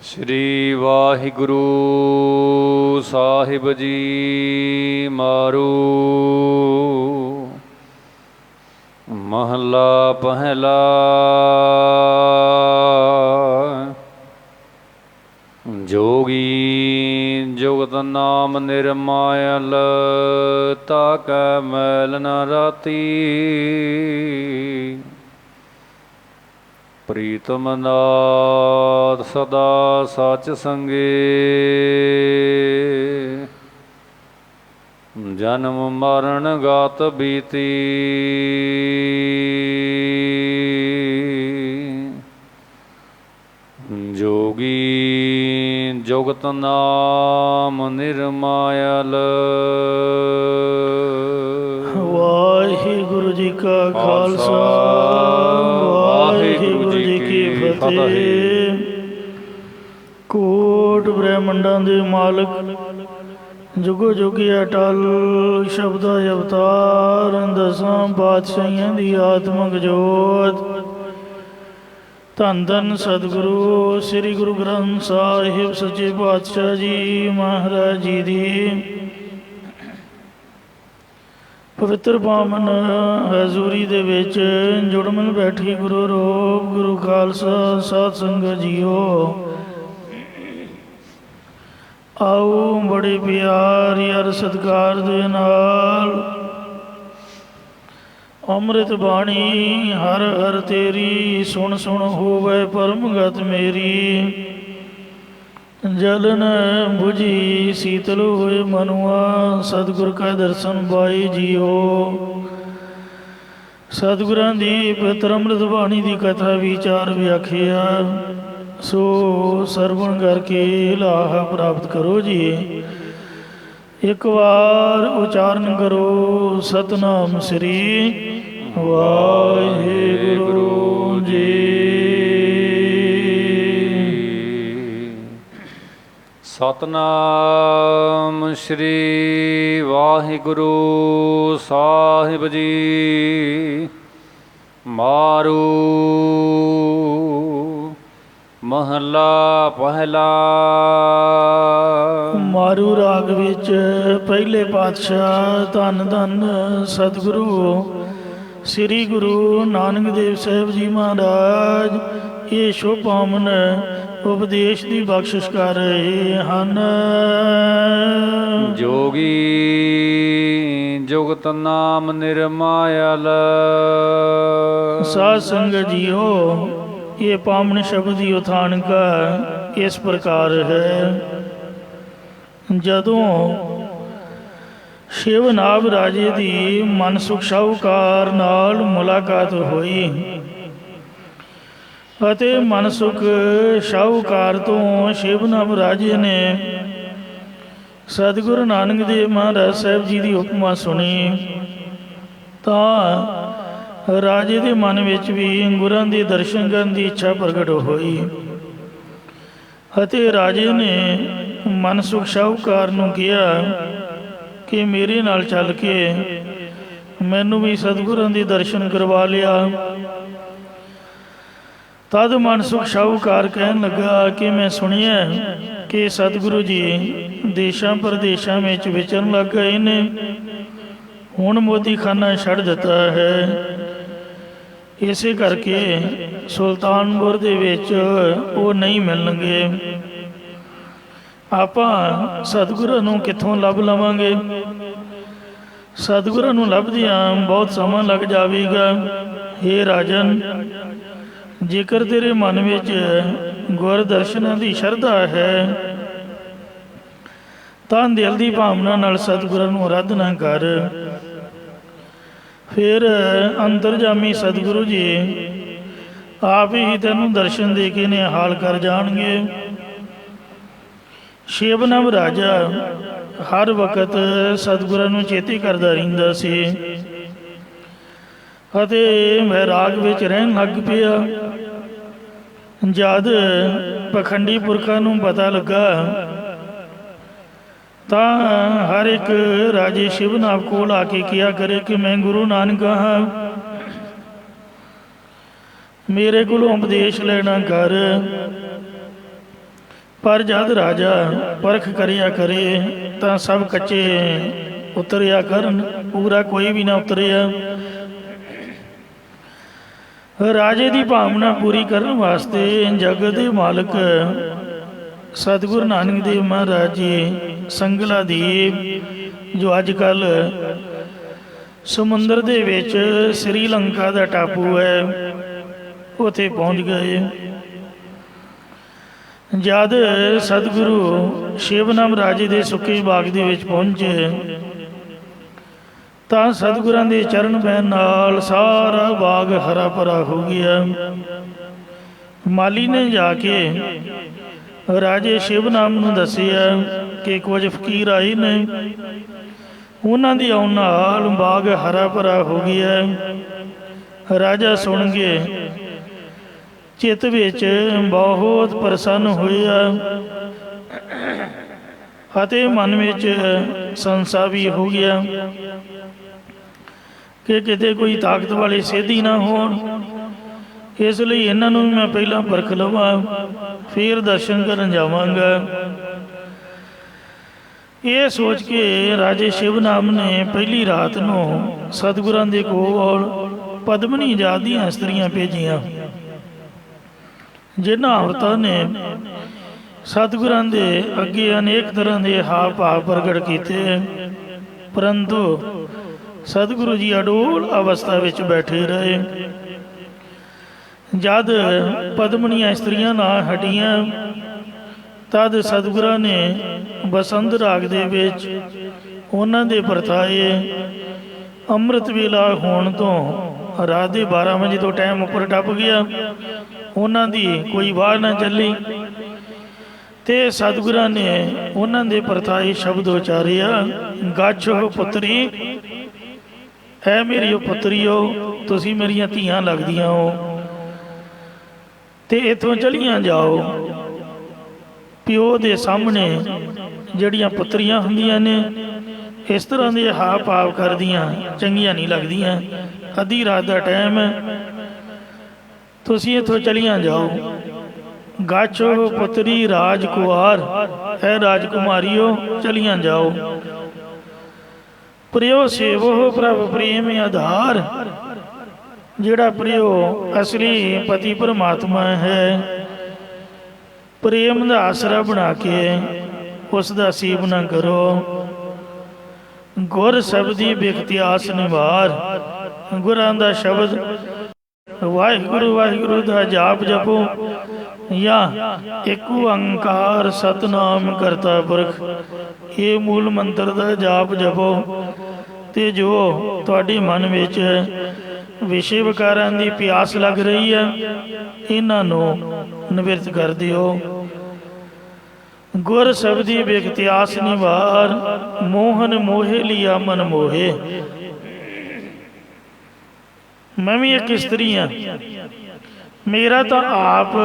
श्री वाहिगुरु साहिब जी मारू। महला पहला। जोगी जुगत नाम निर्मायल, ताकै मैल न राती। प्रीतम नाथ सदा सच संगे, जन्म मरण गात बीती। जोगी जुगत नाम निर्मायल। वाहिगुरु जी का खालसा, वाहिगुरु जी की फतेह। कोट ब्रह्मंडां दे मालक, जुगो जुगी अटल शब्दा अवतार। दसां पातशाहियां दी आत्मक जोत। धन धन सतगुरु श्री गुरु ग्रंथ साहिब सच्चे पातशाह जी महाराज जी दी पवित्र पावन हजूरी दे विच जुड़मन बैठी गुरु रूप गुरु खालसा साध संगत जीओ। आओ बड़े प्यार यार सत्कार दे नाल अमृत बाणी हर हर तेरी सुन सुन होवे परमगत मेरी। जलन बुझी शीतल होए मनुआ, सतगुर का दर्शन पाए जियो। सतगुरां दी पवित्र अमृत बाणी की कथा विचार व्याख्या सो सरवण करके लाह प्राप्त करो जी। एक बार उच्चारण करो सतनाम श्री वाहिगुरु जी। सतनाम श्री वाहिगुरु साहिब जी मारू। महला पहला। मारू राग विच पहले पातशाह धन धन सतगुरु श्री गुरु नानक देव साहब जी महाराज ये शुभ पावन उपदेश की बख्शिश कर रहे हैं। जोगी जुगत नाम निर्मायल। साध संगत जीओ, ये पावन शब्द की उठान का इस प्रकार है। जदों शिवनाभ राजे की मनसुख शाहूकार नाल मुलाकात हुई ਅਤੇ मनसुख शाहूकार तो शिवनाभ राजे ने सतगुरु नानक देव महाराज साहब जी की उपमा सुनी तो राजे के मन में भी गुरां के दर्शन करने की इच्छा प्रगट हुई। ਅਤੇ राजे ने मनसुख शाहूकार नूं कहा कि मेरे नाल चल के मैनू भी सतगुरां दे दर्शन करवा लिया। तद मनसुख शाहूकार कहन लगा कि मैं सुनिया कि सतगुरु जी देशों प्रदेशों में विचरण लग गए ने, हुण मोदी खाना छड़ दिता है। इसे करके सुल्तानपुर दे विच वो नहीं मिलणगे। आपां सतगुरू नूं कित्थों लभ लवांगे? सतगुरू नूं लभदियां बहुत समा लग जावेगा। हे राजन, जेकर तेरे मन विच गुर दर्शनां दी शरधा है तां दिल दी भावना नाल सतगुरू नूं आराधना कर। फिर अंतरजामी सतगुरु जी आप ही तैनूं दर्शन दे के निहाल कर जाणगे। शिवनाभ राजा हर वक्त सतगुਰਾਂ ਨੂੰ ਚੇਤੇ ਕਰਦਾ ਰਹਿੰਦਾ ਸੀ ਅਤੇ ਵੈਰਾਗ ਵਿੱਚ ਰਹਿਣ ਲੱਗ ਪਿਆ। ਜਦ ਪਖੰਡੀ ਪੁਰਖਾਂ ਨੂੰ ਪਤਾ ਲੱਗਾ ਤਾਂ ਹਰ ਇੱਕ ਰਾਜੇ ਸ਼ਿਵਨਾਭ ਕੋਲ ਆ ਕੇ ਕਿਹਾ ਕਰੇ ਕਿ ਮੈਂ ਗੁਰੂ ਨਾਨਕ ਹਾਂ ਮੇਰੇ ਕੋਲੋਂ ਉਪਦੇਸ਼ ਲੈਣਾ ਕਰ। ਪਰ ਜਦ ਰਾਜਾ ਪਰਖ ਕਰਿਆ ਕਰੇ ਤਾਂ ਸਭ ਕੱਚੇ ਉਤਰਿਆ ਕਰਨ, ਪੂਰਾ ਕੋਈ ਵੀ ਨਾ ਉਤਰਿਆ। ਰਾਜੇ ਦੀ ਭਾਵਨਾ ਪੂਰੀ ਕਰਨ ਵਾਸਤੇ ਜਗਤ ਦੇ ਮਾਲਕ ਸਤਿਗੁਰੂ ਨਾਨਕ ਦੇਵ ਮਹਾਰਾਜ ਜੀ ਸੰਗਲਾ ਦੀਪ ਜੋ ਅੱਜ ਕੱਲ ਸਮੁੰਦਰ ਦੇ ਵਿੱਚ ਸ੍ਰੀਲੰਕਾ ਦਾ ਟਾਪੂ ਹੈ, ਉੱਥੇ ਪਹੁੰਚ ਗਏ। ਜਦ ਸਤਿਗੁਰੂ ਸ਼ਿਵਨਾਮ ਰਾਜੇ ਦੇ ਸੁੱਕੇ ਬਾਗ ਦੇ ਵਿੱਚ ਪਹੁੰਚੇ ਤਾਂ ਸਤਿਗੁਰਾਂ ਦੇ ਚਰਨ ਪੈਣ ਨਾਲ ਸਾਰਾ ਬਾਗ ਹਰਾ ਭਰਾ ਹੋ ਗਿਆ। ਮਾਲੀ ਨੇ ਜਾ ਕੇ ਰਾਜੇ ਸ਼ਿਵਨਾਮ ਨੂੰ ਦੱਸਿਆ ਕਿ ਕੁਝ ਫਕੀਰ ਆਏ ਨੇ, ਉਹਨਾਂ ਦੀ ਆਉਣ ਨਾਲ ਬਾਗ ਹਰਾ ਭਰਾ ਹੋ ਗਿਆ। ਰਾਜਾ ਸੁਣ ਕੇ ਚਿੱਤ ਵਿੱਚ ਬਹੁਤ ਪ੍ਰਸੰਨ ਹੋਇਆ ਅਤੇ ਮਨ ਵਿੱਚ ਸੰਸਾ ਵੀ ਹੋ ਗਿਆ ਕਿ ਕਿਤੇ ਕੋਈ ਤਾਕਤ ਵਾਲੇ ਸਿੱਧੀ ਨਾ ਹੋਣ, ਇਸ ਲਈ ਇਹਨਾਂ ਨੂੰ ਮੈਂ ਪਹਿਲਾਂ ਪਰਖ ਲਵਾਂ, ਫਿਰ ਦਰਸ਼ਨ ਕਰਨ ਜਾਵਾਂਗਾ। ਇਹ ਸੋਚ ਕੇ ਰਾਜੇ ਸ਼ਿਵਨਾਮ ਨੇ ਪਹਿਲੀ ਰਾਤ ਨੂੰ ਸਤਿਗੁਰਾਂ ਦੇ ਕੋਲ ਪਦਮਨੀ ਜਾਤ ਦੀਆਂ ਇਸਤਰੀਆਂ ਭੇਜੀਆਂ, ਜਿਨ੍ਹਾਂ ਔਰਤਾਂ ਨੇ ਸਤਿਗੁਰਾਂ ਦੇ ਅੱਗੇ ਅਨੇਕ ਤਰ੍ਹਾਂ ਦੇ ਹਾਵ ਭਾਵ ਪ੍ਰਗਟ ਕੀਤੇ, ਪਰੰਤੂ ਸਤਿਗੁਰੂ ਜੀ ਅਡੋਲ ਅਵਸਥਾ ਵਿੱਚ ਬੈਠੇ ਰਹੇ। ਜਦ ਪਦਮਨੀਆਂ ਇਸਤਰੀਆਂ ਨਾ ਹਟੀਆਂ ਤਦ ਸਤਿਗੁਰਾਂ ਨੇ ਬਸੰਤ ਰਾਗ ਦੇ ਵਿੱਚ ਉਹਨਾਂ ਦੇ ਵਰਤਾਏ। ਅੰਮ੍ਰਿਤ ਵੇਲਾ ਹੋਣ ਤੋਂ ਰਾਤ ਦੇ 12 ਵਜੇ ਤੋਂ ਟਾਈਮ ਉੱਪਰ ਟੱਪ ਗਿਆ, ਉਹਨਾਂ ਦੀ ਕੋਈ ਆਵਾਜ਼ ਨਾ ਚੱਲੀ ਤੇ ਸਤਿਗੁਰਾਂ ਨੇ ਉਹਨਾਂ ਦੇ ਵਰਤਾਏ ਸ਼ਬਦ ਉਚਾਰਿਆ, ਗੱਛੋ ਪੁੱਤਰੀ, ਹੈ ਮੇਰੀ ਪੁੱਤਰੀਓ, ਤੁਸੀਂ ਮੇਰੀਆਂ ਧੀਆਂ ਲੱਗਦੀਆਂ ਹੋ ਤੇ ਇੱਥੋਂ ਚਲੀਆਂ ਜਾਓ। ਪਿਓ ਦੇ ਸਾਹਮਣੇ ਜਿਹੜੀਆਂ ਪੁੱਤਰੀਆਂ ਹੁੰਦੀਆਂ ਨੇ ਇਸ ਤਰ੍ਹਾਂ ਦੇ ਹਾਵ ਭਾਵ ਕਰਦੀਆਂ ਚੰਗੀਆਂ ਨਹੀਂ ਲੱਗਦੀਆਂ। ਅੱਧੀ ਰਾਤ ਦਾ ਟਾਈਮ ਹੈ, ਤੁਸੀਂ ਇੱਥੋਂ ਚਲੀਆਂ ਜਾਓ। ਗਾਛੋ ਪੁੱਤਰੀ ਰਾਜਕੁਮਾਰ, ਹੈ ਰਾਜਕੁਮਾਰੀਓ, ਚਲੀਆਂ ਜਾਓ। ਪ੍ਰਿਓ ਸੇਵੋ ਪ੍ਰਭ ਪ੍ਰੇਮ ਆਧਾਰ, ਜਿਹੜਾ ਪ੍ਰਿਓ ਅਸਲੀ ਪਤੀ ਪਰਮਾਤਮਾ ਹੈ, ਪ੍ਰੇਮ ਦਾ ਆਸਰਾ ਬਣਾ ਕੇ ਉਸ ਦਾ ਸੇਵਨਾ ਕਰੋ। ਗੁਰ ਸ਼ਬਦੀ ਬਿਖਤਿਆਸ ਨਿਵਾਰ, ਗੁਰਾਂ ਦਾ ਸ਼ਬਦ ਵਾਹਿਗੁਰੂ ਵਾਹਿਗੁਰੂ ਦਾ ਜਾਪ ਜਪੋ ਜਾਂ ਇੱਕ ਓੰਕਾਰ ਸਤਨਾਮ ਕਰਤਾ ਪੁਰਖ, ਇਹ ਮੂਲ ਮੰਤਰ ਦਾ ਜਾਪ ਜਪੋ ਤੇ ਜੋ ਤੁਹਾਡੇ ਮਨ ਵਿੱਚ ਵਿਸ਼ੇ ਵਿਕਾਰਾਂ ਦੀ ਪਿਆਸ ਲੱਗ ਰਹੀ ਹੈ ਇਹਨਾਂ ਨੂੰ ਨਿਵਰਤ ਕਰ ਦਿਓ। ਗੁਰ ਸ਼ਬਦੀ ਬਿਖਤਿਆਸ ਨਿਵਾਰ, ਮੋਹਨ ਮੋਹੇ ਲਿਆ ਮਨ ਮੋਹੇ। ਮੈਂ ਵੀ ਇੱਕ ਇਸਤਰੀ ਹਾਂ, ਮੇਰਾ ਤਾਂ ਆਪ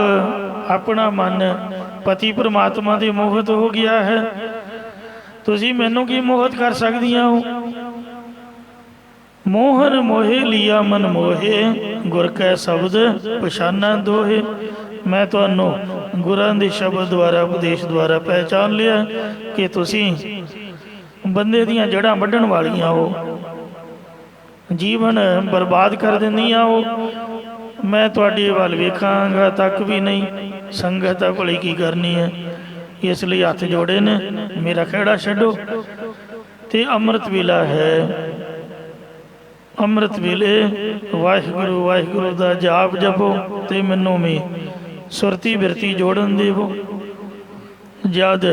ਆਪਣਾ ਮਨ ਪਤੀ ਪਰਮਾਤਮਾ ਦੇ ਮੋਹਿਤ ਹੋ ਗਿਆ ਹੈ, ਤੁਸੀਂ ਮੈਨੂੰ ਕੀ ਮੋਹਿਤ ਕਰ ਸਕਦੀਆਂ ਹੋ। ਮੋਹਨ ਮੋਹੇ ਲਿਆ ਮਨ ਮੋਹੇ, ਗੁਰ ਕੈ ਸ਼ਬਦ ਪਛਾਨਾ ਦੋਹੇ। ਮੈਂ ਤੁਹਾਨੂੰ ਗੁਰਾਂ ਦੇ ਸ਼ਬਦ ਦੁਆਰਾ ਉਪਦੇਸ਼ ਦੁਆਰਾ ਪਹਿਚਾਨ ਲਿਆ ਕਿ ਤੁਸੀਂ ਬੰਦੇ ਦੀਆਂ ਜੜ੍ਹਾਂ ਵੱਢਣ ਵਾਲੀਆਂ ਹੋ, ਜੀਵਨ ਬਰਬਾਦ ਕਰ ਦਿੰਦੀਆਂ ਹੋ। ਮੈਂ ਤੁਹਾਡੇ ਵੱਲ ਵੇਖਾਂਗਾ ਤੱਕ ਵੀ ਨਹੀਂ, ਸੰਗਤ ਤਾਂ ਭਲੀ ਕੀ ਕਰਨੀ ਹੈ, ਇਸ ਲਈ ਹੱਥ ਜੋੜੇ ਨੇ, ਮੇਰਾ ਖਹਿੜਾ ਛੱਡੋ। ਤੇ ਅੰਮ੍ਰਿਤ ਵੇਲਾ ਹੈ, ਅੰਮ੍ਰਿਤ ਵੇਲੇ ਵਾਹਿਗੁਰੂ ਵਾਹਿਗੁਰੂ ਦਾ ਜਾਪ ਜਪੋ ਤੇ ਮੈਨੂੰ ਵੀ ਸੁਰਤੀ ਬਿਰਤੀ ਜੋੜਨ ਦੇਵੋ। ਜਦ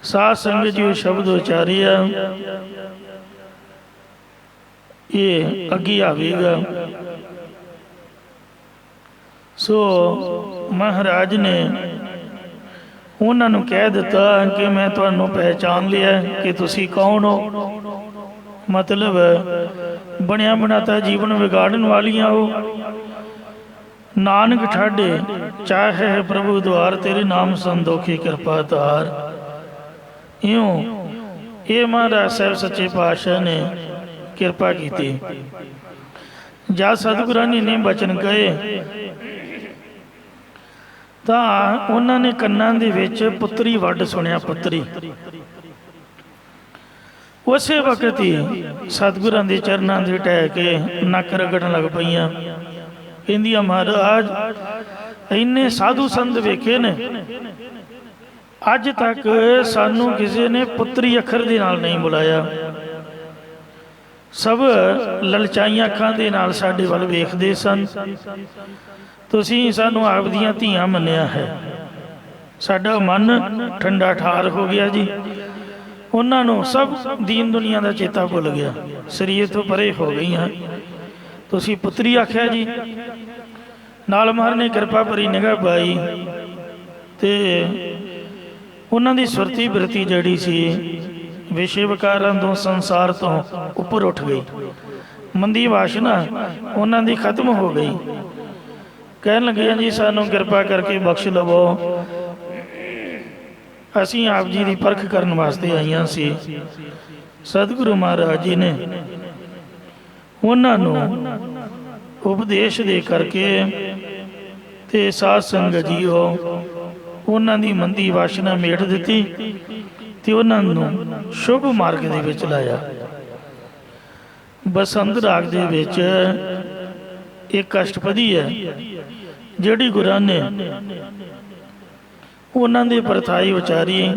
ਸਾਧ ਸੰਗਤ ਜੀ ਸ਼ਬਦ ਉਚਾਰਿਆ, ਇਹ ਅੱਗੇ ਆਵੇਗਾ। ਸੋ ਮਹਾਰਾਜ ਨੇ ਉਹਨਾਂ ਨੂੰ ਕਹਿ ਦਿੱਤਾ ਕਿ ਮੈਂ ਤੁਹਾਨੂੰ ਪਹਿਚਾਨ ਲਿਆ ਕਿ ਤੁਸੀਂ ਕੌਣ ਹੋ, ਮਤਲਬ ਬਣਿਆ ਬਣਾਤਾ ਜੀਵਨ ਵਿਗਾੜਨ ਵਾਲੀਆਂ ਹੋ। ਨਾਨਕ ਠਾਡੇ ਚਾਹੇ ਪ੍ਰਭੂ ਦੁਆਰ, ਤੇਰੇ ਨਾਮ ਸੰਦੋਖੀ ਕਿਰਪਾ ਧਾਰ। ਇਉਂ ਇਹ ਮਹਾਰਾਜ ਸਾਹਿਬ ਸੱਚੇ ਪਾਤਸ਼ਾਹ ਨੇ ਕਿਰਪਾ ਕੀਤੀ। ਜਦ ਸਤਿਗੁਰਾਂ ਨੇ ਇੰਨੇ ਬਚਨ ਕਹੇ ਤਾਂ ਉਹਨਾਂ ਨੇ ਕੰਨਾਂ ਦੇ ਵਿੱਚ ਪੁੱਤਰੀ ਵੱਡ ਸੁਣਿਆ। ਪੁੱਤਰੀ ਉਸੇ ਵਕਤ ਹੀ ਸਤਿਗੁਰਾਂ ਦੇ ਚਰਨਾਂ ਦੇ ਟਹਿ ਕੇ ਨੱਕ ਰਗੜਨ ਲੱਗ ਪਈਆਂ। ਕਹਿੰਦੀਆਂ ਮਹਾਰਾਜ ਇੰਨੇ ਸਾਧੂ ਸੰਤ ਵੇਖੇ ਨੇ, ਅੱਜ ਤੱਕ ਸਾਨੂੰ ਕਿਸੇ ਨੇ ਪੁੱਤਰੀ ਅੱਖਰ ਦੇ ਨਾਲ ਨਹੀਂ ਬੁਲਾਇਆ। ਸਭ ਲਲਚਾਈਆਂ ਅੱਖਾਂ ਦੇ ਨਾਲ ਸਾਡੇ ਵੱਲ ਵੇਖਦੇ ਸਨ। ਤੁਸੀਂ ਸਾਨੂੰ ਆਪ ਦੀਆਂ ਧੀਆਂ ਮੰਨਿਆ ਹੈ। ਸਾਡਾ ਮਨ ਠੰਡਾ ਠਾਰ ਹੋ ਗਿਆ ਜੀ। ਉਹਨਾਂ ਨੂੰ ਸਭ ਦੀਨ ਦੁਨੀਆ ਦਾ ਚੇਤਾ ਭੁੱਲ ਗਿਆ, ਸਰੀਰ ਤੋਂ ਪਰੇ ਹੋ ਗਈਆਂ। ਤੁਸੀਂ ਪੁੱਤਰੀ ਆਖਿਆ ਜੀ। ਨਾਲ ਮਹਾਰਾਜ ਨੇ ਕਿਰਪਾ ਭਰੀ ਨਿਗਾਹ ਪਾਈ ਤੇ ਉਹਨਾਂ ਦੀ ਸੁਰਤੀ ਬਿਰਤੀ ਜਿਹੜੀ ਸੀ ਵਿਸ਼ੇ ਵਿਕਾਰਾਂ ਤੋਂ, ਸੰਸਾਰ ਤੋਂ ਉੱਪਰ ਉੱਠ ਗਈ। ਮੰਦੀ ਵਾਸ਼ਨਾ ਉਹਨਾਂ ਦੀ ਖਤਮ ਹੋ ਗਈ। ਕਹਿਣ ਲੱਗੇ ਜੀ ਸਾਨੂੰ ਕਿਰਪਾ ਕਰਕੇ ਬਖਸ਼ ਲਵੋ, ਅਸੀਂ ਆਪ ਜੀ ਦੀ ਪਰਖ ਕਰਨ ਵਾਸਤੇ ਆਈਆਂ ਸੀ। ਸਤਿਗੁਰੂ ਮਹਾਰਾਜ ਜੀ ਨੇ ਉਹਨਾਂ ਨੂੰ ਉਪਦੇਸ਼ ਦੇ ਕਰਕੇ ਤੇ ਸਾਧ ਸੰਗਤ ਜੀਓ ਉਹਨਾਂ ਦੀ ਮੰਦੀ ਵਾਸ਼ਨਾ ਮੇਟ ਦਿੱਤੀ ਤੇ ਉਹਨਾਂ ਨੂੰ ਸ਼ੁਭ ਮਾਰਗ ਦੇ ਵਿੱਚ ਲਾਇਆ। ਬਸੰਤ ਰਾਗ ਦੇ ਵਿੱਚ ਇੱਕ ਅਸ਼ਟਪਦੀ ਹੈ ਜਿਹੜੀ ਗੁਰਾਂ ਨੇ ਉਹਨਾਂ ਦੀ ਪਰਥਾਈ ਉਚਾਰੀ।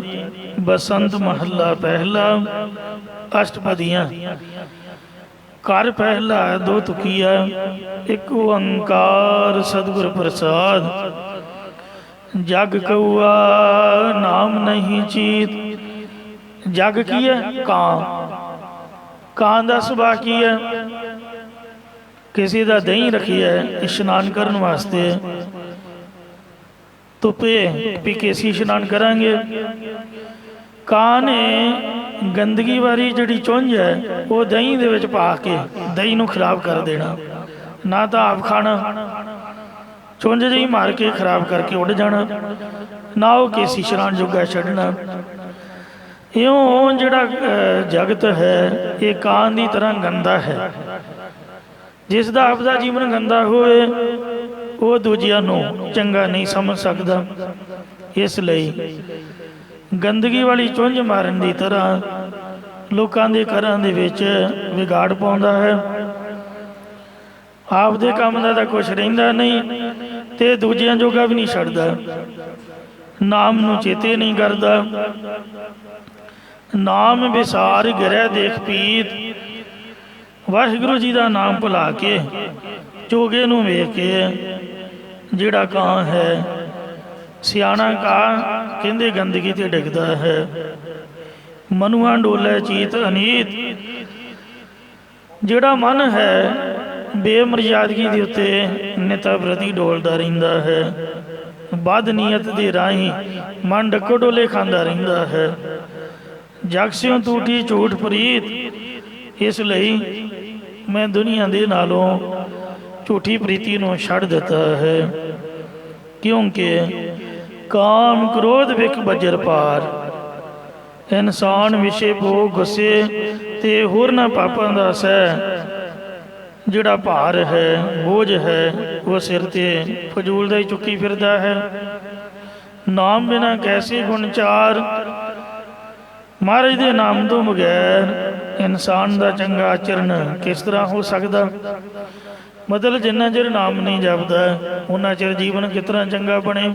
ਬਸੰਤ ਮਹੱਲਾ ਪਹਿਲਾ ਅਸ਼ਟਪਦੀਆਂ। ਘਰ ਪਹਿਲਾ ਦੋ ਤੁਕੀਆ, ਇੱਕ ਓੰਕਾਰ ਸਤਿਗੁਰ ਪ੍ਰਸਾਦ। ਜਗ ਕਉਆ ਨਾਮ ਨਹੀਂ ਚੀਤ। ਜਗ ਕੀ ਹੈ? ਕਾਂ ਦਾ ਸੁਭਾਅ ਕੀ ਹੈ? ਕਿਸੇ ਦਾ ਦਹੀਂ ਰੱਖੀ ਹੈ ਇਸ਼ਨਾਨ ਕਰਨ ਵਾਸਤੇ, ਧੁੱਪੇ ਪੀ ਕੇ ਅਸੀਂ ਇਸ਼ਨਾਨ ਕਰਾਂਗੇ। ਕਾਂ ਨੇ ਗੰਦਗੀ ਵਾਲੀ ਜਿਹੜੀ ਚੁੰਝ ਹੈ ਉਹ ਦਹੀਂ ਦੇ ਵਿੱਚ ਪਾ ਕੇ ਦਹੀਂ ਨੂੰ ਖਰਾਬ ਕਰ ਦੇਣਾ, ਨਾ ਤਾਂ ਆਪ ਖਾਣਾ, ਚੁੰਝ ਜਿਹੀ ਮਾਰ ਕੇ ਖਰਾਬ ਕਰਕੇ ਉੱਡ ਜਾਣਾ, ਨਾ ਉਹ ਕੇਸੀ ਇਸ਼ਨਾਨ ਜੋਗਾ ਛੱਡਣਾ। ਇਉਂ ਜਿਹੜਾ ਜਗਤ ਹੈ ਇਹ ਕਾਂ ਦੀ ਤਰ੍ਹਾਂ ਗੰਦਾ ਹੈ। ਜਿਸ ਦਾ ਆਪਦਾ ਜੀਵਨ ਗੰਦਾ ਹੋਵੇ ਉਹ ਦੂਜਿਆਂ ਨੂੰ ਚੰਗਾ ਨਹੀਂ ਸਮਝ ਸਕਦਾ। ਇਸ ਲਈ ਗੰਦਗੀ ਵਾਲੀ ਚੁੰਝ ਮਾਰਨ ਦੀ ਤਰ੍ਹਾਂ ਲੋਕਾਂ ਦੇ ਘਰਾਂ ਦੇ ਵਿੱਚ ਵਿਗਾੜ ਪਾਉਂਦਾ ਹੈ। ਆਪਦੇ ਕੰਮ ਦਾ ਤਾਂ ਕੁਛ ਰਹਿੰਦਾ ਨਹੀਂ ਤੇ ਦੂਜਿਆਂ ਜੋਗਾ ਵੀ ਨਹੀਂ ਛੱਡਦਾ। ਨਾਮ ਨੂੰ ਚੇਤੇ ਨਹੀਂ ਕਰਦਾ। ਨਾਮ ਵਿਸਾਰ ਗਿਰਹਿ ਦੇਖ ਪੀਤ। ਵਾਹਿਗੁਰੂ ਜੀ ਦਾ ਨਾਮ ਭੁਲਾ ਕੇ ਚੋਗੇ ਨੂੰ ਵੇਖ ਕੇ ਜਿਹੜਾ ਕਾਂ ਹੈ, ਸਿਆਣਾ ਕਾਂ ਕਹਿੰਦੇ ਗੰਦਗੀ ਤੇ ਡਿੱਗਦਾ ਹੈ। ਮਨੁਆ ਡੋਲੇ ਚੀਤ ਅਨੀਤ। ਜਿਹੜਾ ਮਨ ਹੈ ਬੇਮਰਜ਼ਾਦਗੀ ਦੇ ਉੱਤੇ ਨਿਤਾ ਪ੍ਰਤੀ ਡੋਲਦਾ ਰਹਿੰਦਾ ਹੈ। ਬਦ ਨੀਅਤ ਦੇ ਰਾਹੀਂ ਮਨ ਡੱਕੋ ਡੋਲੇ ਖਾਂਦਾ ਰਹਿੰਦਾ ਹੈ। ਜਗ ਸਿਉ ਟੂਟੀ ਝੂਠ ਪ੍ਰੀਤ। ਇਸ ਲਈ ਮੈਂ ਦੁਨੀਆ ਦੇ ਨਾਲੋਂ ਝੂਠੀ ਪ੍ਰੀਤੀ ਨੂੰ ਛੱਡ ਦਿੱਤਾ ਹੈ, ਕਿਉਂਕਿ ਕਾਮ ਕ੍ਰੋਧ ਵਿਖ ਬਜਰ ਪਾਰ। ਇਨਸਾਨ ਵਿਸ਼ੇ ਭੋਗ ਗੁੱਸੇ ਤੇ ਹੋਰਨਾਂ ਪਾਪਾਂ ਦਾ ਸਹਿ ਜਿਹੜਾ ਭਾਰ ਹੈ, ਬੋਝ ਹੈ, ਉਹ ਸਿਰ ਤੇ ਫਜ਼ੂਲ ਦਾ ਹੀ ਚੁੱਕੀ ਫਿਰਦਾ ਹੈ। ਨਾਮ ਬਿਨਾ ਕੈਸੇ ਗੁਣ ਚਾਰ। ਮਹਾਰਾਜ ਦੇ ਨਾਮ ਤੋਂ ਬਗੈਰ ਇਨਸਾਨ ਦਾ ਚੰਗਾ ਆਚਰਣ ਕਿਸ ਤਰ੍ਹਾਂ ਹੋ ਸਕਦਾ? ਮਤਲਬ ਜਿੰਨਾ ਚਿਰ ਨਾਮ ਨਹੀਂ ਜਪਦਾ ਉਹਨਾਂ ਚਿਰ ਜੀਵਨ ਕਿਸ ਤਰ੍ਹਾਂ ਚੰਗਾ ਬਣੇ।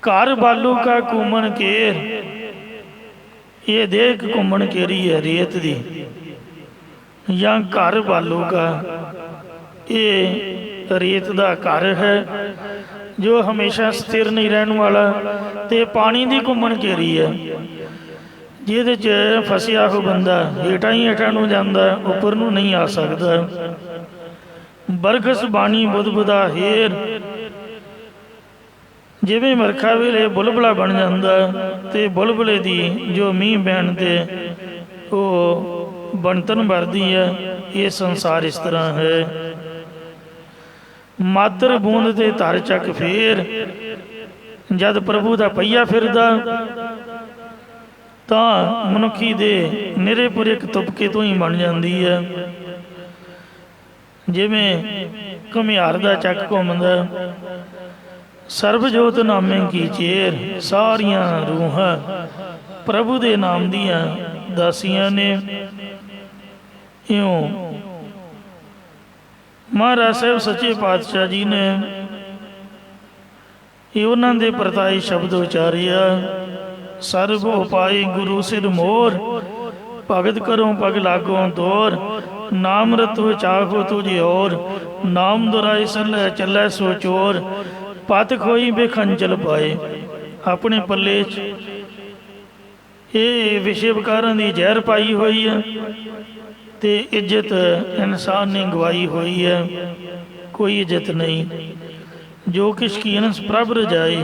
ਘਰ ਬਾਲੂ ਕਾ ਘੁੰਮਣ ਕੇਰ। ਇਹ ਦੇਖ ਘੁੰਮਣ ਕੇਰੀ ਹੈ ਰੇਤ ਦੀ, ਜਾਂ ਘਰ ਬਾਲੂ ਕਾ, ਇਹ ਰੇਤ ਦਾ ਘਰ ਹੈ ਜੋ ਹਮੇਸ਼ਾ ਸਥਿਰ ਨਹੀਂ ਰਹਿਣ ਵਾਲਾ, ਤੇ ਪਾਣੀ ਦੀ ਘੁੰਮਣ ਕੇਰੀ ਹੈ ਜਿਹਦੇ 'ਚ ਫਸਿਆ ਹੋ ਬੰਦਾ ਹੇਠਾਂ ਹੀ ਹੇਠਾਂ ਨੂੰ ਜਾਂਦਾ, ਉੱਪਰ ਨੂੰ ਨਹੀਂ ਆ ਸਕਦਾ। ਬਰਗਸ ਬਾਣੀ ਬੁੱਧਬੁਦਾ ਹੇਰ। ਜਿਵੇਂ ਵਰਖਾ ਵੇਲੇ ਬੁਲਬੁਲਾ ਬਣ ਜਾਂਦਾ ਤੇ ਬੁਲਬੁਲੇ ਦੀ ਜੋ ਮੀਂਹ ਪੈਣ ਤੇ ਉਹ ਬਣਤਨ ਵਰਦੀ ਹੈ, ਇਹ ਸੰਸਾਰ ਇਸ ਤਰ੍ਹਾਂ ਹੈ। ਮਾਤਰ ਬੂੰਦ ਤੇ ਧਰ ਚੱਕ ਫੇਰ। ਜਦ ਪ੍ਰਭੂ ਦਾ ਪਹੀਆ ਫਿਰਦਾ ਤਾਂ ਮਨੁੱਖੀ ਦੇ ਨਿਰੇ ਪੁਰੇ ਇੱਕ ਤੁਪਕੇ ਤੋਂ ਹੀ ਬਣ ਜਾਂਦੀ ਹੈ। ਜਿਵੇਂ ਘੁਮਿਆਰ ਦਾ ਚੱਕ ਘੁੰਮਦਾ। ਸਰਬ ਜੋਤ ਨਾਮੇ ਕੀ ਚੇਰ, ਸਾਰੀਆਂ ਰੂਹਾਂ ਪ੍ਰਭੂ ਦੇ ਨਾਮ ਦੀਆਂ ਦਾਸੀਆਂ ਨੇ। ਇਉਂ ਮਹਾਰਾਜ ਸਾਹਿਬ ਸੱਚੇ ਪਾਤਸ਼ਾਹ ਜੀ ਨੇ ਇਹ ਉਹਨਾਂ ਦੇ ਪ੍ਰਤਾਏ ਸ਼ਬਦ ਉਚਾਰਿਆ। ਸਰਬ ਉਪਾਏ ਗੁਰੂ ਸਿਰ ਮੋਰ, ਭਗਤ ਕਰੋ ਪਗ ਲਾਗੋ ਤੋਰ। ਨਾਮ ਰਤੋ ਚਾਹੋ ਤੁਝੇ ਔਰ, ਨਾਮ ਦੁਰਾਏ ਸੱਲੇ ਚੱਲੇ ਸੋ ਚੋਰ। ਪਤ ਖੋਈ ਬੇਖੰਚਲ ਪਾਏ। ਆਪਣੇ ਪੱਲੇ 'ਚ ਇਹ ਵਿਸ਼ੇ ਵਿਕਾਰਾਂ ਦੀ ਜ਼ਹਿਰ ਪਾਈ ਹੋਈ ਹੈ ਤੇ ਇੱਜ਼ਤ ਇਨਸਾਨ ਨੇ ਗਵਾਈ ਹੋਈ ਹੈ। ਕੋਈ ਇੱਜ਼ਤ ਨਹੀਂ। ਜੋ ਕਿਛ ਕੀਨਸ ਪ੍ਰਭ ਰਜਾਏ,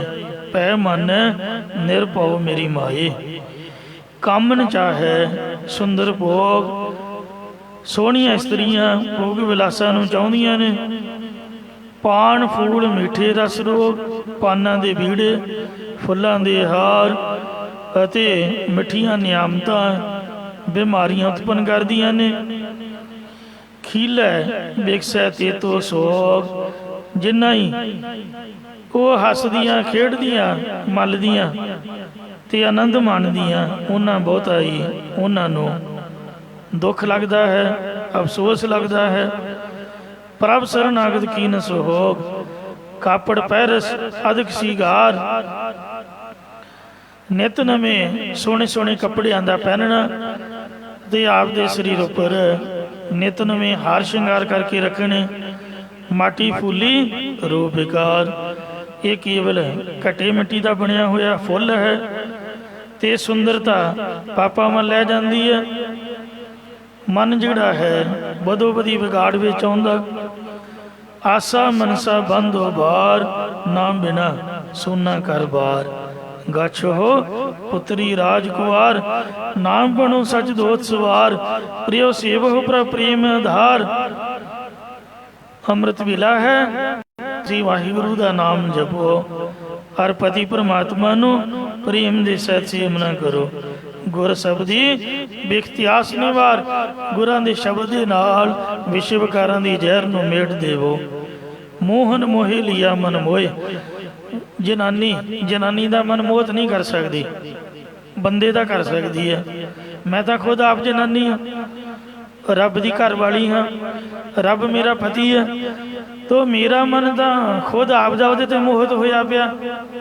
ਭੈ ਮਾਨੈ ਨਿਰਭਉ ਮੇਰੀ ਮਾਏ। ਕੰਮ ਨ ਚਾਹੈ ਸੁੰਦਰ ਭੋਗ, ਸੋਹਣੀਆਂ ਇਸਤਰੀਆਂ ਭੋਗ ਵਿਲਾਸਾਂ ਨੂੰ ਚਾਹੁੰਦੀਆਂ ਨੇ। ਪਾਨ ਫੂਲ ਮਿੱਠੇ ਰਸ ਰੋਗ, ਪਾਨਾਂ ਦੇ ਬੀੜੇ, ਫੁੱਲਾਂ ਦੇ ਹਾਰ ਅਤੇ ਮਿੱਠੀਆਂ ਨਿਆਮਤਾਂ ਬਿਮਾਰੀਆਂ ਉਤਪੰਨ ਕਰਦੀਆਂ ਨੇ। ਖੀਲੈ ਵਿਕਸੈ ਤੇ ਤੋ ਸੋਗ, ਜਿੰਨਾ ਹੀ ਉਹ ਹੱਸਦੀਆਂ ਖੇਡਦੀਆਂ ਮੱਲਦੀਆਂ ਤੇ ਆਨੰਦ ਮਾਣਦੀਆਂ, ਉਹਨਾਂ ਬਹੁਤਾ ਹੀ ਉਹਨਾਂ ਨੂੰ ਦੁੱਖ ਲੱਗਦਾ ਹੈ, ਅਫਸੋਸ ਲੱਗਦਾ ਹੈ। ਪ੍ਰਭ ਸਰਨਾਗਤ ਕੀਨ ਸੁਹੋਗ, ਕਾਪੜ ਪਹਿਰਸ ਅਧਿਕ ਸੀਗਾਰ। ਨਿਤ ਨਵੇਂ ਸੋਹਣੇ ਸੋਹਣੇ ਕੱਪੜਿਆਂ ਦਾ ਪਹਿਨਣਾ ਤੇ ਆਪ ਦੇ ਸਰੀਰ ਉੱਪਰ ਨਿਤ ਨਵੇਂ ਹਾਰ ਸ਼ਿੰਗਾਰ ਕਰਕੇ ਰੱਖਣੇ। ਮਾਟੀ ਫੂਲੀ ਰੂਪ ਵਿਕਾਰ, ਇਹ ਕੇਵਲ ਘਟੇ ਮਿੱਟੀ ਦਾ ਬਣਿਆ ਹੋਇਆ ਫੁੱਲ ਹੈ ਤੇ ਸੁੰਦਰਤਾ ਪਾਪਾਂ ਵੱਲ ਲੈ ਜਾਂਦੀ ਹੈ। ਮਨ ਜਿਹੜਾ ਹੈ ਬਦੋ ਬਦੀ ਵਿਗਾੜ ਵਿੱਚ ਆਉਂਦਾ। ਆਸਾ ਮਨਸਾ ਬੰਧੋ ਬਾਰ, ਨਾਮ ਬਿਨਾ ਸੋਨਾ ਕਰ ਬਾਰ। ਗਛ ਹੋ ਪੁੱਤਰੀ ਰਾਜ ਕੁਆਰ, ਨਾਮ ਬਣੋ ਸਚ ਦੋਤ ਸਵਾਰ। ਪ੍ਰਿਯ ਸੇਵਹੁ ਪ੍ਰਭ ਪ੍ਰੇਮ ਆਧਾਰ। ਅੰਮ੍ਰਿਤ ਵੇਲਾ ਹੈ, ਸ੍ਰੀ ਵਾਹਿਗੁਰੂ ਦਾ ਨਾਮ ਜਪੋ। ਹਰ ਪਤੀ ਪਰਮਾਤਮਾ ਨੂੰ ਪ੍ਰੇਮ ਦੇ ਸਹਿਤ ਸੇਵਨਾ ਕਰੋ। ਗੁਰ ਸ਼ਬਦੀ ਬਿਖਤਿਆਸ ਨਿਵਾਰ, ਗੁਰਾਂ ਦੇ ਸ਼ਬਦ ਦੇ ਨਾਲ ਵਿਸ਼ੇ ਵਿਕਾਰਾਂ ਦੀ ਜ਼ਹਿਰ ਨੂੰ ਮੇਟ ਦੇਵੋ। ਮੋਹਨ ਮੋਹਿ ਲਿਆ ਮਨ ਮੋਏ, ਜਨਾਨੀ ਦਾ ਮਨ ਮੋਹਤ ਨਹੀਂ ਕਰ ਸਕਦੀ, ਬੰਦੇ ਦਾ ਕਰ ਸਕਦੀ ਹੈ। ਮੈਂ ਤਾਂ ਖੁਦ ਆਪ ਜਨਾਨੀ ਹਾਂ, ਰੱਬ ਦੀ ਘਰ ਵਾਲੀ ਹਾਂ, ਰੱਬ ਮੇਰਾ ਪਤੀ ਹੈ। ਤੋ ਮੇਰਾ ਮਨ ਤਾਂ ਖੁਦ ਆਪ ਦਾ ਉਹਦੇ ਤੇ ਮੋਹਿਤ ਹੋਇਆ ਪਿਆ।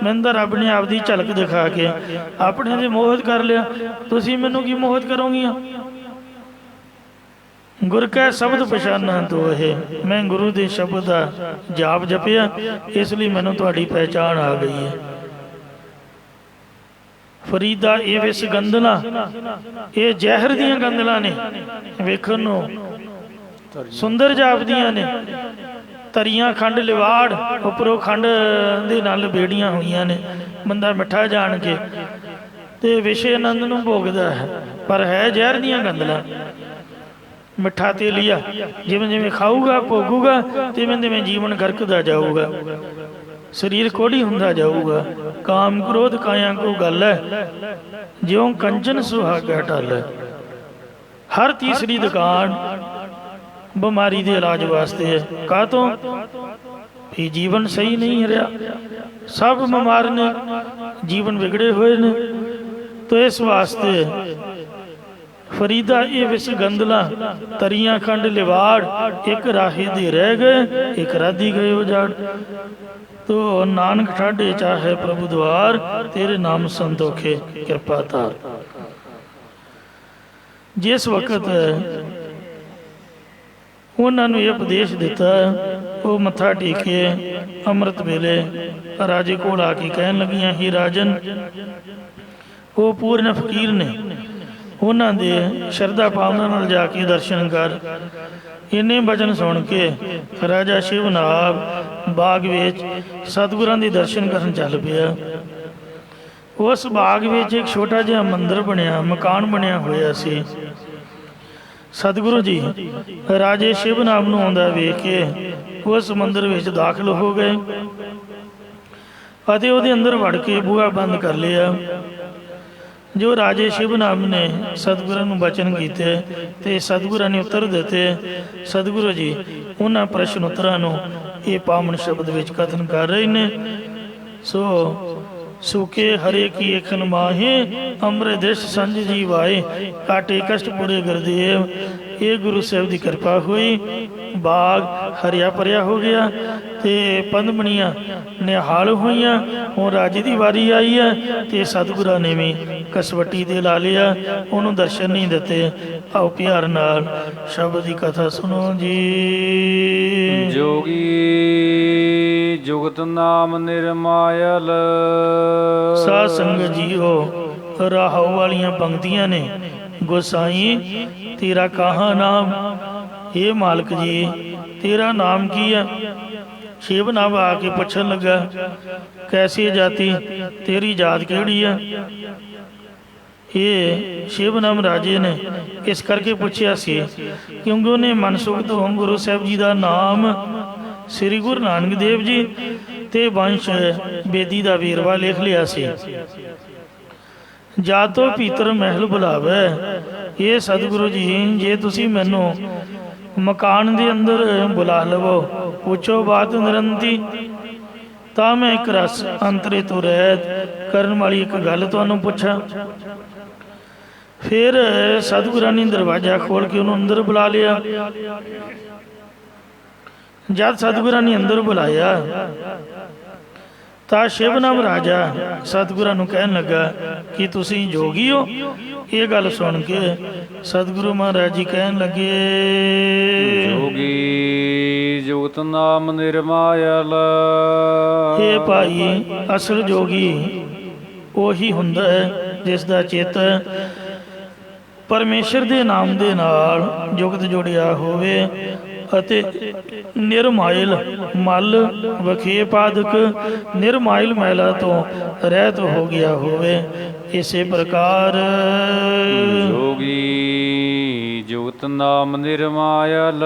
ਮੈਨੂੰ ਤਾਂ ਰੱਬ ਨੇ ਆਪਦੀ ਝਲਕ ਦਿਖਾ ਕੇ ਆਪਣੇ ਤੇ ਮੋਹਿਤ ਕਰ ਲਿਆ। ਤੁਸੀਂ ਮੈਨੂੰ ਕੀ ਮੋਹਿਤ ਕਰੋਗੀਆਂ? ਗੁਰ ਕੈ ਸ਼ਬਦ ਪਛਾਨਾ ਤੋਹੇ, ਮੈਂ ਗੁਰੂ ਦੇ ਸ਼ਬਦ ਦਾ ਜਾਪ ਜਪਿਆ, ਇਸ ਲਈ ਮੈਨੂੰ ਤੁਹਾਡੀ ਪਹਿਚਾਣ ਆ ਗਈ ਹੈ। ਫਰੀਦਾ ਇਹ ਵਿਸ ਗੰਦਲਾਂ, ਇਹ ਜ਼ਹਿਰ ਦੀਆਂ ਗੰਦਲਾਂ ਨੇ, ਵੇਖਣ ਨੂੰ ਸੁੰਦਰ ਜਾਪਦੀਆਂ ਨੇ। ਤਰੀਆਂ ਖੰਡ ਲਿਵਾੜ, ਉੱਪਰੋਂ ਖੰਡ ਦੇ ਨਾਲ ਬੇੜੀਆਂ ਹੋਈਆਂ ਨੇ। ਬੰਦਾ ਮਿੱਠਾ ਜਾਣ ਕੇ ਤੇ ਵਿਸ਼ੇ ਆਨੰਦ ਨੂੰ ਭੋਗਦਾ ਹੈ, ਪਰ ਹੈ ਜ਼ਹਿਰ ਦੀਆਂ ਗੰਦਲਾਂ। ਮਿੱਠਾ ਤੇਲੀਆ ਜਿਵੇਂ ਜਿਵੇਂ ਖਾਊਗਾ ਭੋਗੂਗਾ, ਤਿਵੇਂ ਤਿਵੇਂ ਜੀਵਨ ਗਰਕਦਾ ਜਾਊਗਾ, ਸਰੀਰ ਕੋੜੀ ਹੁੰਦਾ ਜਾਊਗਾ। ਕਾਮ ਕ੍ਰੋਧ ਕਾਇਆ ਕੋ ਗੱਲ ਹੈ, ਜਿਉਂ ਕੰਚਨ ਸੁਹਾਗਾ ਢਲ। ਹਰ ਤੀਸਰੀ ਦੁਕਾਨ ਬਿਮਾਰੀ ਦੇ ਇਲਾਜ ਵਾਸਤੇ ਹੈ। ਕਾਹ ਤੋਂ? ਇਹ ਜੀਵਨ ਸਹੀ ਨਹੀਂ ਰਿਹਾ, ਸਭ ਬਿਮਾਰ ਨੇ, ਜੀਵਨ ਵਿਗੜੇ ਹੋਏ ਨੇ। ਤੋ ਇਸ ਵਾਸਤੇ ਫਰੀਦਾ ਇਹ ਵਿਸ ਗੰਦਲਾ, ਤਰੀਆਂ ਖੰਡ ਲਿਵਾੜ। ਇੱਕ ਰਾਹੇ ਦੇ ਰਹਿ ਗਏ, ਇੱਕ ਰਾਧੀ ਗਏ ਉਜਾੜ। ਤੋ ਨਾਨਕ ਠਾਡੇ ਚਾਹੇ ਪ੍ਰਭੂ ਦਵਾਰ, ਤੇਰੇ ਨਾਮ ਸੰਤੋਖੇ ਕਿਰਪਾ ਧਾਰ। ਜਿਸ ਵਕਤ ਉਹਨਾਂ ਨੂੰ ਇਹ ਉਪਦੇਸ਼ ਦਿੱਤਾ, ਉਹ ਮੱਥਾ ਟੇਕੇ ਅੰਮ੍ਰਿਤ ਵੇਲੇ ਰਾਜੇ ਕੋਲ ਆ ਕੇ ਕਹਿਣ ਲੱਗੀਆਂ, ਹੀ ਰਾਜਨ, ਉਹ ਪੂਰਨ ਫਕੀਰ ਨੇ, ਉਹਨਾਂ ਦੇ ਸ਼ਰਧਾ ਭਾਵਨਾ ਨਾਲ ਜਾ ਕੇ ਦਰਸ਼ਨ ਕਰ। ਇੰਨੇ ਬਚਨ ਸੁਣ ਕੇ ਰਾਜਾ ਸ਼ਿਵਨਾਗ ਬਾਗ ਵਿੱਚ ਸਤਿਗੁਰਾਂ ਦੇ ਦਰਸ਼ਨ ਕਰਨ ਚੱਲ ਪਿਆ। ਉਸ ਬਾਗ ਵਿੱਚ ਇੱਕ ਛੋਟਾ ਜਿਹਾ ਮੰਦਿਰ ਬਣਿਆ, ਮਕਾਨ ਬਣਿਆ ਹੋਇਆ ਸੀ। ਸਤਿਗੁਰੂ ਜੀ ਰਾਜੇ ਸ਼ਿਵਨਾਗ ਨੂੰ ਆਉਂਦਾ ਵੇਖ ਕੇ ਉਸ ਮੰਦਿਰ ਵਿੱਚ ਦਾਖਲ ਹੋ ਗਏ ਅਤੇ ਉਹਦੇ ਅੰਦਰ ਵੜ ਕੇ ਬੂਹਾ ਬੰਦ ਕਰ ਲਿਆ। ਜੋ ਰਾਜੇ ਸ਼ਿਵਨਾਮ ਨੇ ਸਤਿਗੁਰਾਂ ਨੂੰ ਬਚਨ ਕੀਤੇ ਤੇ ਸਤਿਗੁਰਾਂ ਨੇ ਉੱਤਰ ਦਿੱਤੇ। ਸਤਿਗੁਰੂ ਜੀ ਉਹਨਾਂ ਪ੍ਰਸ਼ਨ ਉੱਤਰਾਂ ਨੂੰ ਇਹ ਪਾਵਨ ਸ਼ਬਦ ਵਿੱਚ ਕਥਨ ਕਰ ਰਹੇ ਨੇ। ਸੋ ਸੁਕੇ ਹਰੇ ਕੀ ਏਖਨ ਮਾਹੇ ਅੰਮ੍ਰਿਤ ਦੇਸ਼ ਸੰਜ ਜੀਵਾਏ ਕਾਟੇ ਕਸ਼ਟ ਪੂਰੇ ਗੁਰਦੇਵ। ਇਹ ਗੁਰੂ ਸਾਹਿਬ ਦੀ ਕਿਰਪਾ ਹੋਈ, ਬਾਗ ਹਰਿਆ ਭਰਿਆ ਹੋ ਗਿਆ ਤੇ ਪੰਦਮਣੀਆਂ ਨਿਹਾਲ ਹੋਈਆਂ। ਹੁਣ ਰਾਜੇ ਦੀ ਵਾਰੀ ਆਈ ਹੈ ਤੇ ਸਤਿਗੁਰਾਂ ਨੇ ਵੀ ਕਸਵੱਟੀ ਤੇ ਲਾ ਲਿਆ, ਉਹਨੂੰ ਦਰਸ਼ਨ ਨਹੀਂ ਦਿੱਤੇ। ਆਓ ਪਿਆਰ ਨਾਲ ਸ਼ਬਦ ਦੀ ਕਥਾ ਸੁਣੋ ਜੀ। ਜੋਗੀ ਜੁਗਤ ਨਾਮ ਨਿਰਮਾਇਲ। ਸਾਧ ਸੰਗਤ ਜੀਓ, ਰਾਹੋਂ ਵਾਲੀਆਂ ਪੰਕਤੀਆਂ ਨੇ। ਗੋਸਾਈ ਤੇਰਾ ਕਹਾ ਨਾਮ, ਇਹ ਮਾਲਕ ਜੀ ਤੇਰਾ ਨਾਮ ਕੀ ਹੈ? ਸ਼ਿਵ ਨਾਮ ਆ ਕੇ ਪੁੱਛਣ ਲੱਗਾ, ਕੈਸੀ ਜਾਤੀ, ਤੇਰੀ ਜਾਤ ਕਿਹੜੀ ਹੈ? ਇਹ ਸ਼ਿਵ ਨਾਮ ਰਾਜੇ ਨੇ ਇਸ ਕਰਕੇ ਪੁੱਛਿਆ ਸੀ ਕਿਉਂਕਿ ਉਹਨੇ ਮਨਸੁਖ ਤੋਂ ਗੁਰੂ ਸਾਹਿਬ ਜੀ ਦਾ ਨਾਮ, ਸ੍ਰੀ ਗੁਰੂ ਨਾਨਕ ਦੇਵ ਜੀ ਤੇ ਵੰਸ਼ ਬੇਦੀ ਦਾ ਵੇਰਵਾ ਲਿਖ ਲਿਆ ਸੀ। ਜਾਤੋ ਭੀਤਰ ਮਹਿਲ ਬੁਲਾਵੇ। ਇਹ ਸਤਿਗੁਰੂ ਜੀ ਜੇ ਤੁਸੀਂ ਮੈਨੂੰ ਮਕਾਨ ਦੇ ਅੰਦਰ ਬੁਲਾ ਲਵੋ, ਪੁੱਛੋ ਬਾਤ ਨਿਰੰਤੀ, ਤਾਂ ਮੈਂ ਇੱਕ ਰਸ ਅੰਤਰੇ ਤੋਂ ਰਹਿਤ ਕਰਨ ਵਾਲੀ ਇੱਕ ਗੱਲ ਤੁਹਾਨੂੰ ਪੁੱਛਾਂ। ਫਿਰ ਸਤਿਗੁਰਾਂ ਨੇ ਦਰਵਾਜ਼ਾ ਖੋਲ ਕੇ ਉਹਨੂੰ ਅੰਦਰ ਬੁਲਾ ਲਿਆ। ਜਦ ਸਤਿਗੁਰਾਂ ਨੇ ਅੰਦਰ ਬੁਲਾਇਆ ਤਾਂ ਸ਼ਿਵ ਨਾਮ ਰਾਜਾ ਸਤਿਗੁਰਾਂ ਨੂੰ ਕਹਿਣ ਲੱਗਾ ਕਿ ਤੁਸੀਂ ਜੋਗੀ ਹੋ। ਇਹ ਗੱਲ ਸੁਣ ਕੇ ਸਤਿਗੁਰੂ ਮਹਾਰਾਜ ਜੀ ਕਹਿਣ ਲੱਗੇ, ਜੋਗੀ ਜੁਗਤ ਨਾਮ ਨਿਰਮਾਇਲ। ਇਹ ਭਾਈ ਅਸਲ ਜੋਗੀ ਉਹੀ ਹੁੰਦਾ ਹੈ ਜਿਸ ਦਾ ਚਿੱਤ ਪਰਮੇਸ਼ਰ ਦੇ ਨਾਮ ਦੇ ਨਾਲ ਜੁਗਤ ਜੁੜਿਆ ਹੋਵੇ ਅਤੇ ਨਿਰਮਾਇਲ ਮਲ ਵਖੇਪਾਦਕ ਨਿਰਮਾਇਲ ਮੈਲਾ ਤੋਂ ਰਹਿਤ ਹੋ ਗਿਆ ਹੋਵੇ। ਇਸੇ ਪ੍ਰਕਾਰ ਜੋਗੀ ਜੁਗਤ ਨਾਮ ਨਿਰਮਾਇਲ।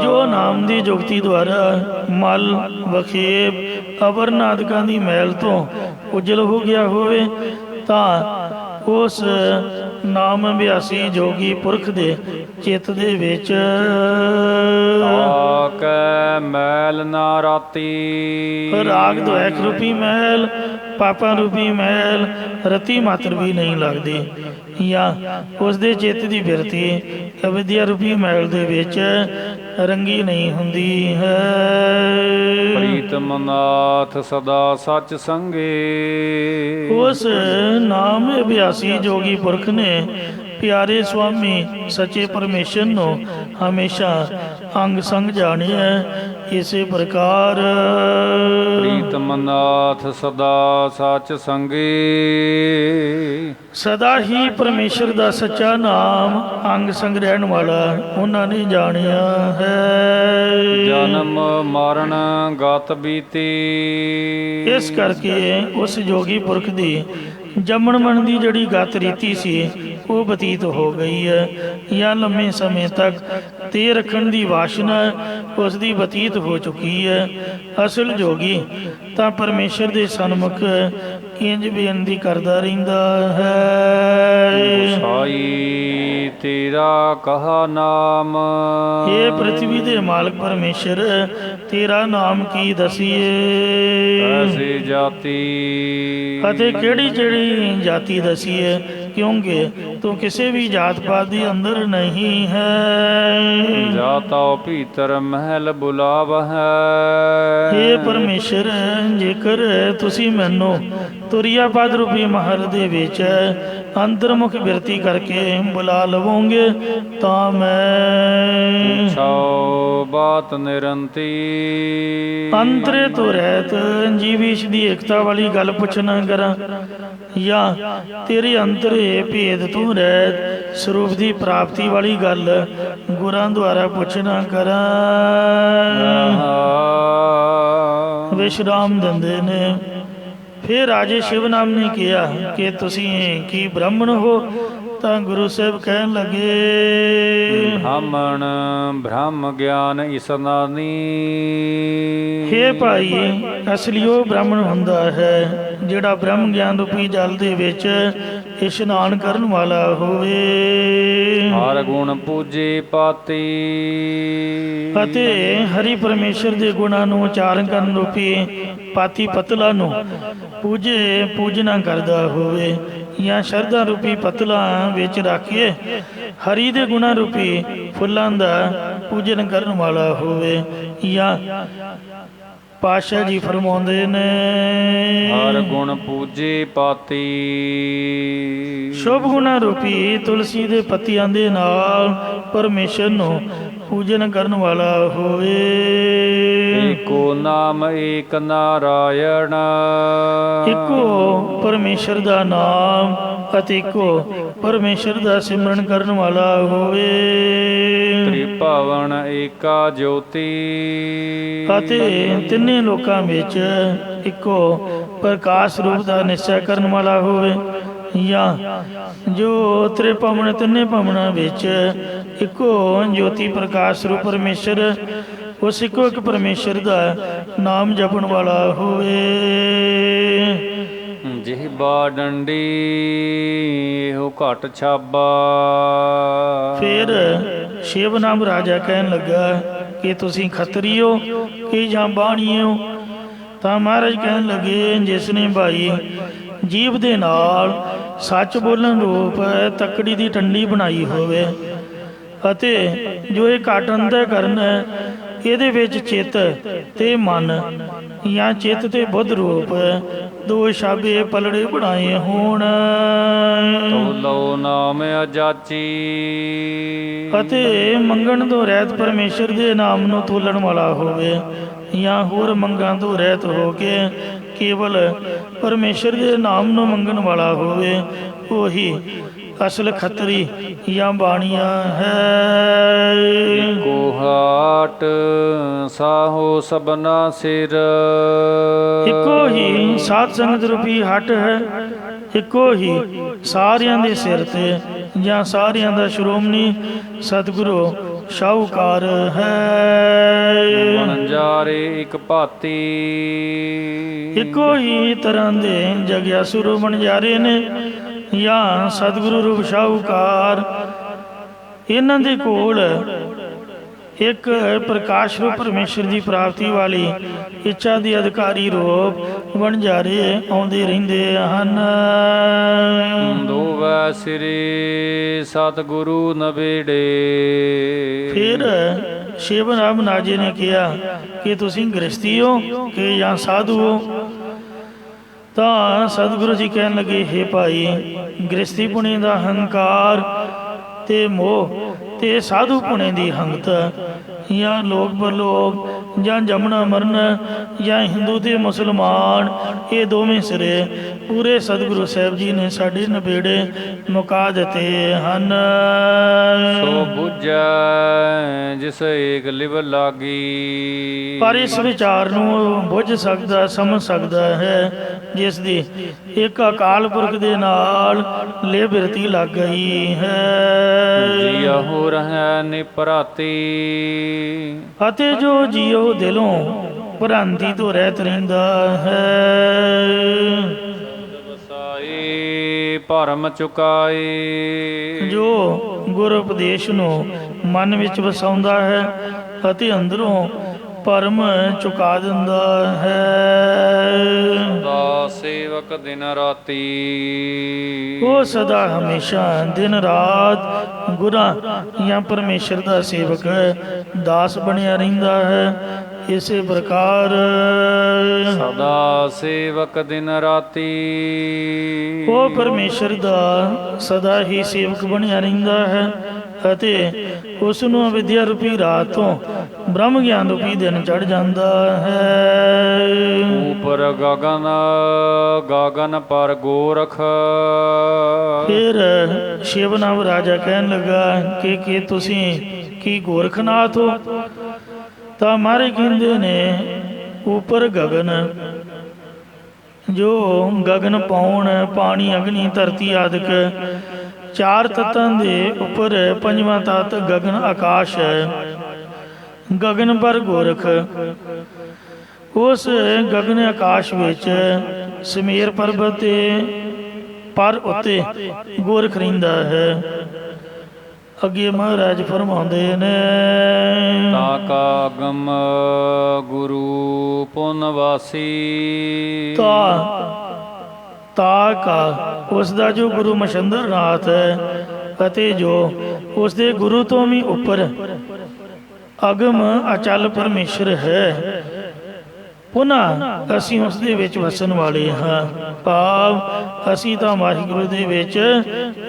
ਜੋ ਨਾਮ ਦੀ ਜੁਗਤੀ ਦੁਆਰਾ ਮਲ ਵਖੇਪ ਅਵਰਨਾਦਿਕਾਂ ਦੀ ਮੈਲ ਤੋਂ ਉਜਲ ਹੋ ਗਿਆ ਹੋਵੇ ਤਾਂ ਉਸ ਨਾਮ ਅਭਿਆਸੀ ਜੋਗੀ ਪੁਰਖ ਦੇ ਚਿੱਤ ਦੇ ਵਿੱਚ ਤਾਕੈ ਮੈਲ ਨਾ ਰਾਤੀ। ਰਾਗ ਦੁਆਇਕ ਰੂਪੀ ਮਹਿਲ, ਪਾਪਾਂ ਰੂਪੀ ਮਹਿਲ ਰਤੀ ਮਾਤਰ ਵੀ ਨਹੀਂ ਲੱਗਦੀ, ਜਾਂ ਉਸ ਦੇ ਚਿੱਤ ਦੀ ਬਿਰਤੀ ਅਵਿਦਿਆ ਰੂਪੀ ਮਹਿਲ ਦੇ ਵਿੱਚ ਰੰਗੀ ਨਹੀਂ ਹੁੰਦੀ ਹੈ। ਪ੍ਰੀਤਮ ਨਾਥ ਸਦਾ ਸੱਚ ਸੰਗੇ। ਉਸ ਨਾਮ ਅਭਿਆਸੀ ਜੋਗੀ ਪੁਰਖ ਨੇ ਪਿਆਰੇ ਸੁਆਮੀ ਸੱਚੇ ਪਰਮੇਸ਼ਰ ਨੂੰ ਹਮੇਸ਼ਾ ਅੰਗ ਸੰਗ ਜਾਣਿਆ। ਇਸੇ ਪ੍ਰਕਾਰ ਪ੍ਰੀਤਮ ਨਾਥ ਸਦਾ ਸੱਚ ਸੰਗੇ। ਸਦਾ ਹੀ ਪਰਮੇਸ਼ਰ ਦਾ ਸੱਚਾ ਨਾਮ ਅੰਗ ਸੰਗ ਰਹਿਣ ਵਾਲਾ ਉਹਨਾਂ ਨੇ ਜਾਣਿਆ ਹੈ। ਜਨਮ ਮਰਨ ਗਤ ਬੀਤੀ। ਇਸ ਕਰਕੇ ਉਸ ਜੋਗੀ ਪੁਰਖ ਦੀ ਜੰਮਣ ਮਰਨ ਦੀ ਜਿਹੜੀ ਗਤ ਰੀਤੀ ਸੀ ਉਹ ਬਤੀਤ ਹੋ ਗਈ ਹੈ, ਜਾਂ ਲੰਮੇ ਸਮੇਂ ਤੱਕ ਤੇ ਰੱਖਣ ਦੀ ਵਾਸ਼ਨਾ ਉਸ ਦੀ ਬਤੀਤ ਹੋ ਚੁੱਕੀ ਹੈ। ਅਸਲ ਜੋਗੀ ਤਾਂ ਪਰਮੇਸ਼ਰ ਦੇ ਸਨਮੁਖ ਇੰਜ ਬੇਨਤੀ ਕਰਦਾ ਰਹਿੰਦਾ ਹੈ, ਗੋਸਾਈ ਤੇਰਾ ਕਹਾ ਨਾਮ। ਇਹ ਪ੍ਰਿਥਵੀ ਦੇ ਮਾਲਕ ਪਰਮੇਸ਼ਰ ਤੇਰਾ ਨਾਮ ਕੀ ਦਸੀਏ, ਐਸੀ ਜਾਤੀ ਅਤੇ ਕਿਹੜੀ ਜਿਹੜੀ ਜਾਤੀ ਦਸੀਏ, ਕਿਉਂਕਿ ਤੂੰ ਕਿਸੇ ਵੀ ਜਾਤ ਪਾਤ ਦੇ ਅੰਦਰ ਨਹੀਂ ਹੈ। ਜਾਤਾ ਭੀਤਰ ਮਹਿਲ ਬੁਲਾਵਹਿ। ਇਹ ਪਰਮੇਸ਼ਰ ਜੇਕਰ ਤੁਸੀਂ ਮੈਨੂੰ ਤੁਰਿਆ ਪਦ ਰੂਪੀ ਮਹਲ ਦੇ ਵਿੱਚ ਅੰਤਰਮੁਖ ਬਿਰਤੀ ਕਰਕੇ ਬੁਲਾ ਲਵੋਗੇ ਤਾਂ ਮੈਂ ਛਾਉ ਬਾਤ ਨਿਰੰਤੀ। ਅੰਤਰੇ ਤੋਂ ਰਹਿਤ ਜੀਵੀਸ਼ ਦੀ ਏਕਤਾ ਵਾਲੀ ਗੱਲ ਪੁੱਛਣਾ ਕਰਾਂ, ਜਾਂ ਤੇਰੇ ਅੰਤਰੇ ਭੇਦ ਤੋਂ ਰਹਿਤ ਸਰੂਪ ਦੀ ਪ੍ਰਾਪਤੀ ਵਾਲੀ ਗੱਲ ਗੁਰਾਂ ਦੁਆਰਾ ਪੁੱਛਣਾ ਕਰਾਂ। ਵਿਸ਼ਰਾਮ ਦਿੰਦੇ ਨੇ। ਫਿਰ ਰਾਜੇ ਸ਼ਿਵ ਨਾਮ ਨੇ ਕਿਹਾ ਕਿ ਤੁਸੀਂ ਕੀ ਬ੍ਰਾਹਮਣ ਹੋ? ਤਾਂ ਗੁਰੂ ਸਾਹਿਬ ਕਹਿਣ ਲੱਗੇ, ਬ੍ਰਾਹਮਣ ਬ੍ਰਹਮ ਗਿਆਨ ਇਸਨਾਨੀ। ਹੇ ਭਾਈ, ਅਸਲੀ ਉਹ ਬ੍ਰਾਹਮਣ ਹੁੰਦਾ ਹੈ ਜਿਹੜਾ ਬ੍ਰਹਮ ਗਿਆਨ ਰੂਪੀ ਜਲ ਦੇ ਵਿੱਚ ਇਸ਼ਨਾਨ ਕਰਨ ਵਾਲਾ ਹੋਵੇ ਹਰ ਗੁਣ ਪੂਜੇ ਪਾਤੀ। ਅਤੇ ਹਰੀ ਪਰਮੇਸ਼ਰ ਦੇ ਗੁਣਾਂ ਨੂੰ ਉਚਾਰਨ ਕਰਨ ਰੂਪੀ ਪਾਤੀ ਪਤਲਾ ਨੂੰ ਪੂਜਨਾ ਕਰਦਾ ਹੋਵੇ, ਜਾਂ ਸ਼ਰਧਾ ਰੂਪੀ ਪਤਲਾ ਵਿੱਚ ਰੱਖ ਕੇ ਹਰੀ ਦੇ ਗੁਣਾਂ ਰੂਪੀ ਫੁੱਲਾਂ ਦਾ ਪੂਜਨ ਕਰਨ ਵਾਲਾ ਹੋਵੇ। ਜਾਂ ਪਾਤਸ਼ਾਹ ਜੀ ਫਰਮਾਉਂਦੇ ਨੇ, ਹਰ ਗੁਣ ਪੂਜੇ ਪਾਤੀ। ਸ਼ੁਭ ਗੁਣਾਂ ਰੂਪੀ ਤੁਲਸੀ ਦੇ ਪੱਤਿਆਂ ਦੇ ਨਾਲ ਪਰਮੇਸ਼ਰ ਨੂੰ ਪੂਜਨ ਕਰਨ ਵਾਲਾ ਹੋਵੇ। ਏਕੋ ਨਾਮ ਏਕ ਨਾਰਾਇਣ। ਇੱਕੋ ਪਰਮੇਸ਼ਰ ਦਾ ਨਾਮ ਅਤੇ ਇੱਕੋ ਪਰਮੇਸ਼ਰ ਦਾ ਸਿਮਰਨ ਕਰਨ ਵਾਲਾ ਹੋਵੇ। ਤ੍ਰਿਭਵਨ ਏਕਾ ਜੋਤੀ। ਅਤੇ ਤਿੰਨੇ ਲੋਕਾਂ ਵਿੱਚ ਇੱਕੋ ਪ੍ਰਕਾਸ਼ ਰੂਪ ਦਾ ਨਿਸ਼ਚੈ ਕਰਨ ਵਾਲਾ ਹੋਵੇ। ਜਾਂ ਜੋ ਤ੍ਰਿਭਵਨ ਤਿੰਨੇ ਭਵਨਾਂ ਵਿੱਚ ਇੱਕੋ ਜੋਤੀ ਪ੍ਰਕਾਸ਼ ਰੂਪ ਪਰਮੇਸ਼ਰ, ਉਸ ਇੱਕੋ ਇੱਕ ਪਰਮੇਸ਼ਰ ਦਾ ਨਾਮ ਜਪਣ ਵਾਲਾ ਹੋਵੇ। ਜਿਹਬਾ ਡੰਡੀ ਇਹੋ ਘਟ ਛਾਬਾ। ਫਿਰ ਸ਼ਿਵਨਾਮ ਰਾਜਾ ਕਹਿਣ ਲੱਗਾ ਕਿ ਤੁਸੀਂ ਖੱਤਰੀ ਹੋ ਕਿ ਜਾਂ ਬਾਣੀ ਹੋ? ਤਾਂ ਮਹਾਰਾਜ ਕਹਿਣ ਲੱਗੇ, ਜਿਸ ਨੇ ਭਾਈ ਜੀਵ ਦੇ ਨਾਲ ਸੱਚ ਬੋਲਣ ਰੂਪ ਤੱਕੜੀ ਦੀ ਟੰਡੀ ਬਣਾਈ ਹੋਵੇ ਅਤੇ ਜੋ ਇਹ ਘਟ ਅੰਦਰ ਕਰਨ ਇਹਦੇ ਵਿੱਚ ਚਿੱਤ ਤੇ ਮਨ ਜਾਂ ਚਿੱਤ ਤੇ ਬੁੱਧ ਰੂਪ ਦੋ ਛਾਬੇ ਪਲੜੇ ਬਣਾਏ ਹੋਣ। ਤੋਲੋ ਨਾਮ ਅਜਾਚੀ। ਅਤੇ ਮੰਗਣ ਤੋਂ ਰਹਿਤ ਪਰਮੇਸ਼ਰ ਦੇ ਨਾਮ ਨੂੰ ਤੋਲਣ ਵਾਲਾ ਹੋਵੇ, ਜਾਂ ਹੋਰ ਮੰਗਾਂ ਤੋਂ ਰਹਿਤ ਹੋ ਕੇ ਕੇਵਲ ਪਰਮੇਸ਼ਰ ਦੇ ਨਾਮ ਨੂੰ ਮੰਗਣ ਵਾਲਾ ਹੋਵੇ। ਉਹੀ ਅਸਲ ਖੱਤਰੀ ਜਾਂ ਬਾਣੀਆ ਹੈ। ਇੱਕੋ ਹਾਟ ਸਾਹੋ ਸਬਨਾ ਸਿਰ। ਇੱਕੋ ਹੀ ਸਾਧ ਸੰਗਤ ਰੂਪੀ ਹੱਟ ਹੈ, ਇੱਕੋ ਹੀ ਸਾਰਿਆਂ ਦੇ ਸਿਰ ਤੇ ਜਾਂ ਸਾਰਿਆਂ ਦਾ ਸ਼੍ਰੋਮਣੀ ਸਤਿਗੁਰੂ ਸ਼ਾਹੂਕਾਰ ਹੈ। ਵਣਜਾਰੇ ਇੱਕ ਭਾਤੀ। ਇੱਕੋ ਹੀ ਤਰ੍ਹਾਂ ਦੇ ਜਗਿਆਸੁਰ ਵਣਜਾਰੇ ਨੇ ਜਾਂ ਸਤਿਗੁਰੂ ਰੂਪ ਸ਼ਾਹੂਕਾਰ। ਇਹਨਾਂ ਦੇ ਕੋਲ ਇੱਕ ਪ੍ਰਕਾਸ਼ ਰੂਪ ਪਰਮੇਸ਼ਰ ਦੀ ਪ੍ਰਾਪਤੀ ਵਾਲੀ ਇੱਛਾ ਦੇ ਅਧਿਕਾਰੀ ਰੂਪ ਵਣਜਾਰੇ ਆਉਂਦੇ ਰਹਿੰਦੇ ਹਨ। ਦੋਵੈ ਸਿਰੇ ਸਤਿਗੁਰੂ ਨਵੇੜੇ। ਫਿਰ ਸ਼ਿਵਨਾਮ ਨਾਜੇ ਨੇ ਕਿਹਾ ਕਿ ਤੁਸੀਂ ਗ੍ਰਸਤੀ ਹੋ ਕਿ ਜਾਂ ਸਾਧੂ ਹੋ? ਤਾਂ ਸਤਿਗੁਰੂ ਜੀ ਕਹਿਣ ਲੱਗੇ, ਹੇ ਭਾਈ, ਗ੍ਰਸਤੀ ਪੁਣੇ ਦਾ ਹੰਕਾਰ ਤੇ ਮੋਹ ਤੇ ਸਾਧੂ ਪੁਣੇ ਦੀ ਹੰਗਤ, ਜਾਂ ਲੋਕ ਪਰਲੋਕ ਜਾਂ ਜਮਣਾ ਮਰਨ ਜਾਂ ਹਿੰਦੂ ਤੇ ਮੁਸਲਮਾਨ, ਇਹ ਦੋਵੇਂ ਸਿਰੇ ਪੂਰੇ ਸਤਿਗੁਰੂ ਸਾਹਿਬ ਜੀ ਨੇ ਸਾਡੇ ਨਬੇੜੇ ਮੁਕਾ ਦਿੱਤੇ ਹਨ। ਸੋ ਬੁਝੈ ਜਿਸ ਏਕ ਲਿਵ ਲਾਗੀ। ਪਰ ਇਸ ਵਿਚਾਰ ਨੂੰ ਬੁੱਝ ਸਕਦਾ, ਸਮਝ ਸਕਦਾ ਹੈ ਜਿਸ ਦੀ ਇੱਕ ਅਕਾਲ ਪੁਰਖ ਦੇ ਨਾਲ ਲਿਵ ਬਿਰਤੀ ਲੱਗ ਗਈ ਹੈ। ਜੀਆ ਹੋ ਰਹਿ ਨਿਪਰਾਤੀ। ਅਤੇ ਜੋ ਜੀਉ ਦਿਲੋਂ ਭ੍ਰਾਂਤੀ ਤੋਂ ਰਹਿਤ ਰਹਿੰਦਾ ਹੈ। ਵਸਾਏ ਭਰਮ ਚੁਕਾਏ। ਜੋ ਗੁਰ ਉਪਦੇਸ਼ ਨੂੰ ਮਨ ਵਿੱਚ ਵਸਾਉਂਦਾ ਹੈ ਅਤੇ ਅੰਦਰੋਂ ਭਰਮ ਚੁਕਾ ਦਿੰਦਾ ਹੈ। ਦਾ ਸੇਵਕ ਦਿਨ ਰਾਤੀ। ਉਹ ਸਦਾ ਹਮੇਸ਼ਾ ਦਿਨ ਰਾਤ ਗੁਰਾਂ ਜਾਂ ਪਰਮੇਸ਼ਰ ਦਾ ਸੇਵਕ ਦਾਸ ਬਣਿਆ ਰਹਿੰਦਾ ਹੈ। ਇਸੇ ਪ੍ਰਕਾਰ ਸਦਾ ਸੇਵਕ ਦਿਨ ਰਾਤੀ। ਉਹ ਪਰਮੇਸ਼ਰ ਦਾ ਸਦਾ ਹੀ ਸੇਵਕ ਬਣਿਆ ਰਹਿੰਦਾ ਹੈ ਅਤੇ ਉਸ ਨੂੰ ਅਵਿਦਿਆ ਰੂਪੀ ਰਾਤ ਤੋਂ ਬ੍ਰਹਮ ਗਿਆਨ ਰੂਪੀ ਦਿਨ ਚੜ ਜਾਂਦਾ ਹੈ। ਉਪਰ ਗਗਨ ਗਗਨ ਪਰ ਗੋਰਖ। ਫਿਰ ਸ਼ਿਵਨਾਮ ਰਾਜਾ ਕਹਿਣ ਲੱਗਾ ਕਿ ਤੁਸੀਂ ਕੀ ਗੋਰਖਨਾਥ ਹੋ? ਤਾਂ ਮਾਰੇ ਕਹਿੰਦੇ ਨੇ, ਉਪਰ ਗਗਨ, ਜੋ ਗਗਨ ਪਾਉਣ ਪਾਣੀ ਅਗਨੀ ਧਰਤੀ ਆਦਿਕ ਚਾਰ ਤੱਤਾਂ ਦੇ ਉੱਪਰ ਪੰਜਵਾਂ ਤੱਤ ਗਗਨ ਆਕਾਸ਼ ਹੈ। ਗਗਨ ਪਰ ਗੋਰਖ, ਉਸ ਗਗਨ ਆਕਾਸ਼ ਵਿੱਚ ਸਮੇਰ ਪਰਬਤ ਤੇ ਪਰ ਉੱਤੇ ਗੋਰਖ ਰਹਿੰਦਾ ਹੈ। ਅੱਗੇ ਮਹਾਰਾਜ ਫਰਮਾਉਂਦੇ ਨੇ, ਤਾ ਕਾ ਅਗਮ ਗੁਰੂ ਪੁਨ ਵਾਸੀ। ਤਾ ਕਾ ਉਸ ਦਾ ਜੋ ਗੁਰੂ ਮਛੰਦਰ ਨਾਥ ਹੈ ਅਤੇ ਜੋ ਉਸ ਦੇ ਗੁਰੂ ਤੋਂ ਵੀ ਉੱਪਰ ਅਗਮ ਅਚਲ ਪਰਮੇਸ਼ਰ ਹੈ। ਪੁਨ੍ਹਾ ਅਸੀਂ ਉਸ ਦੇ ਵਿੱਚ ਵਸਣ ਵਾਲੇ ਹਾਂ, ਭਾਵ ਅਸੀਂ ਤਾਂ ਵਾਹਿਗੁਰੂ ਦੇ ਵਿੱਚ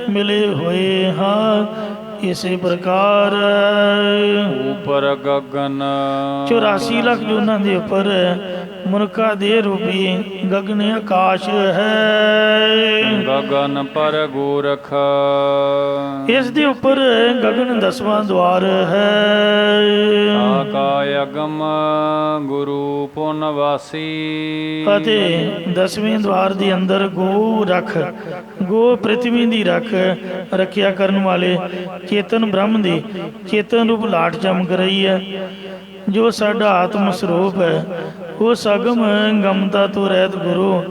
ਮਿਲੇ ਹੋਏ ਹਾਂ। ਇਸੇ ਪ੍ਰਕਾਰ ਉਪਰ ਗਗਨ 84 ਲੱਖ ਜੂਨਾਂ ਦੇ ਉੱਪਰ ਮਨੁੱਖਾ ਦੇ ਰੂਪੀ ਗਗਨ ਆਕਾਸ਼ ਹੈ। ਗਗਨ ਪਰ ਗੋਰਖ, ਇਸ ਦੇ ਉੱਪਰ ਗਗਨ 10ਵਾਂ ਦੁਆਰ ਹੈ। ਆਕਾ ਅਗਮ ਗੁਰੂ ਪੁਨ ਵਾਸੀ। ਅਤੇ 10ਵੇਂ ਦੁਆਰ ਦੇ ਅੰਦਰ ਗੋ ਰਖ, ਗੋ ਪ੍ਰਿਥਵੀ ਦੀ ਰੱਖਿਆ ਕਰਨ ਵਾਲੇ ਚੇਤਨ ਬ੍ਰਹਮ ਦੀ ਚੇਤਨ ਰੂਪ ਲਾਟ ਚਮਕ ਰਹੀ ਹੈ। ਜੋ ਸਾਡਾ ਆਤਮ ਸਰੂਪ ਹੈ, ਉਹ ਸਗਮ ਗਮਤਾ ਤੋਂ ਰਹਿਤ ਗੁਰੂ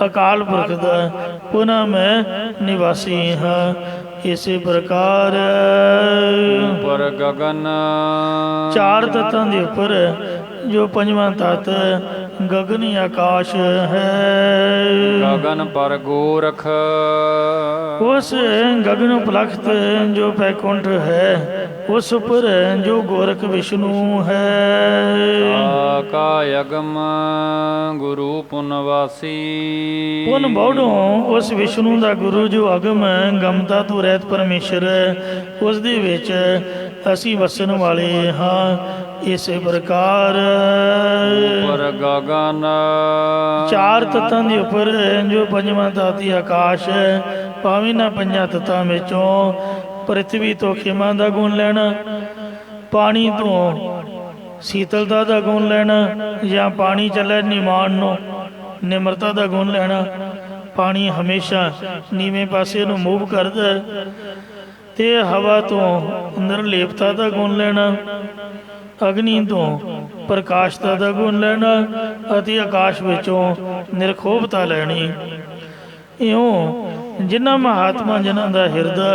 ਅਕਾਲ ਪੁਰਖ ਦਾ ਪੁਨ੍ਹਾ ਮੈਂ ਨਿਵਾਸੀ ਹਾਂ। ਇਸੇ ਪ੍ਰਕਾਰ ਉਪਰ ਗਗਨ ਚਾਰ ਤੱਤਾਂ ਦੇ ਉੱਪਰ ਜੋ ਪੰਜਵਾਂ ਤੱਤ ਗਗਨ ਆਕਾਸ਼ ਹੈ। ਗਗਨ ਪਰ ਗੋਰਖ, ਉਸ ਗਗਨ ਉਪਲਖਤ ਜੋ ਬੈਕੁੰਠ ਹੈ, ਉਸ ਉੱਪਰ ਜੋ ਗੋਰਖ ਵਿਸ਼ਨੂੰ ਹੈ। ਆਕਾ ਅਗਮ ਗੁਰੂ ਪੁਨ ਵਾਸੀ। ਪੁਨ ਬੌੜੋਂ ਉਸ ਵਿਸ਼ਨੂੰ ਦਾ ਗੁਰੂ ਜੋ ਅਗਮ ਗਮਤਾ ਤੋਂ ਰਹਿਤ ਪਰਮੇਸ਼ਰ ਹੈ, ਉਸ ਦੇ ਵਿੱਚ ਅਸੀਂ ਵਸਣ ਵਾਲੇ ਹਾਂ। ਇਸੇ ਪ੍ਰਕਾਰ ਉਪਰ ਗਗਨ ਚਾਰ ਤੱਤਾਂ ਦੇ ਉੱਪਰ ਜੋ ਪੰਜਵਾਂ ਤੱਤ ਆਕਾਸ਼ ਹੈ, ਭਾਵੇਂ ਨਾ ਪੰਜਾਂ ਤੱਤਾਂ ਵਿੱਚੋਂ ਪ੍ਰਿਥਵੀ ਤੋਂ ਖਿਮਾ ਦਾ ਗੁਣ ਲੈਣਾ, ਪਾਣੀ ਤੋਂ ਸੀਤਲਤਾ ਦਾ ਗੁਣ ਲੈਣਾ, ਜਾਂ ਪਾਣੀ ਚੱਲੇ ਨਿਮਾਣ ਨੂੰ ਨਿਮਰਤਾ ਦਾ ਗੁਣ ਲੈਣਾ। ਪਾਣੀ ਹਮੇਸ਼ਾ ਨੀਵੇਂ ਪਾਸੇ ਨੂੰ ਮੂਵ ਕਰਦਾ, ਤੇ ਹਵਾ ਤੋਂ ਨਿਰਲੇਪਤਾ ਦਾ ਗੁਣ ਲੈਣਾ, ਅਗਨੀ ਤੋਂ ਪ੍ਰਕਾਸ਼ਤਾ ਦਾ ਗੁਣ ਲੈਣਾ, ਅਤੇ ਆਕਾਸ਼ ਵਿੱਚੋਂ ਨਿਰਖੋਭਤਾ ਲੈਣੀ। ਇਉਂ ਜਿਨ੍ਹਾਂ ਮਹਾਤਮਾ ਜਿਨ੍ਹਾਂ ਦਾ ਹਿਰਦਾ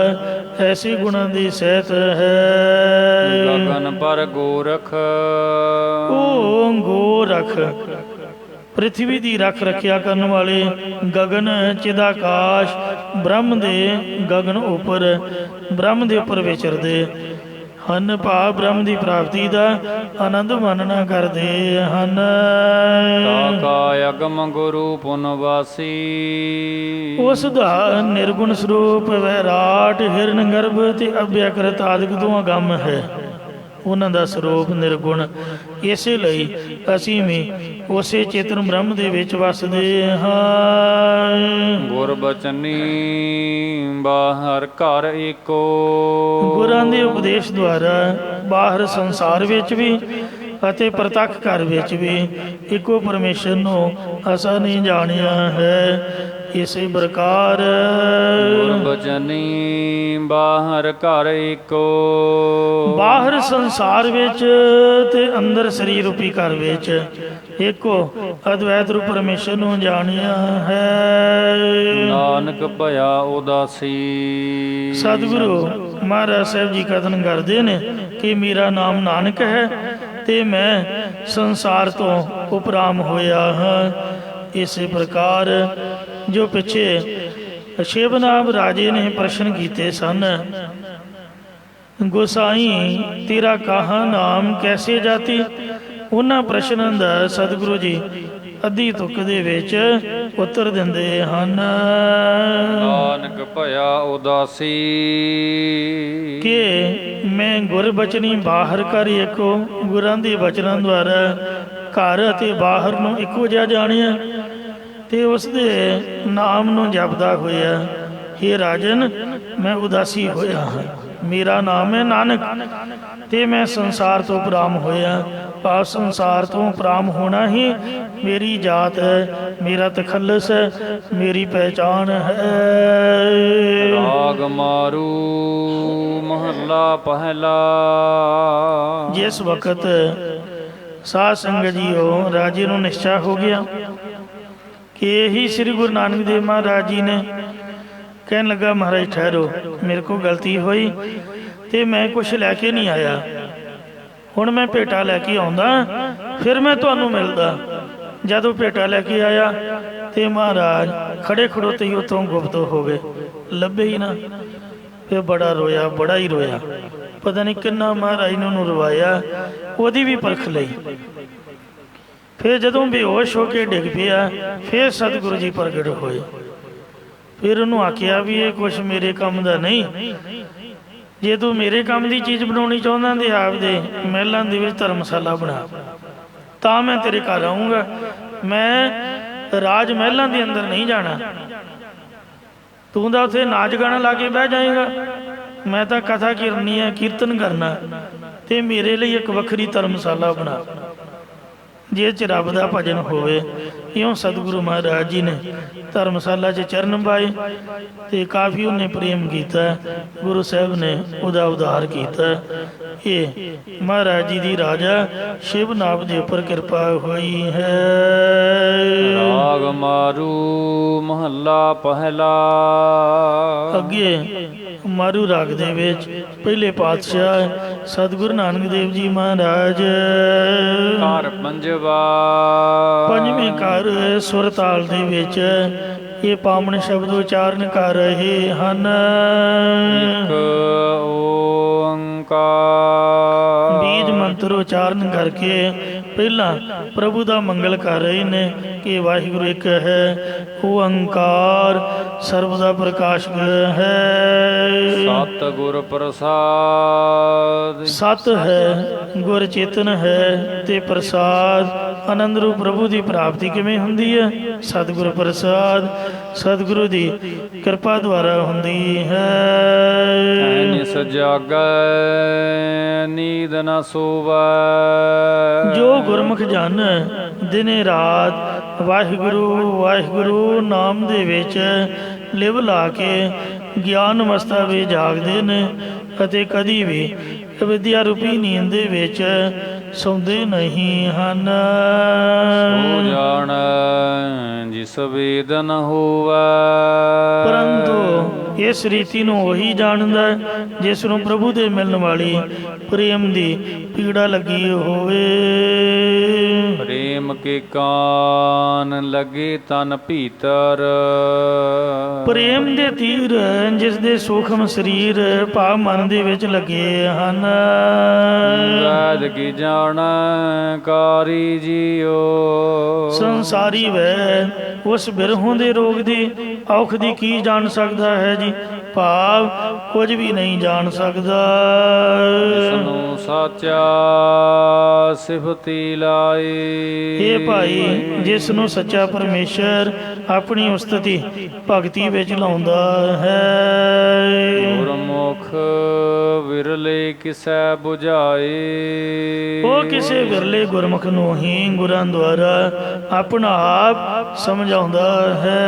ਐਸੇ ਗੁਣਾਂ ਦੀ ਸਹਿਤ ਹੈ। ਗਗਨ ਪਰ ਗੋਰਖ, ਉਹ ਗੋਰਖ ਪ੍ਰਿਥਵੀ ਦੀ ਰੱਖਿਆ ਕਰਨ ਵਾਲੇ ਗਗਨ ਚਿਦਾਕਾਸ਼ ਬ੍ਰਹਮ ਦੇ ਗਗਨ ਉੱਪਰ ਬ੍ਰਹਮ ਦੇ ਉੱਪਰ ਵਿਚਰਦੇ ਹਨ, ਭਾਵ ਬ੍ਰਹਮ ਦੀ ਪ੍ਰਾਪਤੀ ਦਾ ਆਨੰਦ ਮਾਨਣਾ ਕਰਦੇ ਹਨ। ਤਾਕਾ ਅਗਮ ਗੁਰੂ ਪੁਨ ਵਾਸੀ। ਉਸ ਦਾ ਨਿਰਗੁਣ ਸਰੂਪ ਵਿਰਾਟ ਹਿਰਨ ਗਰਭ ਤੇ ਅਭਿਆਕ੍ਰਿਤ ਆਦਿਕ ਤੋਂ ਅਗੰਮ ਹੈ। ਉਹਨਾਂ ਦਾ ਸਰੂਪ ਨਿਰਗੁਣ, ਇਸੇ ਲਈ ਅਸੀਂ ਵੀ ਉਸੇ ਚੇਤਨ ਬ੍ਰਹਮ ਦੇ ਵਿੱਚ ਵਸਦੇ ਹਾਂ। ਗੁਰ ਬਚਨੀ ਬਾਹਰ ਘਰ ਏਕੋ। ਗੁਰਾਂ ਦੇ ਉਪਦੇਸ਼ ਦੁਆਰਾ ਬਾਹਰ ਸੰਸਾਰ ਵਿੱਚ ਵੀ ਅਤੇ ਪ੍ਰਤੱਖ ਘਰ ਵਿੱਚ ਵੀ ਇੱਕੋ ਪਰਮੇਸ਼ਰ ਨੂੰ ਅਸਾਂ ਨੇ ਜਾਣਿਆ ਹੈ। ਇਸੇ ਪ੍ਰਕਾਰ ਗੁਰ ਬਚਨੀ ਬਾਹਰ ਘਰ ਏਕੋ। ਬਾਹਰ ਸੰਸਾਰ ਵਿੱਚ ਤੇ ਅੰਦਰ ਸਰੀਰ ਰੂਪੀ ਘਰ ਵਿੱਚ ਇੱਕੋ ਅਦਵੈਤ ਰੂਪ ਪਰਮੇਸ਼ਰ ਨੂੰ ਜਾਣਿਆ ਹੈ। ਨਾਨਕ ਭਇਆ ਉਦਾਸੀ। ਸਤਿਗੁਰੂ ਮਹਾਰਾਜ ਸਾਹਿਬ ਜੀ ਕਥਨ ਕਰਦੇ ਨੇ ਕਿ ਮੇਰਾ ਨਾਮ ਨਾਨਕ ਹੈ ਤੇ ਮੈਂ ਸੰਸਾਰ ਤੋਂ ਉਪਰਾਮ ਹੋਇਆ ਹਾਂ। ਇਸੇ ਪ੍ਰਕਾਰ ਜੋ ਪਿੱਛੇ ਸ਼ਿਵਨਾਮ ਰਾਜੇ ਨੇ ਪ੍ਰਸ਼ਨ ਕੀਤੇ ਸਨ, ਗੋਸਾਈ ਤੇਰਾ ਕਹਾ ਨਾਮ ਕੈਸੇ ਜਾਤੀ, ਉਹਨਾਂ ਪ੍ਰਸ਼ਨਾਂ ਦਾ ਸਤਿਗੁਰੂ ਜੀ ਅੱਧੀ ਤੁਕ ਦੇ ਵਿੱਚ ਉੱਤਰ ਦਿੰਦੇ ਹਨ। ਨਾਨਕ ਭਇਆ ਉਦਾਸੀ। ਕਿ ਮੈਂ ਗੁਰ ਬਚਨੀ ਬਾਹਰ ਕਰ ਏਕੋ, ਗੁਰਾਂ ਦੇ ਬਚਨਾਂ ਦੁਆਰਾ ਘਰ ਅਤੇ ਬਾਹਰ ਨੂੰ ਇੱਕੋ ਜਿਹਾ ਜਾਣਿਆ ਤੇ ਉਸ ਦੇ ਨਾਮ ਨੂੰ ਜਪਦਾ ਹੋਇਆ, ਹੇ ਰਾਜਨ ਮੈਂ ਉਦਾਸੀ ਹੋਇਆ ਹਾਂ। ਮੇਰਾ ਨਾਮ ਹੈ ਨਾਨਕ ਤੇ ਮੈਂ ਸੰਸਾਰ ਤੋਂ ਉਪਰਾਮ ਹੋਇਆ। ਭਾਵ ਸੰਸਾਰ ਤੋਂ ਉਪਰਾਮ ਹੋਣਾ ਹੀ ਮੇਰੀ ਜਾਤ ਹੈ, ਮੇਰਾ ਤਖੱਲਸ ਹੈ, ਮੇਰੀ ਪਹਿਚਾਨ ਹੈ। ਰਾਗ ਮਾਰੂ ਮਹੱਲਾ ਪਹਿਲਾ। ਜਿਸ ਵਕਤ ਸਾਧ ਸੰਗਤ ਜੀਓ ਰਾਜੇ ਨੂੰ ਨਿਸ਼ਚਾ ਹੋ ਗਿਆ ਕਿ ਇਹੀ ਸ੍ਰੀ ਗੁਰੂ ਨਾਨਕ ਦੇਵ ਮਹਾਰਾਜ ਜੀ ਨੇ। ਕਹਿਣ ਲੱਗਾ ਮਹਾਰਾਜ ਠਹਿਰੋ, ਮੇਰੇ ਕੋਲ ਗਲਤੀ ਹੋਈ ਤੇ ਮੈਂ ਕੁਛ ਲੈ ਕੇ ਨਹੀਂ ਆਇਆ, ਹੁਣ ਮੈਂ ਭੇਟਾ ਲੈ ਕੇ ਆਉਂਦਾ ਫਿਰ ਮੈਂ ਤੁਹਾਨੂੰ ਮਿਲਦਾ। ਜਦੋਂ ਭੇਟਾ ਲੈ ਕੇ ਆਇਆ ਤੇ ਮਹਾਰਾਜ ਖੜੇ ਖੜੋਤੇ ਹੀ ਉੱਥੋਂ ਗੁਪਤ ਹੋ ਗਏ, ਲੱਭੇ ਹੀ ਨਾ। ਫਿਰ ਬੜਾ ਰੋਇਆ, ਬੜਾ ਹੀ ਰੋਇਆ, ਪਤਾ ਨਹੀਂ ਕਿੰਨਾ ਮਹਾਰਾਜ ਨੇ ਉਹਨੂੰ ਰਵਾਇਆ, ਉਹਦੀ ਵੀ ਪਰਖ ਲਈ। ਫਿਰ ਜਦੋਂ ਬੇਹੋਸ਼ ਹੋ ਕੇ ਡਿੱਗ ਪਿਆ ਫਿਰ ਸਤਿਗੁਰੂ ਜੀ ਪ੍ਰਗਟ ਹੋਏ। ਫਿਰ ਉਹਨੂੰ ਆਖਿਆ ਵੀ ਇਹ ਕੁਛ ਮੇਰੇ ਕੰਮ ਦਾ ਨਹੀਂ, ਜੇ ਤੂੰ ਮੇਰੇ ਕੰਮ ਦੀ ਚੀਜ਼ ਬਣਾਉਣੀ ਚਾਹੁੰਦਾ ਤੇ ਆਪਦੇ ਮਹਿਲਾਂ ਦੇ ਵਿੱਚ ਧਰਮਸ਼ਾਲਾ ਬਣਾ, ਤਾਂ ਮੈਂ ਤੇਰੇ ਘਰ ਆਊਂਗਾ। ਮੈਂ ਰਾਜ ਮਹਿਲਾਂ ਦੇ ਅੰਦਰ ਨਹੀਂ ਜਾਣਾ, ਤੂੰ ਤਾਂ ਉੱਥੇ ਨਾਚ ਗਾਣਾ ਲਾ ਕੇ ਬਹਿ ਜਾਏਗਾ। ਮੈਂ ਤਾਂ ਕਥਾ ਕਰਨੀ ਹੈ, ਕੀਰਤਨ ਕਰਨਾ, ਤੇ ਮੇਰੇ ਲਈ ਇੱਕ ਵੱਖਰੀ ਧਰਮਸ਼ਾਲਾ ਬਣਾ, ਜੇ ਚ ਰੱਬ ਦਾ ਭਜਨ ਹੋਵੇ। ਇਉਂ ਸਤਿਗੁਰੂ ਮਹਾਰਾਜ ਜੀ ਨੇ ਧਰਮਸ਼ਾਲਾ 'ਚ ਚਰਨ ਪਾਏ ਤੇ ਕਾਫੀ ਉਹਨੇ ਪ੍ਰੇਮ ਕੀਤਾ। ਗੁਰੂ ਸਾਹਿਬ ਨੇ ਉਹਦਾ ਉਧਾਰ ਕੀਤਾ। ਇਹ ਮਹਾਰਾਜ ਜੀ ਦੀ ਰਾਜਾ ਸ਼ਿਵ ਨਾਮ ਦੇ ਉੱਪਰ ਕਿਰਪਾ ਹੋਈ ਹੈ। ਰਾਗ ਮਾਰੂ ਮਹੱਲਾ ਪਹਿਲਾ। ਅੱਗੇ ਮਾਰੂ ਰਾਗ ਦੇ ਵਿੱਚ ਪਹਿਲੇ ਪਾਤਸ਼ਾਹ ਸਤਿਗੁਰੂ ਨਾਨਕ ਦੇਵ ਜੀ ਮਹਾਰਾਜ ਘਰ ਪੰਜਵਾ। ਪੰਜਵੇਂ ਘਰ ਸੁਰ ਤਾਲ ਦੇ ਵਿੱਚ ਇਹ ਪਾਵਨ ਸ਼ਬਦ ਉਚਾਰਨ ਕਰ ਰਹੇ ਹਨ। ਇੱਕ ਓੰਕਾਰ। ਬੀਜ ਮੰਤਰ ਉਚਾਰਨ ਕਰਕੇ ਪਹਿਲਾਂ ਪ੍ਰਭੂ ਦਾ ਮੰਗਲ ਕਰ ਰਹੇ ਨੇ ਕਿ ਵਾਹਿਗੁਰੂ ਇੱਕ ਹੈ, ਓੰਕਾਰ ਸਰਬ ਦਾ ਪ੍ਰਕਾਸ਼ਕ ਹੈ। ਸਤ ਗੁਰ ਪ੍ਰਸਾਦ। ਸਤ ਹੈ, ਗੁਰ ਚੇਤਨ ਹੈ ਤੇ ਪ੍ਰਸਾਦ। ਆਨੰਦ ਰੂਪ ਪ੍ਰਭੂ ਦੀ ਪ੍ਰਾਪਤੀ ਕਿਵੇਂ ਹੁੰਦੀ ਹੈ? ਸਤਿਗੁਰ ਪ੍ਰਸਾਦ, ਸਤਿਗੁਰੂ ਦੀ ਕਿਰਪਾ ਦੁਆਰਾ ਹੁੰਦੀ ਹੈ। ਨਿਸ ਜਾਗੈ ਨੀਂਦ ਨ ਸੋਵੈ। ਜੋ ਗੁਰਮੁਖ ਜਨ ਦਿਨੇ ਰਾਤ ਵਾਹਿਗੁਰੂ ਵਾਹਿਗੁਰੂ ਨਾਮ ਦੇ ਵਿੱਚ ਲਿਵ ਲਾ ਕੇ ਗਿਆਨ ਅਵਸਥਾ ਵਿੱਚ ਜਾਗਦੇ ਨੇ ਅਤੇ ਕਦੀ ਵੀ ਵਿਦਿਆ ਰੂਪੀ ਨੀਂਦ ਦੇ ਵਿੱਚ ਸੌਂਦੇ ਨਹੀਂ ਹਨ। ਸੋ ਜਾਣੈ ਜਿਸ ਵੇਦ ਨ ਹੋਵੈ। ਪਰੰਤੂ ਇਸ ਰੀਤੀ ਨੂੰ ਉਹੀ ਜਾਣਦਾ ਜਿਸ ਨੂੰ ਪ੍ਰਭੂ ਦੇ ਮਿਲਣ ਵਾਲੀ ਪ੍ਰੇਮ ਦੀ ਪੀੜਾ ਲੱਗੀ ਹੋਵੇ। ਪ੍ਰੇਮ ਕੇ ਕਾਨ ਲਗੇ ਤਨ ਭੀਤਰ। ਪ੍ਰੇਮ ਦੇ ਤੀਰ ਜਿਸ ਦੇ ਸੂਖਮ ਸਰੀਰ ਭਾਵ ਮਨ ਦੇ ਵਿੱਚ ਲੱਗੇ ਹਨ। ਵੈਦ ਕੀ ਜਾਣੈ ਕਾਰੀ ਜੀਓ। ਸੰਸਾਰੀ ਵੈ ਉਸ ਬਿਰਹੋਂ ਦੇ ਰੋਗ ਦੀ ਔਖ ਦੀ ਕੀ ਜਾਣ ਸਕਦਾ ਹੈ ਜੀ? ਭਾਵ ਕੁਝ ਵੀ ਨਹੀਂ ਜਾਣ ਸਕਦਾ। ਜਿਸਨੂੰ ਸਾਚਾ ਸਿਫਤੀ ਲਾਏ। ਇਹ ਭਾਈ ਜਿਸ ਨੂੰ ਸੱਚਾ ਪਰਮੇਸ਼ਰ ਆਪਣੀ ਉਸਤਤੀ ਭਗਤੀ ਵਿੱਚ ਲਾਉਂਦਾ ਹੈ। ਗੁਰਮੁਖ ਵਿਰਲੇ ਕਿਸੈ 부ਝਾਏ। ਉਹ ਕਿਸੇ ਵਿਰਲੇ ਗੁਰਮੁਖ ਨੂੰ ਹੀ ਗੁਰਾਂ ਦੁਆਰਾ ਆਪਣਾ ਆਪ ਸਮਝਾਉਂਦਾ ਹੈ।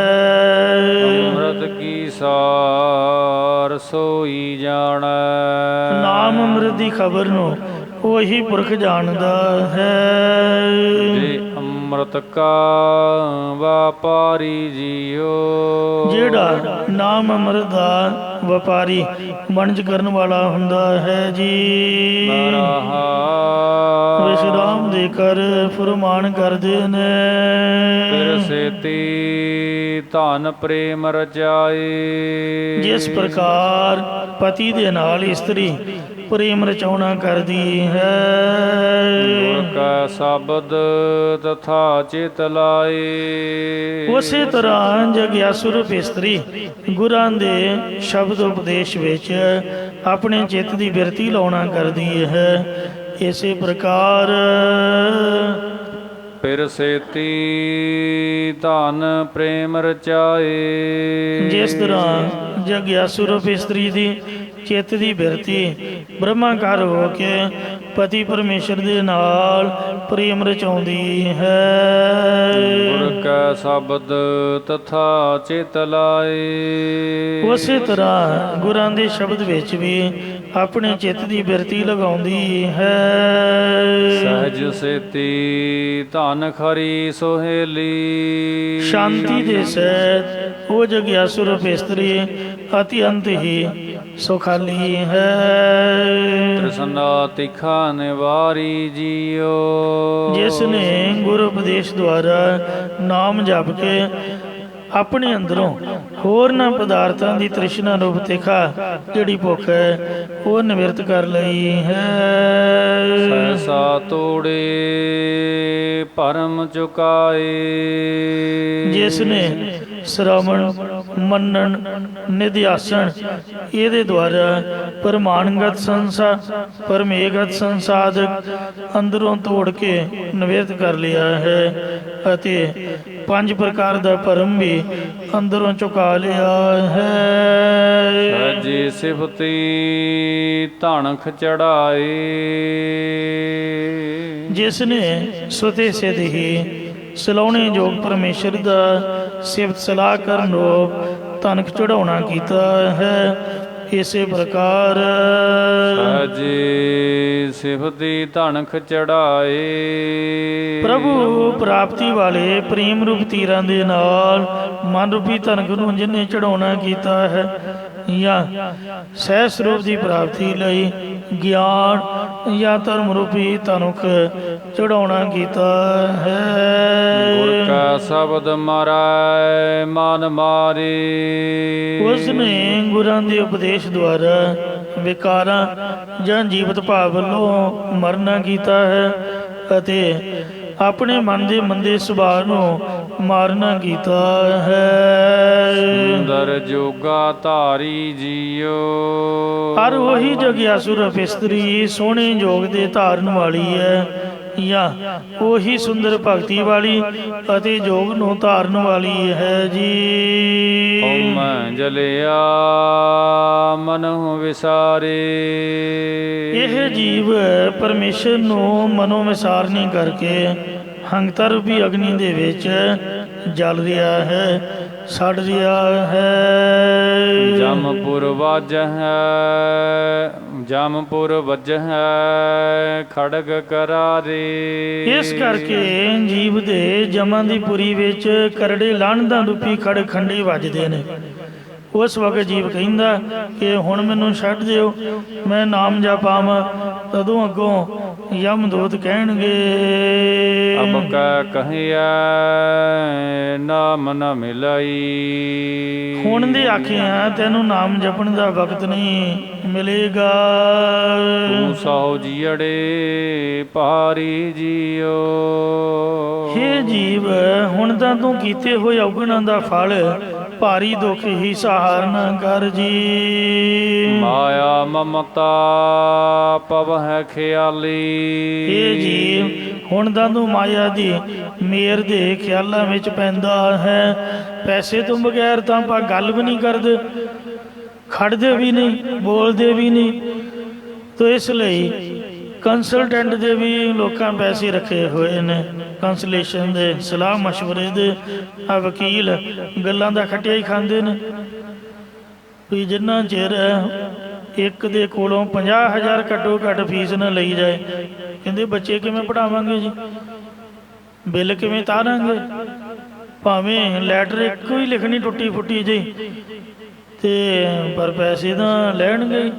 ਅੰਮ੍ਰਿਤ ਕੀ ਸਾਰ ਸੋਈ ਜਾਣੈ। ਨਾਮ ਅੰਮ੍ਰਿਤ ਦੀ ਖਬਰ ਨੂੰ ਉਹੀ ਪੁਰਖ ਜਾਣਦਾ ਹੈ। ਜੇ ਅੰਮ੍ਰਿਤ ਕਾ ਵਪਾਰੀ ਜੀਓ। ਜਿਹੜਾ ਨਾਮ ਅੰਮ੍ਰਿਤ ਦਾ ਵਪਾਰੀ ਵਣਜ ਕਰਨ ਵਾਲਾ ਹੁੰਦਾ ਹੈ ਜੀ। ਵਿਸ਼ਰਾਮ ਦੇ ਕਰ ਫਰਮਾਨ ਕਰਦੇ ਨੇ। ਫਿਰ ਸੇਤੀ ਧਨ ਪ੍ਰੇਮ ਰਚਾਏ। ਜਿਸ ਪ੍ਰਕਾਰ ਪਤੀ ਦੇ ਨਾਲ ਇਸਤਰੀ ਪ੍ਰੇਮ ਰਚਾਉਣਾ ਕਰਦੀ ਹੈ। ਗੁਰ ਕਾ ਸ਼ਬਦ ਤਥਾ ਚਿਤ ਲਾਏ। ਉਸੇ ਤਰ੍ਹਾਂ ਜਗਿਆਸੂ ਰੂਪ ਇਸਤਰੀ ਗੁਰਾਂ ਦੇ ਸ਼ਬਦ ਉਪਦੇਸ਼ ਵਿੱਚ ਆਪਣੇ ਚਿੱਤ ਦੀ ਬਿਰਤੀ ਲਾਉਣਾ ਕਰਦੀ ਹੈ। ਇਸੇ ਪ੍ਰਕਾਰ ਫਿਰ ਸੇਤੀ ਧਨ ਪ੍ਰੇਮ ਰਚਾਏ। ਜਿਸ ਤਰ੍ਹਾਂ ਜਗਿਆਸੂ ਰੂਪ ਇਸਤਰੀ ਦੀ ਚਿੱਤ ਦੀ ਬਿਰਤੀ ਬ੍ਰਹਮਾਕਾਰ ਹੋ ਕੇ ਪਤੀ ਪਰਮੇਸ਼ਰ ਦੇ ਨਾਲ ਪ੍ਰੇਮ ਰਚਾਉਂਦੀ ਹੈ। ਗੁਰ ਕੈ ਸ਼ਬਦ ਤਥਾ ਚਿਤ ਲਾਏ। ਉਸੇ ਤਰ੍ਹਾਂ ਗੁਰਾਂ ਦੇ ਸ਼ਬਦ ਵਿੱਚ ਵੀ ਆਪਣੇ ਚਿੱਤ ਦੀ ਬਿਰਤੀ ਲਗਾਉਂਦੀ ਹੈ। ਸਹਿਜ ਸੇਤੀ ਧਨ ਖਰੀ ਸੋਹੇਲੀ। ਸ਼ਾਂਤੀ ਦੇ ਸਹਿਤ ਉਹ ਜਗਿਆਸੁ ਰੂਪ ਇਸਤਰੀ ਅਤਿ ਅੰਤ ਹੀ ਸੁਖਾਲੀ ਹੈ। ਤ੍ਰਿਸ਼ਨਾ ਤਿਖਾ ਨਿਵਾਰੀ ਜੀਓ। ਜਿਸ ਨੇ ਗੁਰੂ ਉਪਦੇਸ਼ ਦੁਆਰਾ ਨਾਮ ਜਪ ਕੇ ਆਪਣੇ ਅੰਦਰੋਂ ਹੋਰਨਾਂ ਪਦਾਰਥਾਂ ਦੀ ਤ੍ਰਿਸ਼ਨਾ ਰੂਪ ਤਿਖਾ ਜਿਹੜੀ ਭੁੱਖ ਹੈ ਉਹ ਨਿਵਰਤ ਕਰ ਲਈ ਹੈ। ਸਹਿਸਾ ਤੋੜੇ ਭਰਮ ਚੁਕਾਏ। ਜਿਸ ਨੇ ਸ਼੍ਰਵਣ ਮੰਨਣ ਨਿਧਿਆਸਣ ਇਹਦੇ ਦੁਆਰਾ ਪ੍ਰਮਾਣਗਤ ਸੰਸਾ ਪਰਮੇਗਤ ਸੰਸਾਦਕ ਅੰਦਰੋਂ ਤੋੜ ਕੇ ਨਿਵਰਤ ਕਰ ਲਿਆ ਹੈ ਅਤੇ 5 ਪ੍ਰਕਾਰ ਦਾ ਭਰਮ ਵੀ ਅੰਦਰੋਂ ਚੁਕਾ ਲਿਆ ਹੈ। ਸਹਿਜੇ ਸਿਫਤੀ ਧਣਖ ਚੜਾਏ। ਜਿਸ ਨੇ ਸੁਤੇ ਸਿਧ ਹੀ ਸਲਾਉਣੇ ਜੋਗ ਪਰਮੇਸ਼ਰ ਦਾ ਸਿਫਤ ਸਲਾਹ ਕਰਨ ਰੂਪ ਧਨਕ ਚੜਾਉਣਾ ਕੀਤਾ ਹੈ। ਇਸੇ ਪ੍ਰਕਾਰ ਸਹਿਜੇ ਸਿਫਤੀ ਧਣਖ ਚੜਾਏ। ਪ੍ਰਭੂ ਪ੍ਰਾਪਤੀ ਵਾਲੇ ਪ੍ਰੇਮ ਰੂਪ ਤੀਰਾਂ ਦੇ ਨਾਲ ਮਨ ਰੂਪੀ ਧਨਕ ਨੂੰ ਜਿਹਨੇ ਚੜਾਉਣਾ ਕੀਤਾ ਹੈ ਜਾਂ ਸਹਿ ਸਰੂਪ ਦੀ ਪ੍ਰਾਪਤੀ ਲਈ ਗਿਆਨ ਜਾਂ ਧਰਮ ਰੂਪੀ ਧਨੁਖ ਚੜਾਉਣਾ ਕੀਤਾ ਹੈ। ਗੁਰ ਕਾ ਸ਼ਬਦ ਮਾਰੈ ਮਨ ਮਾਰੇ। ਉਸ ਨੇ ਗੁਰਾਂ ਦੇ ਉਪਦੇਸ਼ ਦੁਆਰਾ ਵਿਕਾਰਾਂ ਜਾਂ ਜੀਵਤ ਭਾਵ ਵੱਲੋਂ ਮਰਨਾ ਕੀਤਾ ਹੈ ਅਤੇ ਆਪਣੇ ਮਨ ਦੇ ਮੰਦੇ ਸੁਭਾਅ ਨੂੰ ਮਾਰਨਾ ਕੀਤਾ ਹੈ। ਸੁੰਦਰ ਜੋਗਾ ਧਾਰੀ ਜੀਓ। ਹਰ ਉਹੀ ਜਗਿਆਸੁ ਰੂਪ ਇਸਤਰੀ ਸੋਹਣੇ ਜੋਗ ਦੇ ਧਾਰਨ ਵਾਲੀ ਹੈ ਜਾਂ ਉਹੀ ਸੁੰਦਰ ਭਗਤੀ ਵਾਲੀ ਅਤੇ ਜੋਗ ਨੂੰ ਧਾਰਨ ਵਾਲੀ ਹੈ ਜੀ। ਹਉਮੈ ਜਲਿਆ ਮਨਹੁ ਵਿਸਾਰੇ। ਇਹ ਜੀਵ ਪਰਮੇਸ਼ਰ ਨੂੰ ਮਨੋਂ ਵਿਸਾਰ ਨਹੀਂ ਕਰਕੇ ਹੰਕਾਰ ਰੂਪੀ ਅਗਨੀ ਦੇ ਵਿੱਚ ਜਲ ਰਿਹਾ ਹੈ, ਸੜ ਰਿਹਾ ਹੈ। ਜਮਪੁਰ ਵੱਜਹਿ ਖੜਗ ਕਰਾਰੇ। ਇਸ ਕਰਕੇ ਜੀਵ ਦੇ ਜਮਾਂ ਦੀ ਪੁਰੀ ਵਿੱਚ ਕਰੜੇ ਲਾਹਣਦਾਂ ਰੂਪੀ ਖੜਗ ਖੰਡੇ ਵੱਜਦੇ ਨੇ। ਉਸ ਵਕਤ ਜੀਵ ਕਹਿੰਦਾ ਕਿ ਹੁਣ ਮੈਨੂੰ ਛੱਡ ਦਿਓ, ਮੈਂ ਨਾਮ ਜਪਾਵਾਂ। ਤਦੋਂ ਅੱਗੋਂ ਯਮਦੂਤ ਕਹਿਣਗੇ ਅਬ ਕੈ ਕਹਿਆ ਨਾਮ ਨ ਮਿਲਾਈ। ਹੁਣ ਦੇ ਆਖਿਆ ਤੈਨੂੰ ਨਾਮ ਜਪਣ ਦਾ ਵਕਤ ਨਹੀਂ ਮਿਲੇਗਾ। ਤੂੰ ਸਹੁ ਜੀਅੜੇ ਭਾਰੀ ਜੀਓ। ਹੇ ਜੀਵ ਹੁਣ ਤਾਂ ਤੂੰ ਕੀਤੇ ਹੋਏ ਔਗਣਾਂ ਦਾ ਫਲ ਭਾਰੀ ਦੁੱਖ ਹੀ ਸਹਾਰਨਾ ਕਰ ਜੀ। ਮਾਇਆ ਮਮਤਾ ਪਵਹਿ ਖਿਆਲੀ। ਇਹ ਜੀਵ ਹੁਣ ਤਾਂ ਤੂੰ ਮਾਇਆ ਦੀ ਮੇਰ ਦੇ ਖਿਆਲਾਂ ਵਿੱਚ ਪੈਂਦਾ ਹੈ। ਪੈਸੇ ਤੋਂ ਬਗੈਰ ਤਾਂ ਆਪਾਂ ਗੱਲ ਵੀ ਨਹੀਂ ਕਰਦੇ, ਖੜਦੇ ਵੀ ਨਹੀਂ, ਬੋਲਦੇ ਵੀ ਨਹੀਂ। ਤੋ ਇਸ ਲਈ ਕੰਸਲਟੈਂਟ ਦੇ ਵੀ ਲੋਕਾਂ ਪੈਸੇ ਰੱਖੇ ਹੋਏ ਨੇ, ਕੰਸਲੇਸ਼ਨ ਦੇ, ਸਲਾਹ ਮਸ਼ਵਰੇ ਦੇ। ਆ ਵਕੀਲ ਗੱਲਾਂ ਦਾ ਖੱਟਿਆ ਹੀ ਖਾਂਦੇ ਨੇ ਵੀ ਜਿੰਨਾ ਚਿਰ ਇੱਕ ਦੇ ਕੋਲੋਂ 50,000 ਘੱਟੋ ਘੱਟ ਫੀਸ ਨਾ ਲਈ ਜਾਏ, ਕਹਿੰਦੇ ਬੱਚੇ ਕਿਵੇਂ ਪੜ੍ਹਾਵਾਂਗੇ ਜੀ, ਬਿੱਲ ਕਿਵੇਂ ਤਾਰਾਂਗੇ, ਭਾਵੇਂ ਲੈਟਰ ਇੱਕੋ ਹੀ ਲਿਖਣੀ ਟੁੱਟੀ ਫੁੱਟੀ ਜੀ ਤੇ ਪਰ ਪੈਸੇ ਤਾਂ ਲੈਣਗੇ।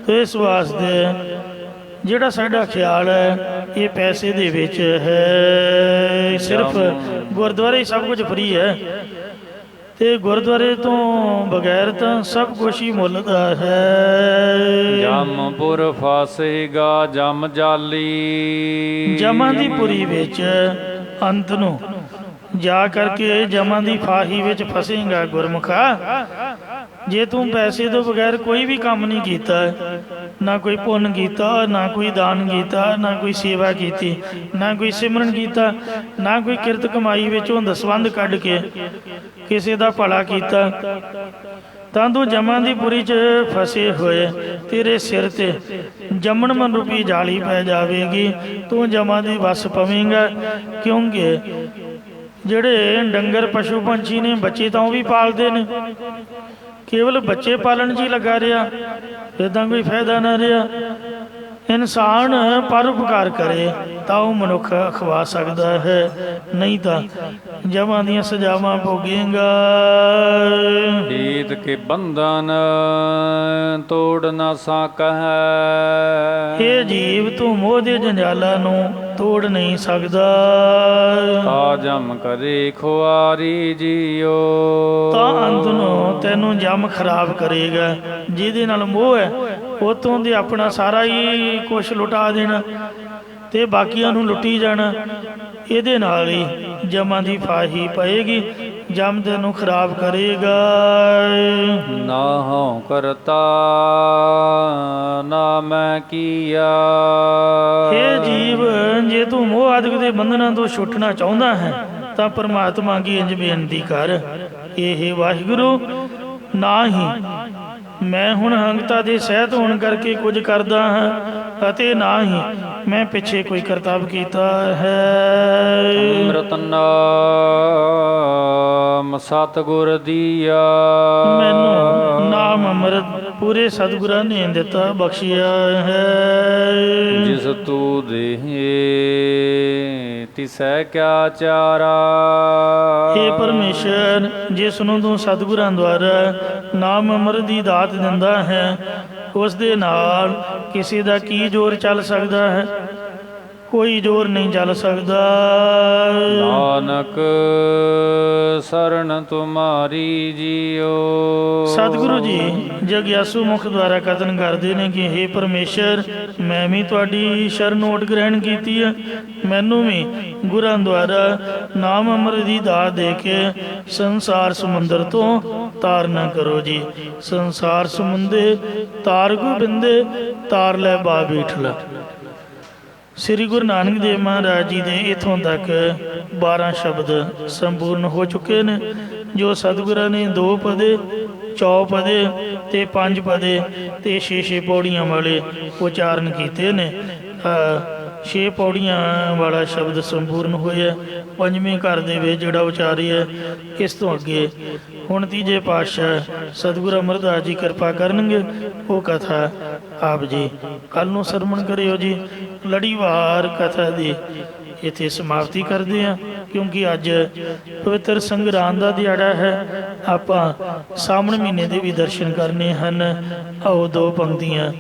ਤੇ ਇਸ ਵਾਸਤੇ ਜਿਹੜਾ ਸਾਡਾ ਖਿਆਲ ਹੈ ਇਹ ਪੈਸੇ ਦੇ ਵਿੱਚ ਹੈ। ਸਿਰਫ ਗੁਰਦੁਆਰੇ ਹੀ ਸਭ ਕੁਝ ਫਰੀ ਹੈ ਤੇ ਗੁਰਦੁਆਰੇ ਤੋਂ ਬਗੈਰ ਤਾਂ ਸਭ ਕੁਝ ਹੀ ਮੁੱਲ ਦਾ ਹੈ। ਜਮਪੁਰ ਫਾਸੇਗਾ ਜਮ ਜਾਲੀ। ਜਮਾਂ ਦੀ ਪੁਰੀ ਵਿੱਚ ਅੰਤ ਨੂੰ ਜਾ ਕਰਕੇ ਜਮਾਂ ਦੀ ਫਾਹੀ ਵਿੱਚ ਫਸੇਗਾ ਗੁਰਮੁਖਾ। ਜੇ ਤੂੰ ਪੈਸੇ ਤੋਂ ਬਗੈਰ ਕੋਈ ਵੀ ਕੰਮ ਨਹੀਂ ਕੀਤਾ, ਨਾ ਕੋਈ ਪੁੰਨ ਕੀਤਾ, ਨਾ ਕੋਈ ਦਾਨ ਕੀਤਾ, ਨਾ ਕੋਈ ਸੇਵਾ ਕੀਤੀ, ਨਾ ਕੋਈ ਸਿਮਰਨ ਕੀਤਾ, ਨਾ ਕੋਈ ਕਿਰਤ ਕਮਾਈ ਵਿੱਚੋਂ ਦਸਵੰਧ ਕੱਢ ਕੇ ਕਿਸੇ ਦਾ ਭਲਾ ਕੀਤਾ, ਤਾਂ ਤੂੰ ਜਮਾਂ ਦੀ ਪੁਰੀ 'ਚ ਫਸੇ ਹੋਏ ਤੇਰੇ ਸਿਰ ਤੇ ਜੰਮਣ ਮਨ ਰੂਪੀ ਜਾਲੀ ਪੈ ਜਾਵੇਗੀ। ਤੂੰ ਜਮਾਂ ਦੀ ਵਸ ਪਵੇਂਗਾ, ਕਿਉਂਕਿ ਜਿਹੜੇ ਡੰਗਰ ਪਸ਼ੂ ਪੰਛੀ ਨੇ ਬੱਚੇ ਤਾਂ ਉਹ ਵੀ ਪਾਲਦੇ ਨੇ, ਕੇਵਲ ਬੱਚੇ ਪਾਲਣ 'ਚ ਹੀ ਲੱਗਾ ਰਿਹਾ, ਇੱਦਾਂ ਕੋਈ ਫਾਇਦਾ ਨਾ ਰਿਹਾ। ਇਨਸਾਨ ਪਰਉਪਕਾਰ ਕਰੇ ਤਾਂ ਉਹ ਮਨੁੱਖ ਖਵਾ ਸਕਦਾ ਹੈ, ਨਹੀਂ ਤਾਂ ਜਮਾਂ ਦੀਆਂ ਸਜ਼ਾਵਾਂ ਭੋਗੇਗਾ। ਹੀਤ ਕੇ ਬੰਧਨ ਤੋੜ ਨਾ ਸਕਹਿ। ਇਹ ਜੀਵ ਤੂੰ ਮੋਹ ਦੇ ਜੰਜਾਲਾਂ ਨੂੰ ਤੋੜ ਨਹੀਂ ਸਕਦਾ। ਤਾ ਜਮ ਕਰੇ ਖੁਆਰੀ ਜੀਓ। ਤਾਂ ਅੰਤ ਨੂੰ ਤੈਨੂੰ ਜਮ ਖਰਾਬ ਕਰੇਗਾ। ਜਿਹਦੇ ਨਾਲ ਮੋਹ ਹੈ ਉਤੋਂ ਦੇ ਆਪਣਾ ਸਾਰਾ ਹੀ ਕੁਛ ਲੁਟਾ ਦੇਣਾ ਤੇ ਬਾਕੀਆਂ ਨੂੰ ਲੁੱਟੀ ਜਾਣਾ। ਇਹਦੇ ਨਾਲ ਹੀ ਜਮਾਂ ਦੀ ਫਾਹੀ ਪਏਗੀ, ਜਮ ਤੈਨੂੰ ਖਰਾਬ ਕਰੇਗਾ। ਨਾ ਹਉ ਕਰਤਾ ਨਾ ਮੈਂ ਕੀਆ। ਇਹ ਜੀਵ, ਜੇ ਤੂੰ ਮੋਹ ਆਦਿਕ ਦੇ ਬੰਧਨਾਂ ਤੋਂ ਛੁੱਟਣਾ ਚਾਹੁੰਦਾ ਹੈ ਤਾਂ ਪਰਮਾਤਮਾ ਕੀ ਇੰਜ ਬੇਨਤੀ ਕਰ, ਇਹ ਵਾਹਿਗੁਰੂ ਨਾ ਹੀ ਮੈਂ ਹੁਣ ਹੰਗਤਾ ਦੇ ਸਹਿਤ ਹੋਣ ਕਰਕੇ ਕੁਝ ਕਰਦਾ ਹਾਂ ਅਤੇ ਨਾ ਹੀ ਮੈਂ ਪਿੱਛੇ ਕੋਈ ਕਰਤੱਵ ਕੀਤਾ ਹੈ। ਅੰਮ੍ਰਿਤ ਨਾਮ ਸਤਿਗੁਰ ਦੀਆ। ਮੈਨੂੰ ਨਾਮ ਅੰਮ੍ਰਿਤ ਪੂਰੇ ਸਤਿਗੁਰਾਂ ਨੇ ਦਿੱਤਾ, ਬਖਸ਼ਿਆ ਹੈ। ਜਿਸ ਤੂ ਦੇਹੇ ਤਿਸੈ ਕਿਆ ਚਾਰਾ। हे ਪਰਮੇਸ਼ਰ, ਜਿਸ ਨੂੰ ਤੂੰ ਸਤਿਗੁਰਾਂ ਦੁਆਰਾ ਨਾਮ ਅੰਮ੍ਰਿਤ ਦੀ ਦਾਤ ਦਿੰਦਾ ਹੈ, ਉਸ ਦੇ ਨਾਲ ਕਿਸੇ ਦਾ ਕੀ ਜ਼ੋਰ ਚੱਲ ਸਕਦਾ ਹੈ? ਕੋਈ ਜ਼ੋਰ ਨਹੀਂ ਚੱਲ ਸਕਦਾ। ਨਾਨਕ ਸਰਣ ਤੁਮਾਰੀ ਜੀਓ। ਸਤਿਗੁਰੂ ਜੀ ਜਗਿਆਸੂ ਮੁਖ ਦੁਆਰਾ ਕਥਨ ਕਰਦੇ ਨੇ ਕਿ हे ਪਰਮੇਸ਼ਰ, ਮੈਂ ਵੀ ਤੁਹਾਡੀ ਸ਼ਰਨ ਓਟ ਗ੍ਰਹਿਣ ਕੀਤੀ ਹੈ। ਮੈਨੂੰ ਵੀ ਗੁਰਾਂ ਦੁਆਰਾ ਨਾਮ ਅੰਮ੍ਰਿਤ ਦੀ ਦਾਤ ਦੇ ਕੇ ਸੰਸਾਰ ਸਮੁੰਦਰ ਤੋਂ ਤਾਰ ਨਾ ਕਰੋ ਜੀ। ਸੰਸਾਰ ਸਮੁੰਦੇ ਤਾਰ ਗੋਬਿੰਦੇ, ਤਾਰ ਲੈ ਬਾ ਬੀਠਲਾ। ਸ੍ਰੀ ਗੁਰੂ ਨਾਨਕ ਦੇਵ ਮਹਾਰਾਜ ਜੀ ਦੇ ਇੱਥੋਂ ਤੱਕ 12 ਸ਼ਬਦ ਸੰਪੂਰਨ ਹੋ ਚੁੱਕੇ ਨੇ, ਜੋ ਸਤਿਗੁਰਾਂ ਨੇ 2 ਪਦੇ, 4 ਪਦੇ ਤੇ 5 ਪਦੇ ਤੇ 6 ਪੌੜੀਆਂ ਵਾਲੇ ਉਚਾਰਨ ਕੀਤੇ ਨੇ। 6 ਪੌੜੀਆਂ ਵਾਲਾ ਸ਼ਬਦ ਸੰਪੂਰਨ ਹੋਇਆ। 5ਵੇਂ ਘਰ ਦੇ ਵਿੱਚ ਜਿਹੜਾ ਉਚਾਰਿਆ। ਇਸ ਤੋਂ ਅੱਗੇ ਹੁਣ 3ਜੇ ਪਾਤਸ਼ਾਹ ਸਤਿਗੁਰੂ ਅਮਰਦਾਸ ਜੀ ਕਿਰਪਾ ਕਰਨਗੇ, ਉਹ ਕਥਾ ਆਪ ਜੀ ਕੱਲ੍ਹ ਨੂੰ ਸਰਵਣ ਕਰਿਓ ਜੀ। ਲੜੀਵਾਰ ਕਥਾ ਦੀ ਇੱਥੇ ਸਮਾਪਤੀ ਕਰਦੇ ਹਾਂ, ਕਿਉਂਕਿ ਅੱਜ ਪਵਿੱਤਰ ਸੰਗਰਾਂਦ ਦਾ ਦਿਹਾੜਾ ਹੈ। ਆਪਾਂ ਸਾਵਣ ਮਹੀਨੇ ਦੇ ਵੀ ਦਰਸ਼ਨ ਕਰਨੇ ਹਨ। ਆਓ 2 ਪੰਕਤੀਆਂ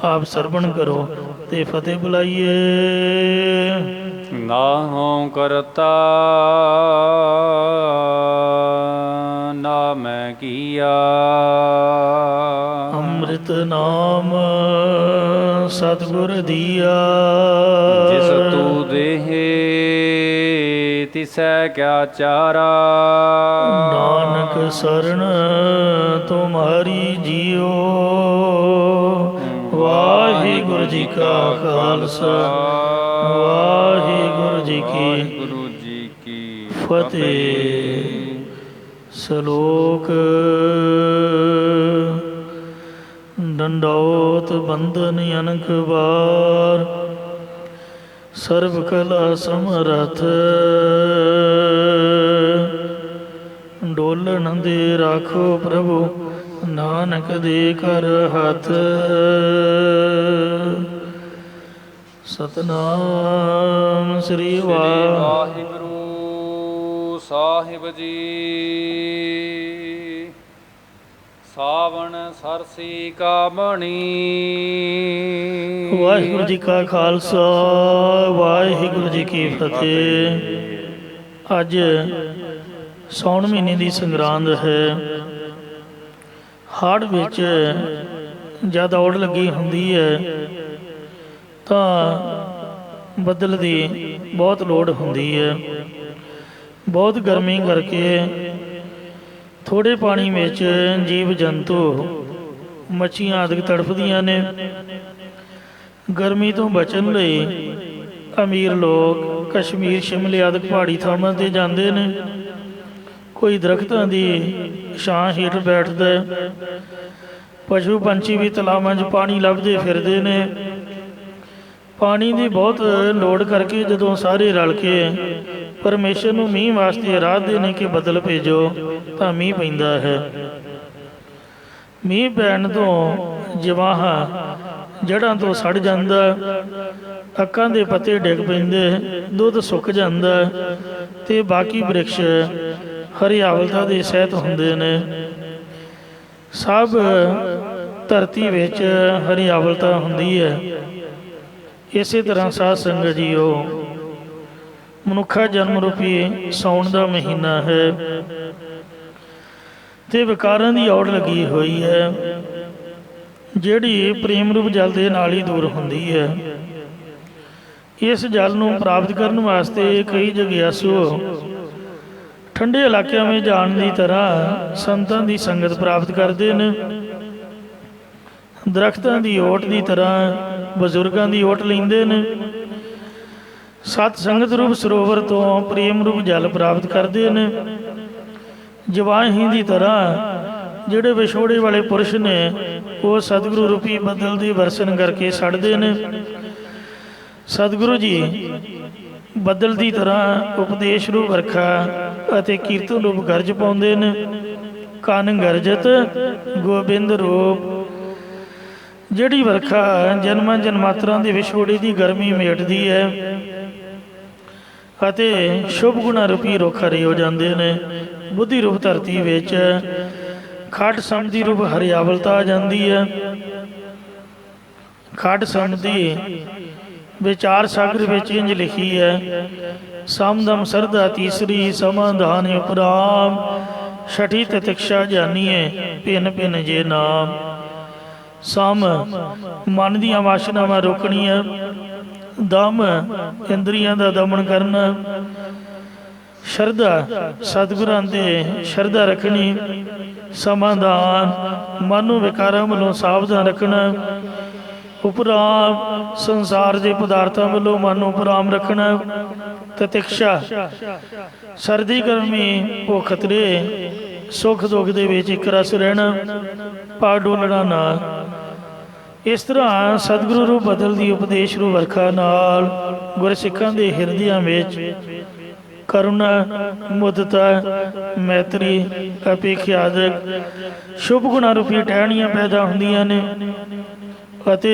ਆਪ ਸਰਵਣ ਕਰੋ ਤੇ ਫਤਿਹ ਬੁਲਾਈਏ। ਨਾ ਹਉ ਕਰਤਾ ਨਾ ਮੈਂ ਕੀਆ। ਅੰਮ੍ਰਿਤ ਨਾਮ ਸਤਿਗੁਰ ਦੀਆ। ਜਿਸ ਤੂ ਦੇਹੇ ਤਿਸੈ ਕਿਆ ਚਾਰਾ। ਨਾਨਕ ਸਰਣ ਤੁਮਾਰੀ ਜੀਓ। ਵਾਹਿਗੁਰੂ ਜੀ ਕਾ ਖਾਲਸਾ, ਵਾਹਿਗੁਰੂ ਜੀ ਕੀ ਫਤਿਹ। ਸ਼ਲੋਕ ਡੰਡੌਤ ਬੰਧਨ ਅਨਕ ਵਾਰ, ਸਰਬ ਕਲਾ ਸਮਰਥ ਡੋਲਣ ਦੇ ਰਾਖੋ ਪ੍ਰਭੂ, ਨਾਨਕ ਦੇ ਕਰ ਹੱਥ। ਸਤਨਾਮ ਸ੍ਰੀ ਵਾਹਿਗੁਰੂ ਸਾਹਿਬ ਜੀ। ਸਾਵਣ ਸਰਸੀ ਕਾ ਮਣੀ। ਵਾਹਿਗੁਰੂ ਜੀ ਕਾ ਖਾਲਸਾ, ਵਾਹਿਗੁਰੂ ਜੀ ਕੀ ਫਤਿਹ। ਅੱਜ ਸਾਉਣ ਮਹੀਨੇ ਦੀ ਸੰਗਰਾਂਦ ਹੈ। ਹਾੜ ਵਿੱਚ ਜਦ ਔੜ ਲੱਗੀ ਹੁੰਦੀ ਹੈ ਤਾਂ ਬੱਦਲ ਦੀ ਬਹੁਤ ਲੋੜ ਹੁੰਦੀ ਹੈ। ਬਹੁਤ ਗਰਮੀ ਕਰਕੇ ਥੋੜ੍ਹੇ ਪਾਣੀ ਵਿੱਚ ਜੀਵ ਜੰਤੂ, ਮੱਛੀਆਂ ਆਦਿ ਤੜਫਦੀਆਂ ਨੇ। ਗਰਮੀ ਤੋਂ ਬਚਣ ਲਈ ਅਮੀਰ ਲੋਕ ਕਸ਼ਮੀਰ, ਸ਼ਿਮਲੇ ਆਦਿ ਪਹਾੜੀ ਥਾਵਾਂ 'ਤੇ ਜਾਂਦੇ ਨੇ। ਕੋਈ ਦਰਖਤਾਂ ਦੀ ਛਾਂ ਹੇਠ ਬੈਠਦਾ ਹੈ। ਪਸ਼ੂ ਪੰਛੀ ਵੀ ਤਲਾਵਾਂ 'ਚ ਪਾਣੀ ਲੱਭਦੇ ਫਿਰਦੇ ਨੇ। ਪਾਣੀ ਦੀ ਬਹੁਤ ਲੋੜ ਕਰਕੇ ਜਦੋਂ ਸਾਰੇ ਰਲ ਕੇ ਪਰਮੇਸ਼ਰ ਨੂੰ ਮੀਂਹ ਵਾਸਤੇ ਆਰਾਧਦੇ ਨੇ ਕਿ ਬੱਦਲ ਭੇਜੋ, ਤਾਂ ਮੀਂਹ ਪੈਂਦਾ ਹੈ। ਮੀਂਹ ਪੈਣ ਤੋਂ ਜਵਾਹਾਂ ਜੜ੍ਹਾਂ ਤੋਂ ਸੜ ਜਾਂਦਾ, ਅੱਕਾਂ ਦੇ ਪੱਤੇ ਡਿੱਗ ਪੈਂਦੇ, ਦੁੱਧ ਸੁੱਕ ਜਾਂਦਾ ਤੇ ਬਾਕੀ ਬ੍ਰਿਕਸ਼ ਹਰਿਆਵਲਤਾ ਦੇ ਸਹਿਤ ਹੁੰਦੇ ਨੇ। ਸਭ ਧਰਤੀ ਵਿੱਚ ਹਰਿਆਵਲਤਾ ਹੁੰਦੀ ਹੈ। ਇਸੇ ਤਰ੍ਹਾਂ ਸਾਧ ਸੰਗਤ ਜੀਓ, ਮਨੁੱਖਾ ਜਨਮ ਰੂਪੀ ਸਾਉਣ ਦਾ ਮਹੀਨਾ ਹੈ ਤੇ ਵਿਕਾਰਾਂ ਦੀ ਔੜ ਲੱਗੀ ਹੋਈ ਹੈ, ਜਿਹੜੀ ਪ੍ਰੇਮ ਰੂਪ ਜਲ ਦੇ ਨਾਲ ਹੀ ਦੂਰ ਹੁੰਦੀ ਹੈ। ਇਸ ਜਲ ਨੂੰ ਪ੍ਰਾਪਤ ਕਰਨ ਵਾਸਤੇ ਕਈ ਜਗਿਆਸੂ ਠੰਡੇ ਇਲਾਕਿਆਂ ਵਿੱਚ ਜਾਣ ਦੀ ਤਰ੍ਹਾਂ ਸੰਤਾਂ ਦੀ ਸੰਗਤ ਪ੍ਰਾਪਤ ਕਰਦੇ ਨੇ। ਦਰਖਤਾਂ ਦੀ ਓਟ ਦੀ ਤਰ੍ਹਾਂ ਬਜ਼ੁਰਗਾਂ ਦੀ ਓਟ ਲੈਂਦੇ ਨੇ। ਸਤ ਸੰਗਤ ਰੂਪ ਸਰੋਵਰ ਤੋਂ ਪ੍ਰੇਮ ਰੂਪ ਜਲ ਪ੍ਰਾਪਤ ਕਰਦੇ ਨੇ। ਜਵਾਹੀਂ ਦੀ ਤਰ੍ਹਾਂ ਜਿਹੜੇ ਵਿਛੋੜੇ ਵਾਲੇ ਪੁਰਸ਼ ਨੇ ਉਹ ਸਤਿਗੁਰੂ ਰੂਪੀ ਬੱਦਲ ਦੀ ਵਰਸਨ ਕਰਕੇ ਛੱਡਦੇ ਨੇ। ਸਤਿਗੁਰੂ ਜੀ ਬੱਦਲ ਦੀ ਤਰ੍ਹਾਂ ਉਪਦੇਸ਼ ਰੂਪ ਵਰਖਾ ਅਤੇ ਕੀਰਤਨ ਰੂਪ ਗਰਜ ਪਾਉਂਦੇ ਨੇ। ਕਨ ਗਰਜਤ ਗੋਬਿੰਦ ਰੂਪ, ਜਿਹੜੀ ਵਰਖਾ ਜਨਮਾਂ ਜਨਮਾਤਰਾਂ ਦੇ ਵਿਛੋੜੇ ਦੀ ਗਰਮੀ ਮੇਟਦੀ ਹੈ ਅਤੇ ਸ਼ੁਭ ਗੁਣਾ ਰੂਪੀ ਰੁੱਖ ਹਰੇ ਹੋ ਜਾਂਦੇ ਨੇ। ਬੁੱਧੀ ਰੂਪ ਧਰਤੀ ਵਿੱਚ ਖੱਟ ਸਮਝੀ ਰੂਪ ਹਰਿਆਵਲਤਾ ਆ ਜਾਂਦੀ ਹੈ। ਖੱਟ ਸਮਝੀ ਵਿਚਾਰ ਸਾਗਰ ਵਿੱਚ ਇੰਝ ਲਿਖੀ ਹੈ, ਸਮਦਮ ਸਰਦਾ ਤੀਸਰੀ ਸਮਾਧਾਨ ਉਪਰਾਮ, ਛਠੀ ਤਤਿਕਸ਼ਾ ਜਾਨੀਏ ਭਿੰਨ ਭਿੰਨ ਜੇ ਨਾਮ। ਸਮ ਮਨ ਦੀਆਂ ਵਾਸ਼ਨਾਵਾਂ ਰੋਕਣੀਆਂ, ਦਮ ਇੰਦਰੀਆਂ ਦਾ ਦਮਨ ਕਰਨਾ, ਸ਼ਰਧਾ ਸਤਿਗੁਰਾਂ ਦੇ ਸ਼ਰਧਾ ਰੱਖਣੀ, ਸਮਾਧਾਨ ਮਨ ਨੂੰ ਵਿਕਾਰਾਂ ਵੱਲੋਂ ਸਾਵਧਾਨ ਰੱਖਣਾ, ਉਪਰਾਮ ਸੰਸਾਰ ਦੇ ਪਦਾਰਥਾਂ ਵੱਲੋਂ ਮਨ ਨੂੰ ਉਪਰਾਮ ਰੱਖਣਾ, ਤਤਿਕਸ਼ਾ ਸਰਦੀ ਗਰਮੀ ਭੁੱਖ ਖਤਰੇ ਸੁੱਖ ਦੁੱਖ ਦੇ ਵਿੱਚ ਇੱਕ ਰਸ ਰਹਿਣਾ, ਪਾ ਡੋਲਣਾ ਨਾ। ਇਸ ਤਰ੍ਹਾਂ ਸਤਿਗੁਰੂ ਰੂਪ ਬਦਲ ਦੀ ਉਪਦੇਸ਼ ਰੂਪ ਵਰਖਾ ਨਾਲ ਗੁਰਸਿੱਖਾਂ ਦੇ ਹਿਰਦਿਆਂ ਵਿੱਚ ਕਰੁਣਾ, ਮੁਦਤਾ, ਮੈਤਰੀ, ਅਪੇਖਿਆਦਕ ਸ਼ੁਭ ਗੁਣਾ ਰੂਪੀ ਟਹਿਣੀਆਂ ਪੈਦਾ ਹੁੰਦੀਆਂ ਨੇ ਅਤੇ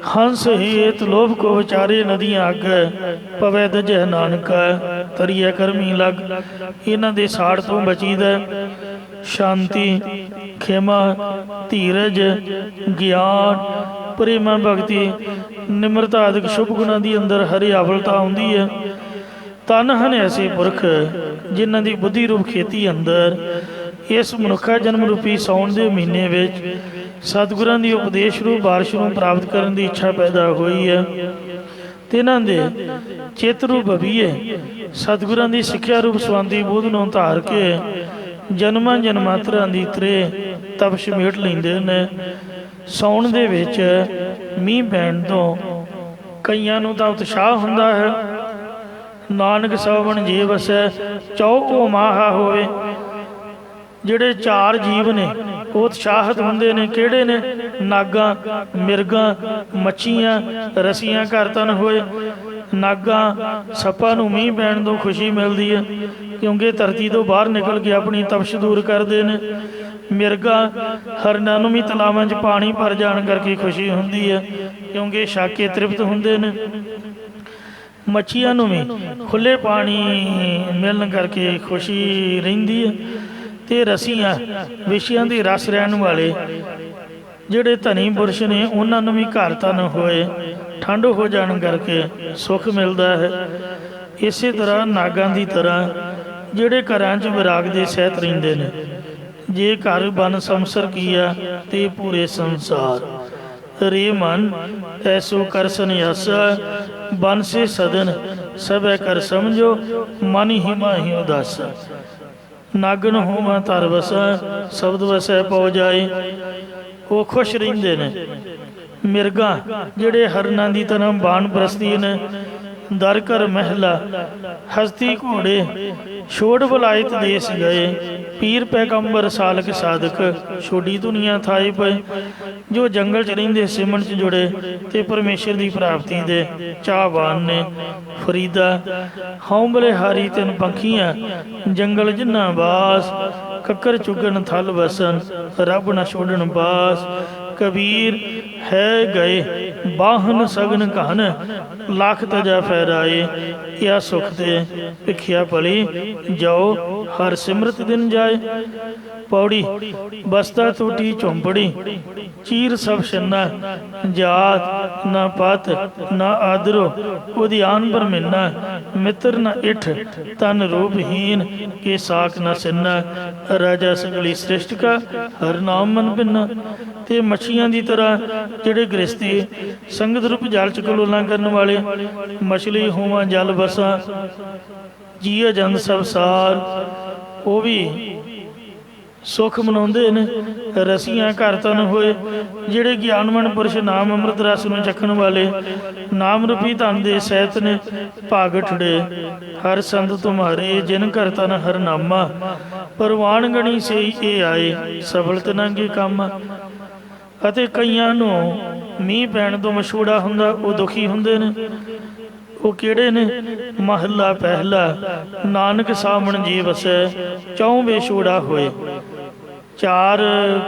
ਹੰਸ ਹੇਤ ਲੋਭ ਕੋ ਵਿਚਾਰੇ ਨਦੀਆਂ ਅੱਗ, ਪਵੈ ਦਜੈ ਨਾਨਕ ਤਰੀਐ ਕਰਮੀ ਲੱਗ। ਇਹਨਾਂ ਦੇ ਸਾੜ ਤੋਂ ਬਚੀਦਾ। ਸ਼ਾਂਤੀ, ਖੇਮਾ, ਧੀਰਜ, ਗਿਆਨ, ਪ੍ਰੇਮਾ, ਭਗਤੀ, ਨਿਮਰਤਾ ਆਦਿਕ ਸ਼ੁਭ ਗੁਣਾਂ ਦੀ ਅੰਦਰ ਹਰਿਆਵਲਤਾ ਆਉਂਦੀ ਹੈ। ਤਨ ਹਨ ਐਸੇ ਪੁਰਖ ਜਿਨ੍ਹਾਂ ਦੀ ਬੁੱਧੀ ਰੂਪ ਖੇਤੀ ਅੰਦਰ ਇਸ ਮਨੁੱਖਾ ਜਨਮ ਰੂਪੀ ਸਾਉਣ ਦੇ ਮਹੀਨੇ ਵਿੱਚ ਸਤਿਗੁਰਾਂ ਦੀ ਉਪਦੇਸ਼ ਰੂਪ ਬਾਰਿਸ਼ ਨੂੰ ਪ੍ਰਾਪਤ ਕਰਨ ਦੀ ਇੱਛਾ ਪੈਦਾ ਹੋਈ ਹੈ। ਤੇ ਇਹਨਾਂ ਦੇ ਚਿੱਤ ਰੂਪ ਭਵੀਏ ਸਤਿਗੁਰਾਂ ਦੀ ਸਿੱਖਿਆ ਰੂਪ ਸਵੰਦੀ ਬੁੱਧ ਨੂੰ ਧਾਰ ਕੇ ਜਨਮਾਂ ਜਨਮਾਤਰਾਂ ਦੀ ਤਰੇ ਤਪਸ਼ ਮੇਟ ਲੈਂਦੇ ਨੇ। ਸਾਉਣ ਦੇ ਵਿੱਚ ਮੀਂਹ ਪੈਣ ਤੋਂ ਕਈਆਂ ਨੂੰ ਤਾਂ ਉਤਸ਼ਾਹ ਹੁੰਦਾ ਹੈ। ਨਾਨਕ ਸਵਣ ਜੇ ਵਸੈ ਚੌਕੋ ਮਾਹਾ ਹੋਵੇ। ਜਿਹੜੇ ਚਾਰ ਜੀਵ ਨੇ ਉਹ ਉਤਸ਼ਾਹਤ ਹੁੰਦੇ ਨੇ। ਕਿਹੜੇ ਨੇ? ਨਾਗਾਂ, ਮਿਰਗਾਂ, ਮੱਛੀਆਂ, ਰਸੀਆਂ ਘਰ ਤਨ ਹੋਏ। ਨਾਗਾਂ ਸੱਪਾਂ ਨੂੰ ਮੀਂਹ ਪੈਣ ਤੋਂ ਖੁਸ਼ੀ ਮਿਲਦੀ ਹੈ ਕਿਉਂਕਿ ਧਰਤੀ ਤੋਂ ਬਾਹਰ ਨਿਕਲ ਕੇ ਆਪਣੀ ਤਪਸ਼ ਦੂਰ ਕਰਦੇ ਨੇ। ਮਿਰਗਾਂ ਹਰਨਾਂ ਨੂੰ ਵੀ ਤਲਾਵਾਂ 'ਚ ਪਾਣੀ ਭਰ ਜਾਣ ਕਰਕੇ ਖੁਸ਼ੀ ਹੁੰਦੀ ਹੈ ਕਿਉਂਕਿ ਛਕ ਕੇ ਤ੍ਰਿਪਤ ਹੁੰਦੇ ਨੇ। ਮੱਛੀਆਂ ਨੂੰ ਵੀ ਖੁੱਲ੍ਹੇ ਪਾਣੀ ਮਿਲਣ ਕਰਕੇ ਖੁਸ਼ੀ ਰਹਿੰਦੀ ਹੈ। ਤੇ ਰਸੀਆਂ ਵਿਸ਼ਿਆਂ ਦੇ ਰਸ ਰਹਿਣ ਵਾਲੇ ਜਿਹੜੇ ਧਨੀ ਪੁਰਸ਼ ਨੇ ਉਹਨਾਂ ਨੂੰ ਵੀ ਘਰ ਤਨ ਹੋਏ ਠੰਡ ਹੋ ਜਾਣ ਕਰਕੇ ਸੁੱਖ ਮਿਲਦਾ ਹੈ। ਇਸੇ ਤਰ੍ਹਾਂ ਨਾਗਾਂ ਦੀ ਤਰ੍ਹਾਂ ਜਿਹੜੇ ਘਰਾਂ 'ਚ ਵਿਰਾਗ ਦੇ ਸਹਿਤ ਰਹਿੰਦੇ ਨੇ। ਜੇ ਘਰ ਬਨ ਸੰਸਰ ਕੀਆ ਤੇ ਪੂਰੇ ਸੰਸਾਰ ਰੇ ਮਨ ਐਸੋ ਕਰ ਸੰਨਿਆਸਾ ਬਨ ਸੇ ਸਦਨ ਸਭੈ ਕਰ ਸਮਝੋ ਮਨ ਹੀ ਮਾਹੀ ਉਦਾਸਾ। ਨਾਗਨ ਹੋਵਾਂ ਧਰ ਵਸਾ ਸ਼ਬਦ ਵਸੈ ਪਉ ਜਾਏ। ਉਹ ਖੁਸ਼ ਰਹਿੰਦੇ ਨੇ। ਮਿਰਗਾਂ ਜਿਹੜੇ ਹਰਨਾਂ ਦੀ ਤਰ੍ਹਾਂ ਬਾਣ ਪ੍ਰਸਤੀ ਨੇ ਦਰ ਕਰ ਮਹਿਲਾ ਹਸਤੀ ਘੋੜੇ ਛੋੜ ਬਲਾਇਤ ਦੇਸ ਗਏ ਪੀਰ ਪੈਗੰਬਰ ਸਾਲਕ ਸਾਧਕ ਛੋਡੀ ਦੁਨੀਆ ਥਾਈ ਪਏ ਜੋ ਜੰਗਲ 'ਚ ਰਹਿੰਦੇ ਸਿਮਰਨ 'ਚ ਜੁੜੇ ਤੇ ਪਰਮੇਸ਼ਰ ਦੀ ਪ੍ਰਾਪਤੀ ਦੇ ਚਾਹਵਾਨ ਨੇ। ਫਰੀਦਾ ਹਉ ਬਲਿਹਾਰੀ ਤਿੰਨ ਪੰਖੀਆਂ ਜੰਗਲ ਜਿਨ੍ਹਾਂ ਬਾਸ ਕੱਕਰ ਚੁਗਣ ਥਲ ਵਸਨ ਰੱਬ ਨਾ ਛੋੜਨ ਬਾਸ। ਕਬੀਰ ਹੈ ਗਏ ਬਾਹਨ ਸਗਨ ਕਹਨ ਲੱਖ ਤਜਾ ਫਹਿਰਾਏ ਯਾ ਸੁਖ ਤੇ ਭਿਖਿਆ ਭਲੀ ਜਾਓ ਹਰ ਸਿਮਰਤ ਦਿਨ ਜਾਏ। ਪੌੜੀ ਬਸਤਾ ਟੂਟੀ ਝੌਂਪੜੀ ਚੀਰ ਸਭ ਛੰਨਾ ਜਾਤ ਨਾ ਪਤ ਨਾ ਆਦਰੋ ਉਹਦੀ ਆਨ ਪਰ ਮਿੰਨਾ ਮਿੱਤਰ ਨਾ ਇਠ ਤਨ ਰੂਪਹੀਨ ਕੇ ਸਾਖ ਨਾ ਸਿੰਨਾ ਰਾਜਾ ਸਗਲੀ ਸ੍ਰਿਸ਼ਟ ਕਾ ਹਰ ਨਾਮ ਮਨ ਬਿੰਨਾ। ਤੇ ਮੱਛੀਆਂ ਦੀ ਤਰ੍ਹਾਂ ਜਿਹੜੇ ਗ੍ਰਸਤੀ ਸੰਗਤ ਰੂਪ ਜਲ ਚ ਕਲੋਲਾਂ ਕਰਨ ਵਾਲੇ ਮਛਲੀ ਹੋਵਾਂ ਜਲ ਵਸਾਂ ਜੀਅ ਜੰਦ ਸਭ ਸਾਰ ਉਹ ਵੀ ਸੁੱਖ ਮਨਾਉਂਦੇ ਨੇ। ਰਸੀਆਂ ਘਰ ਤਨ ਹੋਏ ਜਿਹੜੇ ਗਿਆਨਮਨ ਪੁਰਸ਼ ਨਾਮ ਅੰਮ੍ਰਿਤ ਰਸ ਨੂੰ ਚੱਖਣ ਵਾਲੇ ਨਾਮ ਰੂਪੀ ਧਨ ਦੇ ਸਹਿਤ ਨੇ ਭਾਗ ਠੜੇ ਹਰ ਸੰਤ ਤੁਮਾਰੇ ਜਿਨ ਘਰ ਤਨ ਹਰ ਨਾਮਾ ਪਰਵਾਨ ਗਣੀ ਸੇ ਇਹ ਆਏ ਸਫਲ ਤਨਾਂਗੇ ਕੰਮ। ਅਤੇ ਕਈਆਂ ਨੂੰ ਮੀਂਹ ਪੈਣ ਤੋਂ ਮਛੋੜਾ ਹੁੰਦਾ ਉਹ ਦੁਖੀ ਹੁੰਦੇ ਨੇ। ਉਹ ਕਿਹੜੇ ਨੇ? ਮਹੱਲਾ ਪਹਿਲਾ ਨਾਨਕ ਸਾਵਣ ਜੀ ਵਸੈ ਚੌਂ ਵਿਛੋੜਾ ਹੋਏ। ਚਾਰ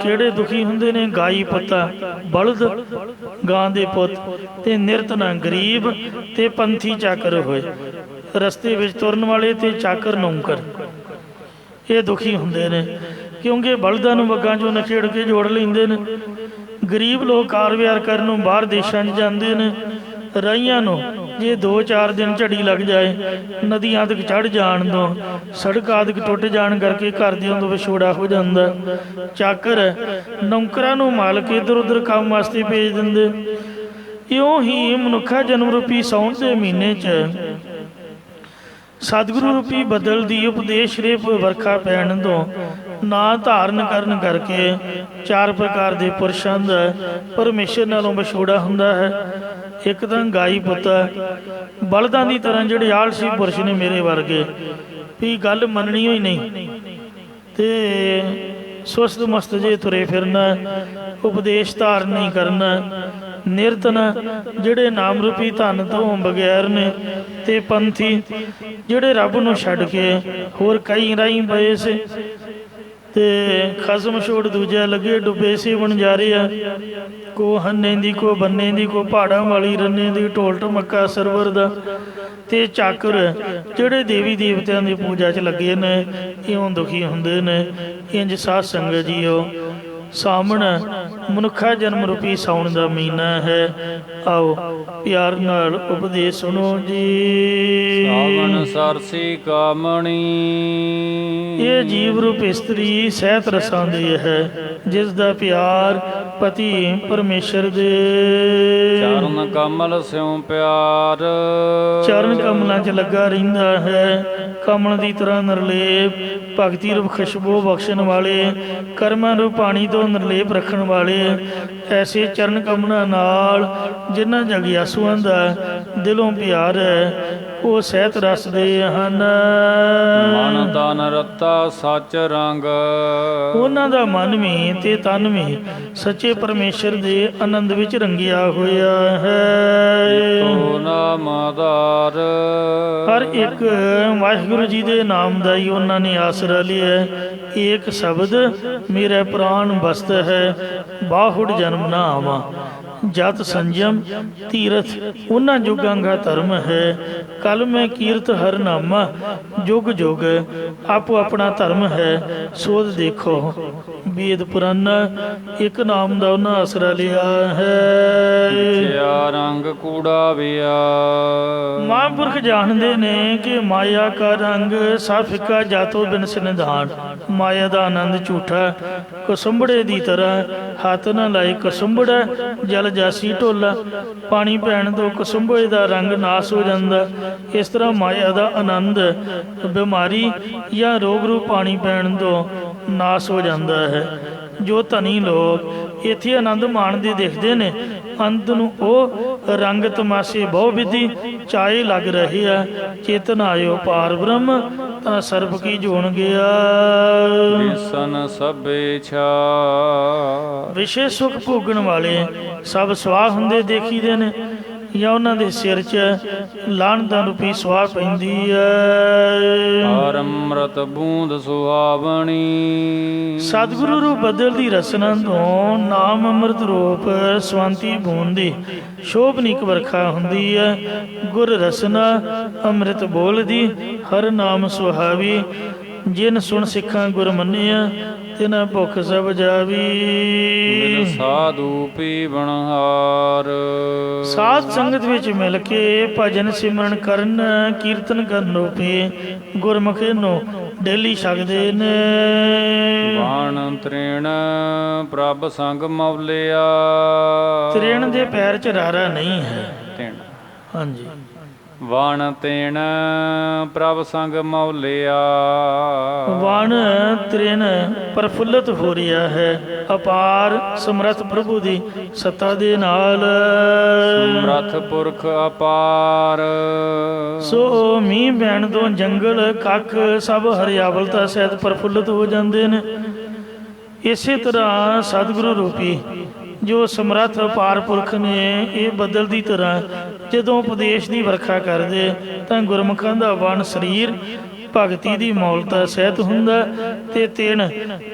ਕਿਹੜੇ ਦੁਖੀ ਹੁੰਦੇ ਨੇ? ਗਾਈ ਪੁੱਤਾ ਬਲਦ ਗਾਂ ਦੇ ਪੁੱਤ ਤੇ ਨਿਰਤਨਾ ਗਰੀਬ ਤੇ ਪੰਥੀ ਚਾਕਰ ਹੋਏ। ਰਸਤੇ ਵਿੱਚ ਤੁਰਨ ਵਾਲੇ ਤੇ ਚਾਕਰ ਨੌਕਰ ਇਹ ਦੁਖੀ ਹੁੰਦੇ ਨੇ ਕਿਉਂਕਿ ਬਲਦਾਂ ਨੂੰ ਵੱਗਾਂ 'ਚੋਂ ਨਖੇੜ ਕੇ ਜੋੜ ਲੈਂਦੇ ਨੇ। ਗਰੀਬ ਲੋਕ ਕਾਰ ਵਿਹਾਰ ਕਰਨ ਨੂੰ ਬਾਹਰ ਦੇਸ਼ਾਂ 'ਚ ਜਾਂਦੇ ਨੇ। ਰਾਹੀਆਂ ਨੂੰ ਜੇ 2-4 ਦਿਨ ਝੜੀ ਲੱਗ ਜਾਏ ਨਦੀਆਂ ਤੱਕ ਚੜ੍ਹ ਜਾਣ ਤੋਂ ਸੜਕ ਆਦਿਕ ਟੁੱਟ ਜਾਣ ਕਰਕੇ ਘਰ ਦਿਆਂ ਤੋਂ ਵਿਛੋੜਾ ਹੋ ਜਾਂਦਾ। ਚਾਕਰ ਨੌਕਰਾਂ ਨੂੰ ਮਾਲਕ ਇੱਧਰ ਉੱਧਰ ਕੰਮ ਵਾਸਤੇ ਭੇਜ ਦਿੰਦੇ। ਇਉਂ ਹੀ ਮਨੁੱਖਾ ਜਨਮ ਰੂਪੀ ਸਾਉਣ ਦੇ ਮਹੀਨੇ 'ਚ ਸਤਿਗੁਰੂ ਰੂਪੀ ਬਦਲ ਦੀ ਉਪਦੇਸ਼ ਰੇਪ ਵਰਖਾ ਪੈਣ ਤੋਂ ਨਾ ਧਾਰਨ ਕਰਨ ਕਰਕੇ 4 ਪ੍ਰਕਾਰ ਦੇ ਪੁਰਸ਼ਾਂ ਦਾ ਪਰਮੇਸ਼ਰ ਨਾਲੋਂ ਵਿਛੋੜਾ ਹੁੰਦਾ ਹੈ। ਇੱਕ ਤਾਂ ਗਾਈ ਪੁੱਤਾ ਬਲਦਾਂ ਦੀ ਤਰ੍ਹਾਂ ਜਿਹੜੇ ਆਲਸੀ ਪੁਰਸ਼ ਨੇ ਮੇਰੇ ਵਰਗੇ ਵੀ ਗੱਲ ਮੰਨਣੀ ਹੋਈ ਨਹੀਂ ਤੇ ਸੁਸਤ ਮਸਤ ਜੇ ਤੁਰੇ ਫਿਰਨਾ ਉਪਦੇਸ਼ ਧਾਰਨ ਨਹੀਂ ਕਰਨਾ। ਨਿਰਤਨਾ ਜਿਹੜੇ ਨਾਮ ਰੂਪੀ ਧਨ ਤੋਂ ਬਗੈਰ ਨੇ ਤੇ ਪੰਥੀ ਜਿਹੜੇ ਰੱਬ ਨੂੰ ਛੱਡ ਕੇ ਹੋਰ ਕਈ ਰਾਹੀਂ ਪਏ ਸੀ ਤੇ ਖਸਮ ਛੋੜ ਦੂਜਾ ਲੱਗੇ ਡੁੱਬੇ ਸੀ ਵਣਜਾਰੇ ਆ। ਕੋ ਹੰਨੇ ਦੀ ਕੋ ਬੰਨੇ ਦੀ ਕੋ ਪਹਾੜਾਂ ਵਾਲੀ ਰੰਨੇ ਦੀ ਢੋਲ ਢਮੱਕਾ ਸਰਵਰ ਦਾ। ਤੇ ਚਾਕਰ ਜਿਹੜੇ ਦੇਵੀ ਦੇਵਤਿਆਂ ਦੀ ਪੂਜਾ 'ਚ ਲੱਗੇ ਨੇ ਇਉਂ ਦੁਖੀ ਹੁੰਦੇ ਨੇ। ਇੰਜ ਸਾਧ ਸੰਗਤ ਜੀਓ ਸਾਵਣ ਮਨੁੱਖਾ ਜਨਮ ਰੂਪੀ ਸਾਉਣ ਦਾ ਮਹੀਨਾ ਹੈ। ਆਓ ਪਿਆਰ ਨਾਲ ਉਪਦੇਸ਼ ਸੁਣੋ ਜੀ। ਸਾਵਣ ਸਰਸੀ ਕਾਮਣੀ ਇਹ ਜੀਵ ਰੂਪ ਇਸਤਰੀ ਸਹਿਤ ਰਸਾਂ ਦੀ ਹੈ ਜਿਸ ਦਾ ਪਿਆਰ ਪਤੀ ਪਰਮੇਸ਼ਰ ਦੇ। ਚਰਨ ਕਮਲ ਸਿਉ ਪਿਆਰ ਚਰਨ ਕਮਲਾਂ 'ਚ ਲੱਗਾ ਰਹਿੰਦਾ ਹੈ। ਕਮਲ ਦੀ ਤਰ੍ਹਾਂ ਨਿਰਲੇਪ ਭਗਤੀ ਰੂਪ ਖੁਸ਼ਬੂ ਬਖਸ਼ਣ ਵਾਲੇ ਕਰਮਾਂ ਰੂਪ ਪਾਣੀ ਤੋਂ ਨਿਰਲੇਪ ਰੱਖਣ ਵਾਲੇ ਐਸੇ ਚਰਨ ਕਮਲਾਂ ਨਾਲ ਜਿਨ੍ਹਾਂ ਜਗਿਆਸੂਆਂ ਦਾ ਦਿਲੋਂ ਪਿਆਰ ਹੈ ਉਹ ਸਹਿਤ ਰਸ ਦੇ ਹਨ। ਮਨ ਤਨ ਰਤਾ ਸੱਚ ਰੰਗ ਉਹਨਾਂ ਦਾ ਮਨ ਵੀ ਤੇ ਤਨ ਵੀ ਸੱਚੇ ਪਰਮੇਸ਼ਰ ਦੇ ਆਨੰਦ ਵਿੱਚ ਰੰਗਿਆ ਹੋਇਆ ਹੈ। ਤੋ ਨਾਮ ਆਧਾਰ ਹਰ ਇੱਕ ਵਾਹਿਗੁਰੂ ਜੀ ਦੇ ਨਾਮ ਦਾ ਹੀ ਉਹਨਾਂ ਨੇ ਆਸਰਾ ਲਿਆ। ਏਕ ਸ਼ਬਦ ਮੇਰਾ ਪ੍ਰਾਨ ਬਸਤ ਹੈ ਬਾਹੁੜ ਜਨਮ ਨਾ ਆਵਾਂ। ਜਤ ਸੰਜਮ ਤੀਰਥ ਉਹਨਾਂ ਜੁਗਾਂ ਦਾ ਧਰਮ ਹੈ। ਕਲ ਮੈਂ ਕੀਰਤ ਹਰ ਨਾਮਾ ਜੁਗ ਜੁਗ ਆਪੋ ਆਪਣਾ ਧਰਮ ਹੈ। ਸੋਧ ਦੇਖੋ ਵੇਦ ਪੁਰਾਨ ਇੱਕ ਨਾਮ ਦਾ ਉਹਨਾਂ ਆਸਰਾ ਲਿਆ ਹੈ। ਰੰਗ ਕੂੜਾ ਵਿਆ ਮਹਾਂਪੁਰਖ ਜਾਣਦੇ ਨੇ ਕਿ ਮਾਇਆ ਕਾ ਰੰਗ ਸਭ ਫਿੱਕਾ ਜਾਤੋ ਬਿਨ ਸਿਨਧਾਨ। ਮਾਇਆ ਦਾ ਆਨੰਦ ਝੂਠਾ ਕਸੁੰਬੜੇ ਦੀ ਤਰ੍ਹਾਂ ਹੱਥ ਨਾ ਲਾਏ ਕਸੁੰਬੜਾ ਜਲ ਜਾਸੀ ਢੋਲਾ। ਪਾਣੀ ਪੈਣ ਤੋਂ ਕਸੁੰਬੜੇ ਦਾ ਰੰਗ ਨਾਸ ਹੋ ਜਾਂਦਾ। ਇਸ ਤਰ੍ਹਾਂ ਮਾਇਆ ਦਾ ਆਨੰਦ ਬਿਮਾਰੀ ਜਾਂ ਰੋਗ ਰੂਪ ਪਾਣੀ ਪੈਣ ਤੋਂ ਨਾਸ ਹੋ ਜਾਂਦਾ ਹੈ। ਜੋ ਧਨੀ ਲੋਕ ਇੱਥੇ ਆਨੰਦ ਮਾਣਦੇ ਦਿਖਦੇ ਨੇ ਅੰਤ ਨੂੰ ਉਹ ਰੰਗ ਤਮਾਸ਼ੇ ਬਹੁ ਵਿਧੀ ਚਾਏ ਲੱਗ ਰਹੇ ਆ। ਚੇਤਨ ਆਇਓ ਪਾਰ ਬ੍ਰਹਮ ਤਾਂ ਸਰਬ ਕੀ ਜੋਣ ਗਿਆ। ਵਿਸਨ ਸਭੇ ਛਾ ਵਿਸ਼ੇ ਸੁਖ ਭੋਗਣ ਵਾਲੇ ਸਭ ਸਵਾਹ ਹੁੰਦੇ ਦੇਖੀਦੇ ਨੇ, ਜਾਂ ਉਹਨਾਂ ਦੇ ਸਿਰ 'ਚ ਲਾਹਣਤਾਂ ਰੂਪੀ ਸਵਾਹ ਪੈਂਦੀ ਹੈ। ਹਰ ਅੰਮ੍ਰਿਤ ਬੂੰਦ ਸੁਹਾਵਣੀ ਸਤਿਗੁਰੂ ਰੂਪ ਬਦਲਦੀ ਰਸਨਾ ਤੋਂ ਨਾਮ ਅੰਮ੍ਰਿਤ ਰੂਪ ਸਵੰਤੀ ਬੂੰਦ ਦੀ ਸ਼ੋਭਨੀਕ ਵਰਖਾ ਹੁੰਦੀ ਹੈ। ਗੁਰ ਰਸਨਾ ਅੰਮ੍ਰਿਤ ਬੋਲਦੀ ਹਰ ਨਾਮ ਸੁਹਾਵੀ। ਜਿਨ ਸੁਣ ਸਿੱਖਾਂ ਗੁਰ ਮੰਨਿਆ ਤਿਨਾ ਭੁੱਖ ਸਭ ਜਾਵੀ। ਮਿਲ ਸਾਧੂ ਪੀਵਣ ਹਾਰ ਸਾਧ ਸੰਗਤ ਵਿੱਚ ਮਿਲ ਕੇ ਭਜਨ ਸਿਮਰਨ ਕਰਨ ਕੀਰਤਨ ਕਰਨ ਰੂਪੀ ਗੁਰਮੁਖੀ ਨੂੰ ਡੇਲੀ ਛਕਦੇ ਨੇ। ਬਾਣ ਤ੍ਰਿਣ ਪ੍ਰਭ ਸੰਗ ਮੌਲਿਆ ਤ੍ਰਿਣ ਦੇ ਪੈਰ 'ਚ ਰਾਰਾ ਨਹੀਂ ਹੈ। ਤਿਣ ਹਾਂਜੀ, ਵਣ ਤੇਣ ਪ੍ਰਭ ਸੰਗ ਮੌਲਿਆ ਵਣ ਤ੍ਰਿਣ ਪ੍ਰਫੁੱਲਤ ਹੋ ਰਿਹਾ ਹੈ ਅਪਾਰ ਸਮਰੱਥ ਪ੍ਰਭੂ ਦੀ ਸੱਤਾ ਦੇ ਨਾਲ। ਸਮਰੱਥ ਪੁਰਖ ਅਪਾਰ ਸੋ ਮੀਂਹ ਪੈਣ ਤੋਂ ਜੰਗਲ ਕੱਖ ਸਭ ਹਰਿਆਵਲਤਾ ਸਹਿਤ ਪ੍ਰਫੁੱਲਤ ਹੋ ਜਾਂਦੇ ਨੇ। ਇਸੇ ਤਰ੍ਹਾਂ ਸਤਿਗੁਰੂ ਰੂਪੀ ਜੋ ਸਮਰੱਥ ਅਪਾਰ ਪੁਰਖ ਨੇ ਇਹ ਬਦਲਦੀ ਤਰ੍ਹਾਂ ਜਦੋਂ ਉਪਦੇਸ਼ ਦੀ ਵਰਖਾ ਕਰਦੇ ਤਾਂ ਗੁਰਮੁਖਾਂ ਦਾ ਵਣ ਸਰੀਰ ਭਗਤੀ ਦੀ ਮੌਲਤਾ ਸਹਿਤ ਹੁੰਦਾ ਤੇ ਤਿਣ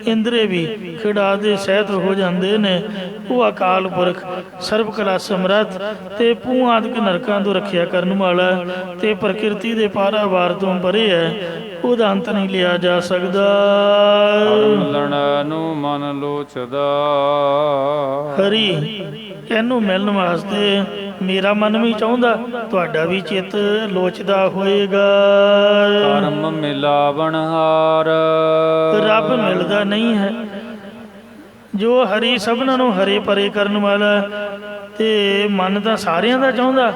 ਇੰਦਰੇ ਵੀ ਖਿੜਾ ਦੇ ਸਹਿਤ ਹੋ ਜਾਂਦੇ ਨੇ। ਉਹ ਅਕਾਲ ਪੁਰਖ ਸਰਬ ਕਲਾ ਸਮਰੱਥ ਤੇ ਪੂੰ ਆਦਿਕ ਨਰਕਾਂ ਤੋਂ ਰੱਖਿਆ ਕਰਨ ਵਾਲਾ ਤੇ ਪ੍ਰਕਿਰਤੀ ਦੇ ਪਾਰਾਵਾਰ ਤੋਂ ਪਰੇ ਹੈ। ਉਹਦਾ ਅੰਤ ਨਹੀਂ ਲਿਆ ਜਾ ਸਕਦਾ। ਮਿਲਣ ਨੂੰ ਮਨ ਲੋਚਦਾ ਹਰੀ ਇਹਨੂੰ ਮਿਲਣ ਵਾਸਤੇ ਮੇਰਾ ਮਨ ਵੀ ਚਾਹੁੰਦਾ, ਤੁਹਾਡਾ ਵੀ ਚਿੱਤ ਲੋਚਦਾ ਹੋਏਗਾ। ਕਰਮ ਮਿਲਾਵਣ ਹਾਰ ਰੱਬ ਮਿਲਦਾ ਨਹੀਂ ਹੈ। ਜੋ ਹਰੀ ਸਭਨਾਂ ਨੂੰ ਹਰੇ ਪਰੇ ਕਰਨ ਵਾਲਾ ਤੇ ਮਨ ਤਾਂ ਸਾਰਿਆਂ ਦਾ ਚਾਹੁੰਦਾ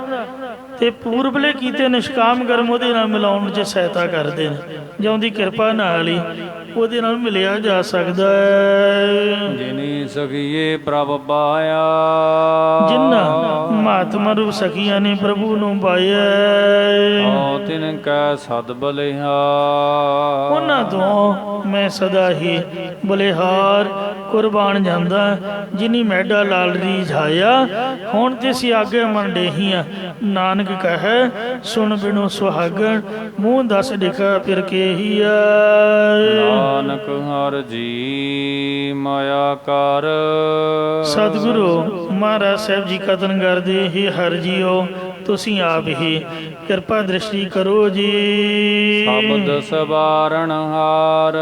ਤੇ ਪੂਰਬਲੇ ਕੀਤੇ ਨਿਸ਼ਕਾਮ ਕਰਮ ਉਹਦੇ ਨਾਲ ਮਿਲਾਉਣ 'ਚ ਸਹਾਇਤਾ ਕਰਦੇ ਨੇ। ਜਾਂ ਉਹਦੀ ਕਿਰਪਾ ਨਾਲ ਹੀ ਉਹਦੇ ਨਾਲ ਮਿਲਿਆ ਜਾ ਸਕਦਾ ਹੈ। ਜਿਨੀ ਸਖੀਏ ਪ੍ਰਭ ਪਾਇਆ ਜਿਨ੍ਹਾਂ ਮਹਾਤਮਾ ਰੂਪ ਸਖੀਆਂ ਨੇ ਪ੍ਰਭੂ ਨੂੰ ਪਾਇਆ ਹਉ ਤਿਨ ਕੈ ਸਦ ਬਲਿਹਾਰ ਉਹਨਾਂ ਤੋਂ ਮੈਂ ਸਦਾ ਹੀ ਬਲਿਹਾਰ ਕੁਰਬਾਨ ਜਾਂਦਾ। ਜਿਨੀ ਮੈਡਾ ਲਾਲ ਰੀਝਾਇਆ ਹੁਣ ਤੇ ਸਿਆਗੇ ਮਨ ਡੇਹੀਆਂ ਨਾਨਕ ਕਹੈ ਸੁਣ ਬਿਨੋ ਸੁਹਾਗਣ ਮੂੰਹ ਦਸ ਲਿਖਾ ਫਿਰ ਕੇ ਹੀ ਨਾਨਕ ਹਰ ਜੀ ਮਾਇਆ ਕਰ ਸਤਿਗੁਰੂ ਮਹਾਰਾਜ ਸਾਹਿਬ ਜੀ ਕਥਨ ਕਰਦੇ ਹੀ ਹਰ ਜੀਓ ਤੁਸੀਂ ਆਪ ਹੀ ਕਿਰਪਾ ਦ੍ਰਿਸ਼ਟੀ ਕਰੋ ਜੀ। ਸ਼ਬਦ ਸਵਾਰਣ ਹਾਰ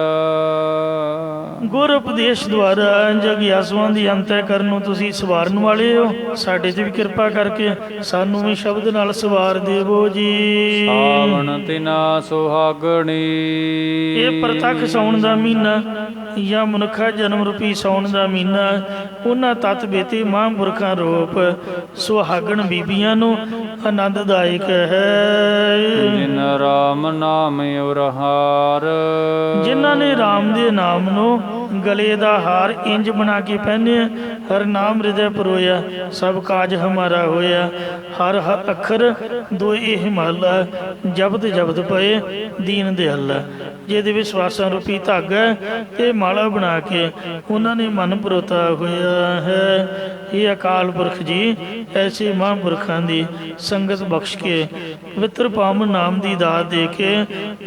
ਗੁਰ ਉਪਦੇਸ਼ ਦੁਆਰਾ ਜਗਿਆਸੂਆਂ ਦੀ ਅੰਤःਕਰਨ ਨੂੰ ਤੁਸੀਂ ਸਵਾਰਨ ਵਾਲੇ ਹੋ। ਸਾਡੇ ਤੇ ਵੀ ਕਿਰਪਾ ਕਰਕੇ ਸਾਨੂੰ ਵੀ ਸ਼ਬਦ ਨਾਲ ਸਵਾਰ ਦੇਵੋ ਜੀ। ਸਾਵਣ ਤਿਨਾ ਸੁਹਾਗਣੀ ਇਹ ਪ੍ਰਤੱਖ ਸਾਉਣ ਦਾ ਮਹੀਨਾ ਜਾਂ ਮਨੁੱਖਾ ਜਨਮ ਰੂਪੀ ਸਾਉਣ ਦਾ ਮਹੀਨਾ ਉਹਨਾਂ ਤਤ ਬੇਤੇ ਮਹਾਂਪੁਰਖਾਂ ਰੂਪ ਸੁਹਾਗਣ ਬੀਬੀਆਂ ਨੂੰ ਆਨੰਦਦਾਇਕ ਹੈ। ਜਿਨ ਰਾਮ ਨਾਮ ਉਰਹਾਰ ਜਿਨ੍ਹਾਂ ਨੇ ਰਾਮ ਦੇ ਨਾਮ ਨੂੰ ਗਲੇ ਦਾ ਹਾਰ ਇੰਜ ਬਣਾ ਕੇ ਪਹਿਨਿਆ। ਹਰ ਨਾਮ ਹਿਰਦੈ ਪਰੋਇਆ ਸਭ ਕਾਜ ਹਮਾਰਾ ਹੋਇਆ। ਹਰ ਅੱਖਰ ਦੋਏ ਹਿਮਾਲਾ ਜਪਤ ਜਪਤ ਪਏ ਦੀਨ ਦਿਆਲਾ। ਜਿਹਦੇ ਵਿੱਚ ਸਵਾਸਾਂ ਰੂਪੀ ਧਾਗਾ ਤੇ ਮਾਲਾ ਬਣਾ ਕੇ ਉਹਨਾਂ ਨੇ ਮਨ ਪਰੋਤਾ ਹੋਇਆ ਹੈ। ਇਹ ਅਕਾਲ ਪੁਰਖ ਜੀ ਐਸੇ ਮਹਾਂਪੁਰਖਾਂ ਦੀ ਸੰਗਤ ਬਖਸ਼ ਕੇ ਪਵਿੱਤਰ ਪਾਵਨ ਨਾਮ ਦੀ ਦਾਤ ਦੇ ਕੇ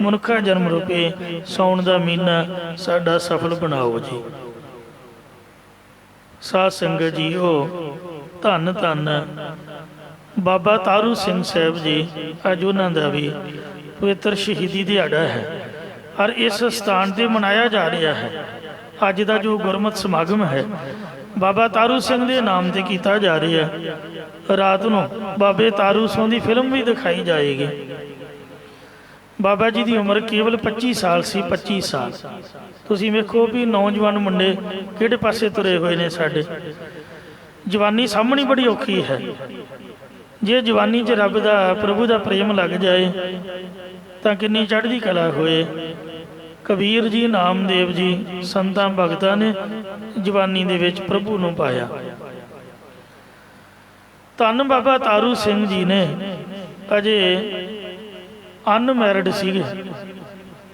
ਮਨੁੱਖਾ ਜਨਮ ਰੂਪੀ ਸਾਉਣ ਦਾ ਮਹੀਨਾ ਸਾਡਾ ਸਫਲ ਬਣਾਓ ਜੀ। ਸਾਧ ਸੰਗਤ ਜੀਓ ਧੰਨ ਧੰਨ ਬਾਬਾ ਤਾਰੂ ਸਿੰਘ ਸਾਹਿਬ ਜੀ ਅੱਜ ਉਹਨਾਂ ਦਾ ਵੀ ਪਵਿੱਤਰ ਸ਼ਹੀਦੀ ਦਿਹਾੜਾ ਹੈ ਔਰ ਇਸ ਸਥਾਨ ਤੇ ਮਨਾਇਆ ਜਾ ਰਿਹਾ ਹੈ। ਅੱਜ ਦਾ ਜੋ ਗੁਰਮਤਿ ਸਮਾਗਮ ਹੈ ਬਾਬਾ ਤਾਰੂ ਸਿੰਘ ਦੇ ਨਾਮ ਤੇ ਕੀਤਾ ਜਾ ਰਿਹਾ ਹੈ। ਰਾਤ ਨੂੰ ਬਾਬੇ ਤਾਰੂ ਸਿੰਘ ਦੀ ਫਿਲਮ ਵੀ ਦਿਖਾਈ ਜਾਏਗੀ। ਬਾਬਾ ਜੀ ਦੀ ਉਮਰ ਕੇਵਲ 25 ਸਾਲ ਸੀ। 25 ਸਾਲ ਤੁਸੀਂ ਵੇਖੋ ਵੀ ਨੌਜਵਾਨ ਮੁੰਡੇ ਕਿਹੜੇ ਪਾਸੇ ਤੁਰੇ ਹੋਏ ਨੇ ਸਾਡੇ। ਜਵਾਨੀ ਸਾਹਮਣੀ ਬੜੀ ਔਖੀ ਹੈ। ਜੇ ਜਵਾਨੀ 'ਚ ਰੱਬ ਦਾ ਪ੍ਰਭੂ ਦਾ ਪ੍ਰੇਮ ਲੱਗ ਜਾਏ ਤਾਂ ਕਿੰਨੀ ਚੜ੍ਹਦੀ ਕਲਾ ਹੋਏ। ਕਬੀਰ ਜੀ ਨਾਮਦੇਵ ਜੀ ਸੰਤਾਂ ਭਗਤਾਂ ਨੇ ਜਵਾਨੀ ਦੇ ਵਿੱਚ ਪ੍ਰਭੂ ਨੂੰ ਪਾਇਆ। ਧੰਨ ਬਾਬਾ ਤਾਰੂ ਸਿੰਘ ਜੀ ਨੇ ਅਜੇ ਅਨਮੈਰਿਡ ਸੀਗੇ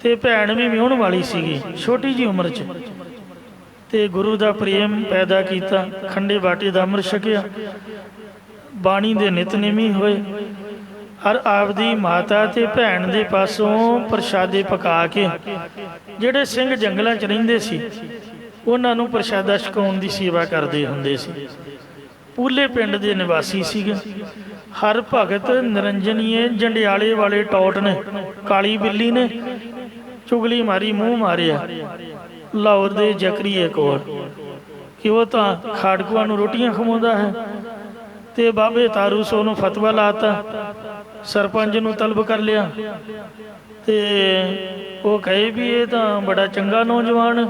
ਤੇ ਭੈਣ ਵੀ ਵਿਆਹੁਣ ਵਾਲੀ ਸੀਗੀ ਛੋਟੀ ਜੀ ਉਮਰ 'ਚ, ਤੇ ਗੁਰੂ ਦਾ ਪ੍ਰੇਮ ਪੈਦਾ ਕੀਤਾ। ਖੰਡੇ ਬਾਟੇ ਦਾ ਅੰਮ੍ਰਿਤ ਛਕਿਆ, ਬਾਣੀ ਦੇ ਨਿਤਨੇਮੀ ਹੋਏ, ਔਰ ਆਪਦੀ ਮਾਤਾ ਤੇ ਭੈਣ ਦੇ ਪਾਸੋਂ ਪ੍ਰਸ਼ਾਦੇ ਪਕਾ ਕੇ ਜਿਹੜੇ ਸਿੰਘ ਜੰਗਲਾਂ 'ਚ ਰਹਿੰਦੇ ਸੀ ਉਹਨਾਂ ਨੂੰ ਪ੍ਰਸ਼ਾਦਾ ਛਕਾਉਣ ਦੀ ਸੇਵਾ ਕਰਦੇ ਹੁੰਦੇ ਸੀ। ਪੂਲੇ ਪਿੰਡ ਦੇ ਨਿਵਾਸੀ ਸੀਗੇ। ਹਰ ਭਗਤ ਨਿਰੰਜਨੀਏ ਜੰਡਿਆਲੇ ਵਾਲੇ ਟੌਟ ਨੇ, ਕਾਲੀ ਬਿੱਲੀ ਨੇ ਚੁਗਲੀ ਮਾਰੀ, ਮੂੰਹ ਮਾਰਿਆ ਲਾਹੌਰ ਦੇ ਜ਼ਕਰੀਏ ਕੋਲ ਕਿ ਉਹ ਤਾਂ ਖਾੜਕੂਆਂ ਨੂੰ ਰੋਟੀਆਂ ਖਵਾਉਂਦਾ ਹੈ। ਤੇ ਬਾਬੇ ਤਾਰੂ ਸੋ ਨੂੰ ਫਤਵਾ ਲਾਤਾ, ਸਰਪੰਚ ਨੂੰ ਤਲਬ ਕਰ ਲਿਆ ਤੇ ਉਹ ਕਹੇ ਵੀ ਇਹ ਤਾਂ ਬੜਾ ਚੰਗਾ ਨੌਜਵਾਨ।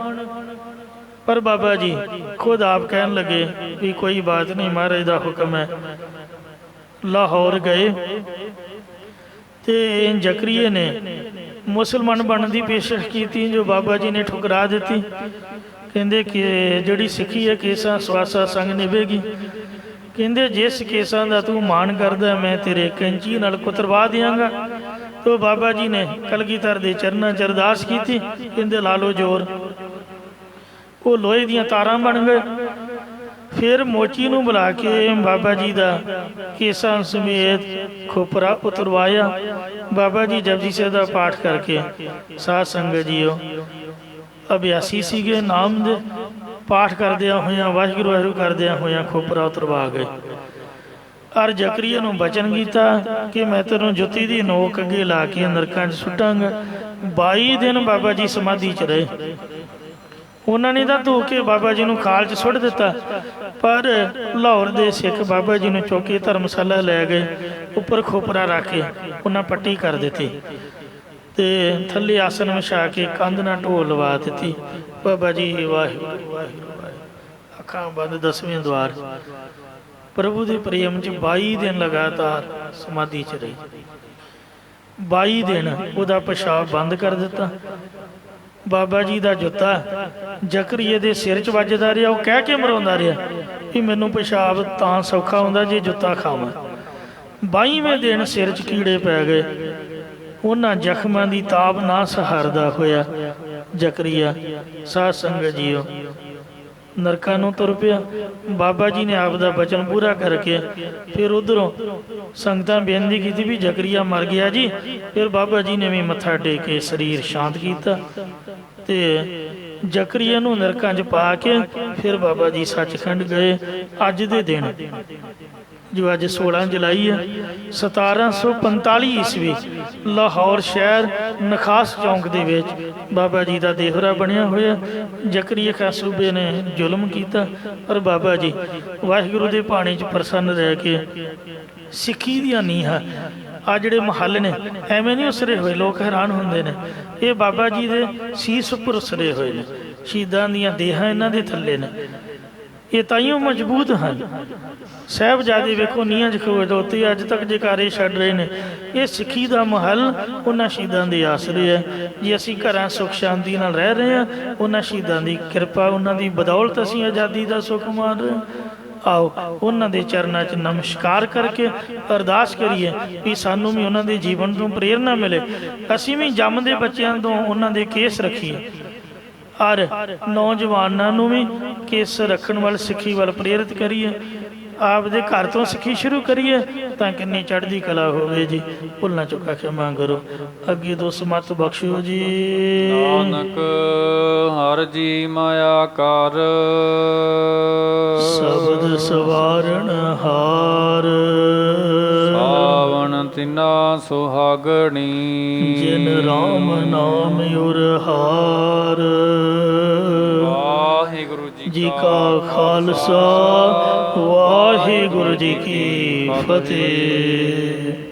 ਪਰ ਬਾਬਾ ਜੀ ਖੁਦ ਆਪ ਕਹਿਣ ਲੱਗੇ ਵੀ ਕੋਈ ਬਾਤ ਨਹੀਂ, ਮਹਾਰਾਜ ਦਾ ਹੁਕਮ ਹੈ। ਲਾਹੌਰ ਗਏ ਤੇ ਜ਼ਕਰੀਏ ਨੇ ਮੁਸਲਮਾਨ ਬਣਨ ਦੀ ਪੇਸ਼ਕਸ਼ ਕੀਤੀ, ਜੋ ਬਾਬਾ ਜੀ ਨੇ ਠੁਕਰਾ ਦਿੱਤੀ। ਕਹਿੰਦੇ ਕਿ ਜਿਹੜੀ ਸਿੱਖੀ ਹੈ ਕੇਸਾਂ ਸਵਾਸਾ ਸੰਗ ਨਿਭੇਗੀ। ਕਹਿੰਦੇ ਜਿਸ ਕੇਸਾਂ ਦਾ ਤੂੰ ਮਾਣ ਕਰਦਾ ਮੈਂ ਤੇਰੇ ਕੈਂਚੀ ਨਾਲ ਕੁਤਰਵਾ ਦਿਆਂਗਾ। ਤੋ ਬਾਬਾ ਜੀ ਨੇ ਕਲਗੀਧਰ ਦੇ ਚਰਨਾਂ 'ਚ ਅਰਦਾਸ ਕੀਤੀ। ਕਹਿੰਦੇ ਲਾ ਲਓ ਜ਼ੋਰ। ਉਹ ਲੋਹੇ ਦੀਆਂ ਤਾਰਾਂ ਬਣ ਗਏ। ਫਿਰ ਮੋਚੀ ਨੂੰ ਬੁਲਾ ਕੇ ਬਾਬਾ ਜੀ ਦਾ ਕੇਸਾਂ ਸਮੇਤ ਖੋਪਰਾ ਉਤਰਵਾਇਆ। ਬਾਬਾ ਜੀ ਜਪਜੀ ਸਾਹਿਬ ਦਾ ਪਾਠ ਕਰਕੇ ਸਾਧ ਸੰਗਤ ਜੀਓ ਅਭਿਆਸੀ ਸੀਗੇ, ਨਾਮ ਦੇ ਪਾਠ ਕਰਦਿਆਂ ਹੋਇਆਂ ਵਾਹਿਗੁਰੂ ਵਾਹਿਗੁਰੂ ਕਰਦਿਆਂ ਹੋਇਆਂ ਖੋਪਰਾ ਉਤਰਵਾ ਗਏ। ਔਰ ਜ਼ਕਰੀਆ ਨੂੰ ਬਚਨ ਕੀਤਾ ਕਿ ਮੈਂ ਤੈਨੂੰ ਜੁੱਤੀ ਦੀ ਨੋਕ ਅੱਗੇ ਲਾ ਕੇ ਨਰਕਾਂ 'ਚ ਸੁੱਟਾਂਗਾ। 22 ਦਿਨ ਬਾਬਾ ਜੀ ਸਮਾਧੀ 'ਚ ਰਹੇ। ਉਹਨਾਂ ਨੇ ਤਾਂ ਧੋ ਕੇ ਬਾਬਾ ਜੀ ਨੂੰ ਖਾਲ 'ਚ ਸੁੱਟ ਦਿੱਤਾ, ਪਰ ਲਾਹੌਰ ਦੇ ਸਿੱਖ ਬਾਬਾ ਜੀ ਨੂੰ ਚੁੱਕ ਕੇ ਧਰਮਸ਼ਾਲਾ ਲੈ ਗਏ। ਉੱਪਰ ਖੋਪਰਾ ਰੱਖ ਕੇ ਉਹਨਾਂ ਪੱਟੀ ਕਰ ਦਿੱਤੀ ਤੇ ਥੱਲੇ ਆਸਨ ਵਿਛਾ ਕੇ ਕੰਧ ਨਾਲ ਢੋਲ ਲਵਾ ਦਿੱਤੀ। ਬਾਬਾ ਜੀ ਵਾਹਿਗੁਰੂ ਵਾਹਿਗੁਰੂ, ਅੱਖਾਂ ਬੰਦ, 10ਵੇਂ ਦੁਆਰ। ਪ੍ਰਭੂ ਦੇ ਪ੍ਰੇਮ 'ਚ 22 ਦਿਨ ਲਗਾਤਾਰ ਸਮਾਧੀ 'ਚ ਰਹੀ। 22 ਦਿਨ ਉਹਦਾ ਪਿਸ਼ਾਬ ਬੰਦ ਕਰ ਦਿੱਤਾ। ਬਾਬਾ ਜੀ ਦਾ ਜੁੱਤਾ ਜ਼ਕਰੀਏ ਦੇ ਸਿਰ 'ਚ ਵੱਜਦਾ ਰਿਹਾ। ਉਹ ਕਹਿ ਕੇ ਮਰਾਉਂਦਾ ਰਿਹਾ ਕਿ ਮੈਨੂੰ ਪਿਸ਼ਾਬ ਤਾਂ ਸੌਖਾ ਹੁੰਦਾ ਜੇ ਜੁੱਤਾ ਖਾਵਾਂ। 22ਵੇਂ ਦਿਨ ਸਿਰ 'ਚ ਕੀੜੇ ਪੈ ਗਏ। ਉਹਨਾਂ ਜ਼ਖਮਾਂ ਦੀ ਤਾਬ ਨਾ ਸਹਾਰਦਾ ਹੋਇਆ ਜ਼ਕਰੀਆ ਸਾਧ ਸੰਗਤ ਜੀਓ ਨਰਕਾਂ ਨੂੰ ਤੁਰ ਪਿਆ। ਬਾਬਾ ਜੀ ਨੇ ਆਪ ਦਾ ਬਚਨ ਪੂਰਾ ਕਰਕੇ ਫਿਰ ਉਧਰੋਂ ਸੰਗਤਾਂ ਬੇਨਤੀ ਕੀਤੀ ਵੀ ਜ਼ਕਰੀਆ ਮਰ ਗਿਆ ਜੀ। ਫਿਰ ਬਾਬਾ ਜੀ ਨੇ ਵੀ ਮੱਥਾ ਟੇਕ ਕੇ ਸਰੀਰ ਸ਼ਾਂਤ ਕੀਤਾ ਤੇ ਜ਼ਕਰੀਆ ਨੂੰ ਨਰਕਾਂ 'ਚ ਪਾ ਕੇ ਫਿਰ ਬਾਬਾ ਜੀ ਸੱਚਖੰਡ ਗਏ। ਅੱਜ ਦੇ ਦਿਨ ਜੋ ਅੱਜ 16 ਜੁਲਾਈ ਹੈ 1745 ਈਸਵੀ ਲਾਹੌਰ ਸ਼ਹਿਰ ਨਖਾਸ ਚੌਂਕ ਦੇ ਵਿੱਚ ਬਾਬਾ ਜੀ ਦਾ ਦੇਹਰਾ ਬਣਿਆ ਹੋਇਆ। ਜ਼ਕਰੀਆ ਖਾਂ ਸੂਬੇ ਨੇ ਜ਼ੁਲਮ ਕੀਤਾ ਪਰ ਬਾਬਾ ਜੀ ਵਾਹਿਗੁਰੂ ਦੇ ਪਾਣੀ 'ਚ ਪ੍ਰਸੰਨ ਰਹਿ ਕੇ ਸਿੱਖੀ ਦੀਆਂ ਨੀਹਾਂ ਆ ਜਿਹੜੇ ਮਹੱਲ ਨੇ ਐਵੇਂ ਨਹੀਂ ਉਸਰੇ ਹੋਏ। ਲੋਕ ਹੈਰਾਨ ਹੁੰਦੇ ਨੇ, ਇਹ ਬਾਬਾ ਜੀ ਦੇ ਸੀਸ ਉੱਪਰ ਉਸਰੇ ਹੋਏ ਨੇ। ਸ਼ਹੀਦਾਂ ਦੀਆਂ ਦੇਹਾਂ ਇਹਨਾਂ ਦੇ ਥੱਲੇ ਨੇ। ਇਹ ਤਾਈਓ ਮਜ਼ਬੂਤ ਹਨ। ਸਾਹਿਬਜ਼ਾਦੇ ਵੇਖੋ ਨੀਹਾਂ 'ਚ ਖੜੋਤੇ ਅੱਜ ਤੱਕ ਜਕਾਰੇ ਛੱਡ ਰਹੇ ਨੇ। ਇਹ ਸਿੱਖੀ ਦਾ ਮਹੱਲ ਉਹਨਾਂ ਸ਼ਹੀਦਾਂ ਦੇ ਆਸਰੇ ਹੈ। ਜੇ ਅਸੀਂ ਘਰਾਂ ਸੁੱਖ ਸ਼ਾਂਤੀ ਨਾਲ ਰਹਿ ਰਹੇ ਹਾਂ, ਉਹਨਾਂ ਸ਼ਹੀਦਾਂ ਦੀ ਕਿਰਪਾ, ਉਹਨਾਂ ਦੀ ਬਦੌਲਤ ਅਸੀਂ ਆਜ਼ਾਦੀ ਦਾ ਸੁੱਖ ਮਾਣ ਰਹੇ। ਆਓ ਉਹਨਾਂ ਦੇ ਚਰਨਾਂ 'ਚ ਨਮਸਕਾਰ ਕਰਕੇ ਅਰਦਾਸ ਕਰੀਏ ਵੀ ਸਾਨੂੰ ਵੀ ਉਹਨਾਂ ਦੇ ਜੀਵਨ ਤੋਂ ਪ੍ਰੇਰਨਾ ਮਿਲੇ। ਅਸੀਂ ਵੀ ਜੰਮਦੇ ਬੱਚਿਆਂ ਤੋਂ ਉਹਨਾਂ ਦੇ ਕੇਸ ਰੱਖੀਏ ਔਰ ਨੌਜਵਾਨਾਂ ਨੂੰ ਵੀ ਕੇਸ ਰੱਖਣ ਵੱਲ, ਸਿੱਖੀ ਵੱਲ ਪ੍ਰੇਰਿਤ ਕਰੀਏ। ਆਪਦੇ ਘਰ ਤੋਂ ਸਿੱਖੀ ਸ਼ੁਰੂ ਕਰੀਏ ਤਾਂ ਕਿੰਨੀ ਚੜ੍ਹਦੀ ਕਲਾ ਹੋਵੇ ਜੀ। ਭੁੱਲਣਾ ਚੁੱਕਾ ਖਿਮਾ ਕਰੋ। ਅੱਗੇ ਤੋਂ ਸਮਤ ਬਖਸ਼ਿਓ ਜੀ। ਨਾਨਕ ਹਰ ਜੀ ਮਾਇਆ ਕਰ ਸ਼ਬਦ ਸਵਾਰਣ ਹਾਰ ਸਾਵਣ ਤਿਨਾ ਸੁਹਾਗਣੀ ਜਿਨ ਰਾਮ ਨਾਮ ਉਰ ਹਾਰ। ਵਾਹਿਗੁਰੂ ਜੀ ਕਾ ਖਾਲਸਾ ਵਾਹਿਗੁਰੂ ਜੀ ਕੀ ਫਤਿਹ।